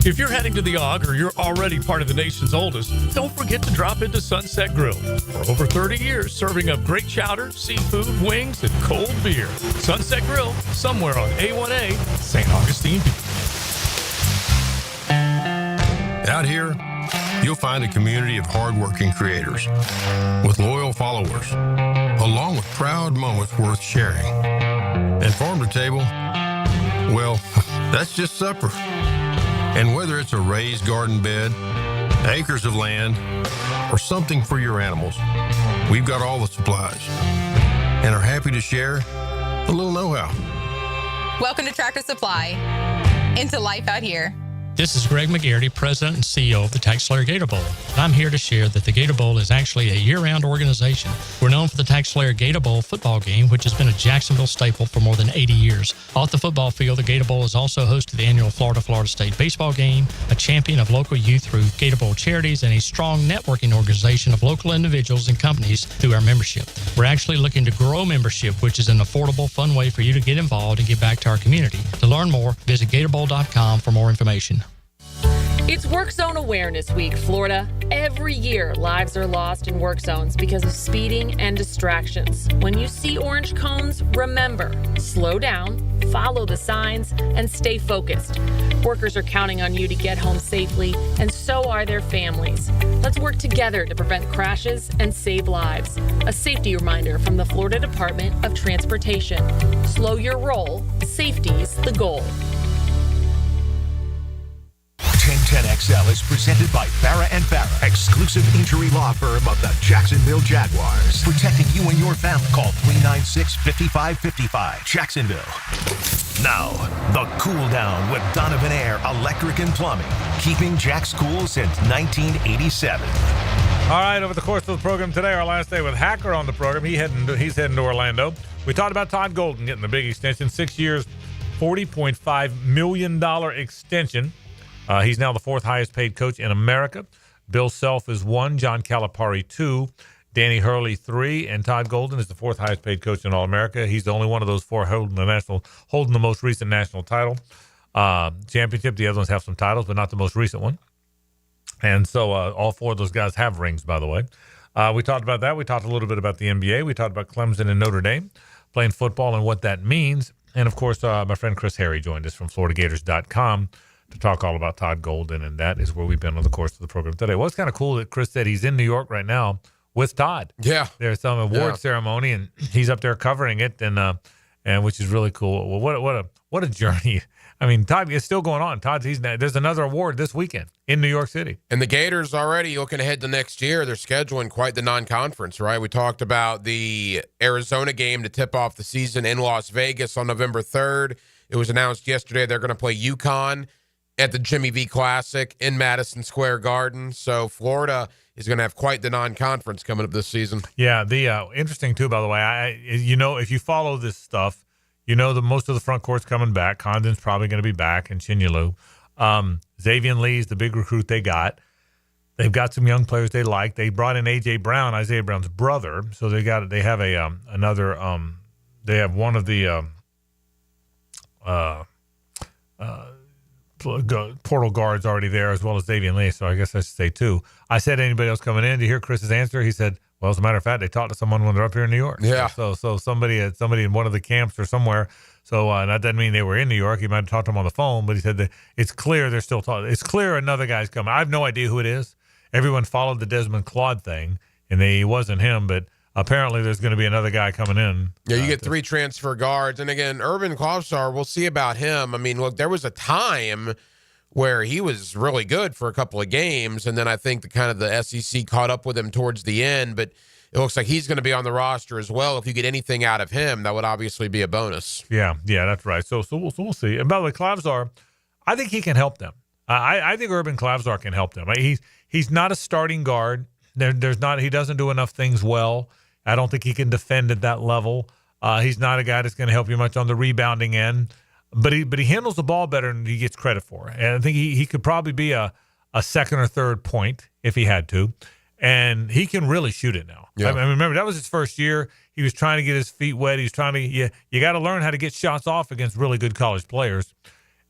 If you're heading to the Og or you're already part of the nation's oldest, don't forget to drop into Sunset Grill. For over 30 years, serving up great chowder, seafood, wings, and cold beer. Sunset Grill, somewhere on A1A, St. Augustine Beach. Out here, you'll find a community of hardworking creators with loyal followers, along with proud moments worth sharing. And farm to table, well, that's just supper. And whether it's a raised garden bed, acres of land, or something for your animals, we've got all the supplies and are happy to share a little know-how. Welcome to Tractor Supply. Into life out here. This is Greg McGarity, President and CEO of the TaxSlayer Gator Bowl. I'm here to share that the Gator Bowl is actually a year-round organization. We're known for the TaxSlayer Gator Bowl football game, which has been a Jacksonville staple for more than 80 years. Off the football field, the Gator Bowl has also hosted the annual Florida State baseball game, a champion of local youth through Gator Bowl charities, and a strong networking organization of local individuals and companies through our membership. We're actually looking to grow membership, which is an affordable, fun way for you to get involved and give back to our community. To learn more, visit GatorBowl.com for more information. It's Work Zone Awareness Week, Florida. Every year, lives are lost in work zones because of speeding and distractions. When you see orange cones, remember, slow down, follow the signs, and stay focused. Workers are counting on you to get home safely, and so are their families. Let's work together to prevent crashes and save lives. A safety reminder from the Florida Department of Transportation. Slow your roll. Safety's the goal. 1010XL is presented by Farah & Farah, exclusive injury law firm of the Jacksonville Jaguars. Protecting you and your family. Call 396-5555. Jacksonville. Now, the Cool Down with Donovan Air Electric and Plumbing. Keeping Jack's cool since 1987. All right, over the course of the program today, our last day with Hacker on the program. He's heading to Orlando. We talked about Todd Golden getting the big extension, 6 years, $40.5 million extension. He's now the fourth highest paid coach in America. Bill Self is 1, John Calipari 2, Danny Hurley 3, and Todd Golden is the fourth highest paid coach in All-America. He's the only one of those four holding the most recent national title championship. The other ones have some titles, but not the most recent one. And so all four of those guys have rings, by the way. We talked about that. We talked a little bit about the NBA. We talked about Clemson and Notre Dame playing football and what that means. And, of course, my friend Chris Harry joined us from FloridaGators.com to talk all about Todd Golden, and that is where we've been on the course of the program today. Well, it's kind of cool that Chris said he's in New York right now with Todd. Yeah. There's some award ceremony, and he's up there covering it, and which is really cool. Well, what a journey. I mean, Todd, it's still going on. There's another award this weekend in New York City. And the Gators already looking ahead to next year. They're scheduling quite the non-conference, right? We talked about the Arizona game to tip off the season in Las Vegas on November 3rd. It was announced yesterday they're going to play UConn at the Jimmy V Classic in Madison Square Garden. So Florida is going to have quite the non-conference coming up this season. Yeah, the interesting, too, by the way, if you follow this stuff, most of the front court's coming back. Condon's probably going to be back, and Chinyelu. Xavier Lee's the big recruit they got. They've got some young players they like. They brought in A.J. Brown, Isaiah Brown's brother. So they have one of the portal guards already there, as well as Xavier Lee. So I guess I should say two. I said, anybody else coming in? To hear Chris's answer, he said, well, as a matter of fact, they talked to someone when they're up here in New York. Yeah. So somebody in one of the camps or somewhere. So that doesn't mean they were in New York. He might have talked to them on the phone, but he said that it's clear they're still talking. It's clear another guy's coming. I have no idea who it is. Everyone followed the Desmond Claude thing, and it wasn't him, but apparently there's going to be another guy coming in. Yeah, you get three transfer guards. And again, Urban Klopsar, we'll see about him. I mean, look, there was a time where he was really good for a couple of games, and then I think the SEC caught up with him towards the end, but it looks like he's going to be on the roster as well. If you get anything out of him, that would obviously be a bonus. Yeah, that's right. So we'll see. And by the way, Klopsar, I think he can help them. I think Urban Klopsar can help them. He's not a starting guard. He doesn't do enough things well. I don't think he can defend at that level. He's not a guy that's going to help you much on the rebounding end. But he handles the ball better than he gets credit for. And I think he could probably be a second or third point if he had to. And he can really shoot it now. Yeah. I mean, remember, that was his first year. He was trying to get his feet wet. He's trying to you got to learn how to get shots off against really good college players.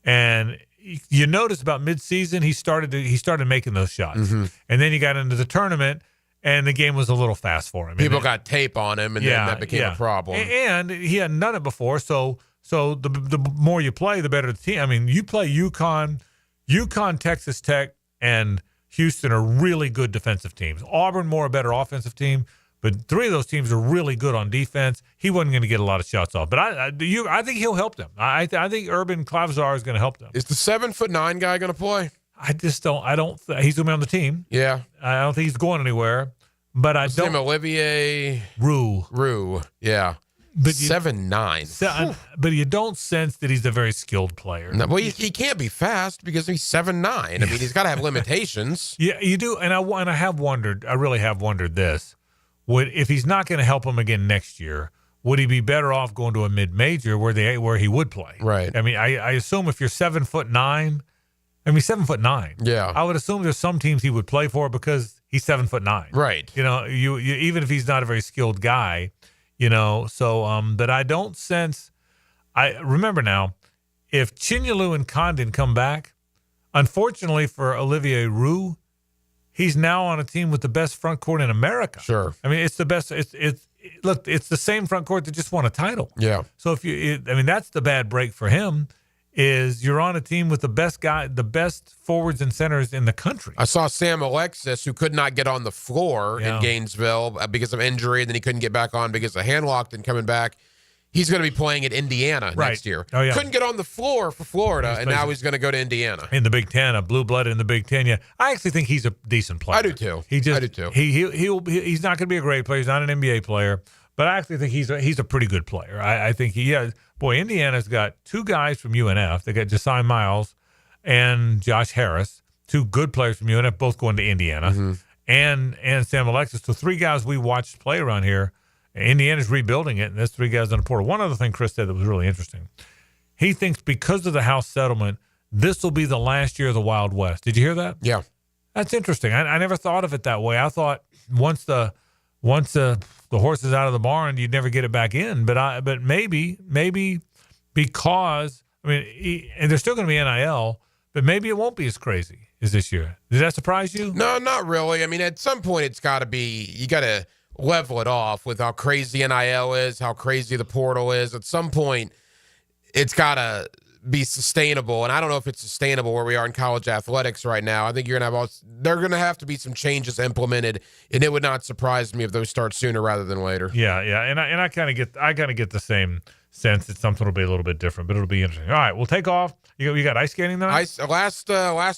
And you notice about midseason, he started making those shots. Mm-hmm. And then he got into the tournament, and the game was a little fast for him. People got tape on him, and then that became a problem. And he hadn't done it before, so the more you play, the better the team. I mean, you play UConn, Texas Tech, and Houston are really good defensive teams. Auburn, more a better offensive team, but three of those teams are really good on defense. He wasn't going to get a lot of shots off, but I think he'll help them. I think Urban Klopsar is going to help them. Is the 7'9" guy going to play? He's going to be on the team. Yeah. I don't think he's going anywhere, but What's his name, Olivier Roux. Yeah. But 7'9". But you don't sense that he's a very skilled player. No, well, he can't be fast because he's 7'9". I mean, he's got to have limitations. Yeah, you do. And I have wondered. I really have wondered this: if he's not going to help him again next year, would he be better off going to a mid-major where he would play? Right. I mean, I assume if you're 7'9", 7'9". Yeah. I would assume there's some teams he would play for because he's 7'9". Right. You even if he's not a very skilled guy. But I don't sense. I remember now, if Chinyelu and Condon come back, unfortunately for Olivier Roux, he's now on a team with the best front court in America. Sure. I mean, it's the best. It's the same front court that just won a title. Yeah. So that's the bad break for him. Is you're on a team with the best forwards and centers in the country. I saw Sam Alexis, who could not get on the floor in Gainesville because of injury, and then he couldn't get back on because of hand locked and coming back. He's going to be playing at Indiana next year. Oh, yeah. Couldn't get on the floor for Florida, and now he's going to go to Indiana. In the Big Ten, a blue blood in the Big Ten. Yeah, I actually think he's a decent player. I do too. I do too. He's not going to be a great player. He's not an NBA player, but I actually think he's a pretty good player. I think he is. Boy, Indiana's got two guys from UNF. They got Josiah Miles and Josh Harris, two good players from UNF, both going to Indiana, and Sam Alexis. So three guys we watched play around here. Indiana's rebuilding it, and there's three guys on the portal. One other thing Chris said that was really interesting. He thinks because of the House settlement, this will be the last year of the Wild West. Did you hear that? Yeah. That's interesting. I never thought of it that way. I thought once the horse is out of the barn, you'd never get it back in. But maybe because, and there's still going to be NIL, but maybe it won't be as crazy as this year. Did that surprise you? No, not really. At some point it's got to be, you got to level it off with how crazy NIL is, how crazy the portal is. At some point, it's got to be sustainable, and I don't know if it's sustainable where we are in college athletics right now. I think there are going to have to be some changes implemented, and it would not surprise me if those start sooner rather than later. Yeah, and I kind of get the same sense that something will be a little bit different, but it'll be interesting. All right, we'll take off. You got ice skating tonight? Last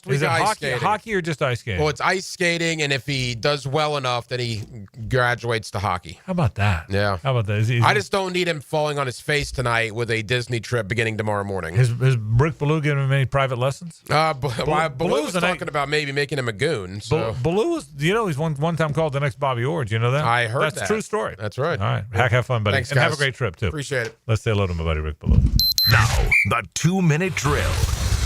week, is it ice skating. Hockey or just ice skating? Well, it's ice skating, and if he does well enough, then he graduates to hockey. How about that? Yeah. How about that? I just don't need him falling on his face tonight with a Disney trip beginning tomorrow morning. Has Rick Ballou given him any private lessons? Ballou was talking about maybe making him a goon. So. Ballou is, he's one time called the next Bobby Orr. You know that? I heard That's a true story. That's right. All right. Have fun, buddy. Thanks, and guys. have a great trip, too. Appreciate it. Let's say hello to my buddy Rick Ballou. Now, the 2-minute drill.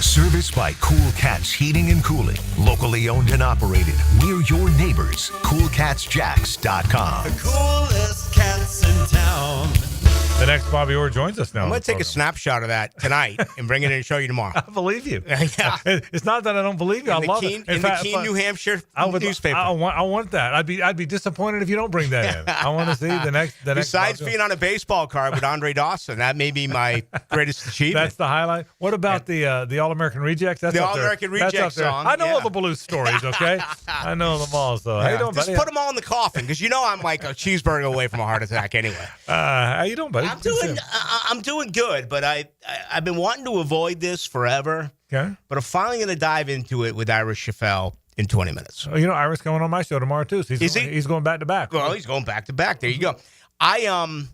Serviced by Cool Cats Heating and Cooling. Locally owned and operated. We're your neighbors. CoolCatsJacks.com. The coolest cats in town. The next Bobby Orr joins us now. I'm going to take a snapshot of that tonight and bring it in and show you tomorrow. I believe you. Yeah. It's not that I don't believe you. I love it. In the Keene, New Hampshire newspaper. I want that. I'd be disappointed if you don't bring that in. I want to see the next. Besides being on a baseball card with Andre Dawson, that may be my greatest achievement. That's the highlight. What about the All-American Rejects? That's the All-American Rejects song. I know all the Ballou stories. Okay, I know them all. So how you doing, buddy? Just put them all in the coffin because I'm like a cheeseburger away from a heart attack anyway. How you doing, buddy? I'm doing good, but I've been wanting to avoid this forever. Okay. But I'm finally going to dive into it with Irish Chaffel in 20 minutes. Oh, Irish coming on my show tomorrow too. So he's going back to back. Well, he's going back to back. There you go. I'm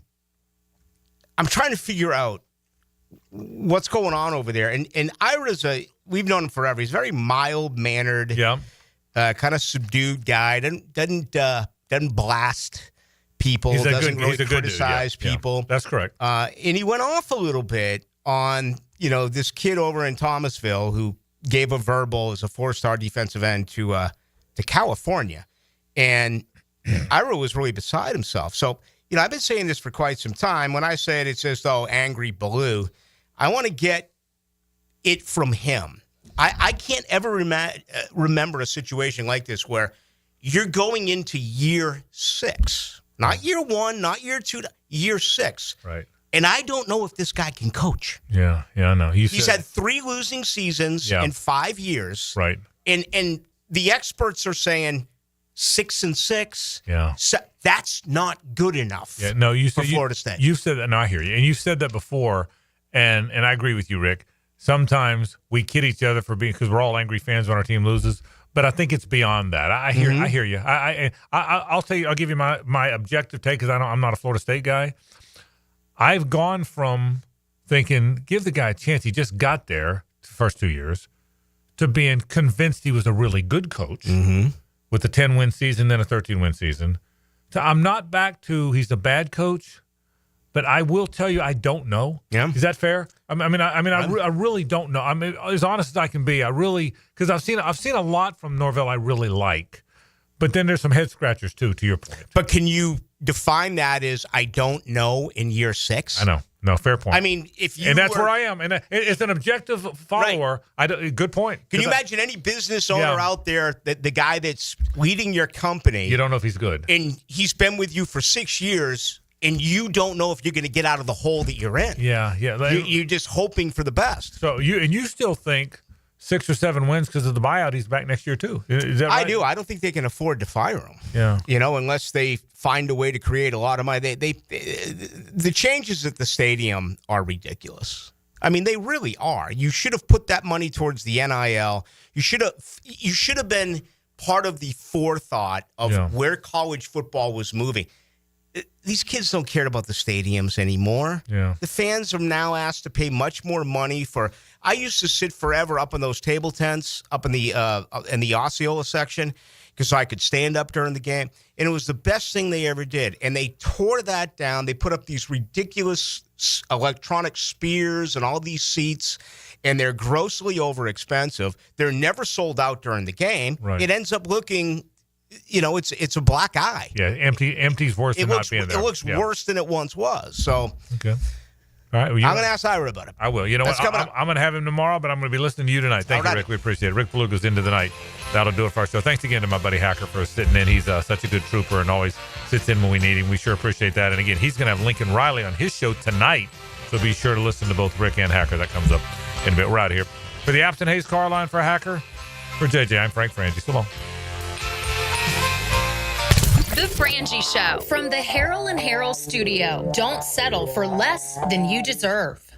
trying to figure out what's going on over there. And Ira's we've known him forever. He's a very mild mannered, kind of subdued guy. Doesn't blast people, doesn't really criticize people. That's correct. And he went off a little bit on, this kid over in Thomasville who gave a verbal as a 4-star defensive end to California. And Ira was really beside himself. So, I've been saying this for quite some time. When I say it's as though angry Ballou, I want to get it from him. I can't ever remember a situation like this where you're going into year 6. Not year 1, not year 2, year 6. Right. And I don't know if this guy can coach. Yeah, I know. He's had 3 losing seasons in 5 years. Right. And the experts are saying 6-6. Yeah. So that's not good enough. Yeah. No, for Florida State. You said that. No, I hear you. And you've said that before. And I agree with you, Rick. Sometimes we kid each other for being, because we're all angry fans when our team loses. But I think it's beyond that. I hear you. I'll tell you. I'll give you my objective take because I'm not a Florida State guy. I've gone from thinking give the guy a chance. He just got there the first 2 years, to being convinced he was a really good coach with a 10-win season, then a 13-win season. So I'm not back to he's a bad coach, but I will tell you I don't know. Yeah, is that fair? I really don't know. I'm as honest as I can be. Because I've seen a lot from Norvell I really like, but then there's some head scratchers too. To your point, but can you define that as I don't know in year 6? I know. No, fair point. If you that's where I am, and it's an objective follower. Right. Good point. Can you imagine any business owner out there that the guy that's leading your company? You don't know if he's good, and he's been with you for 6 years. And you don't know if you're going to get out of the hole that you're in. Yeah. You're just hoping for the best. So you still think 6 or 7 wins because of the buyout. He's back next year too. Is that right? I do. I don't think they can afford to fire him. Yeah. Unless they find a way to create a lot of money. The changes at the stadium are ridiculous. I mean, they really are. You should have put that money towards the NIL. You should have been part of the forethought of where college football was moving. These kids don't care about the stadiums anymore. Yeah. The fans are now asked to pay much more money for. I used to sit forever up in those table tents up in the Osceola section because I could stand up during the game, and it was the best thing they ever did. And they tore that down. They put up these ridiculous electronic spears and all these seats, and they're grossly overexpensive. They're never sold out during the game. Right. It ends up looking. It's a black eye. Yeah, empty's worse than not being there. It looks worse than it once was. So, okay. All right. Well, I'm going to ask Ira about it. I will. You know what? I'm going to have him tomorrow, but I'm going to be listening to you tonight. Thank you, Rick. We appreciate it. Rick Beluga's into the night. That'll do it for our show. Thanks again to my buddy Hacker for sitting in. He's such a good trooper and always sits in when we need him. We sure appreciate that. And again, he's going to have Lincoln Riley on his show tonight. So be sure to listen to both Rick and Hacker. That comes up in a bit. We're out of here. For the absent Hays Carlyon, for Hacker, for JJ, I'm Frank Frangie. So long. The Frangie Show from the Harold and Harold studio. Don't settle for less than you deserve.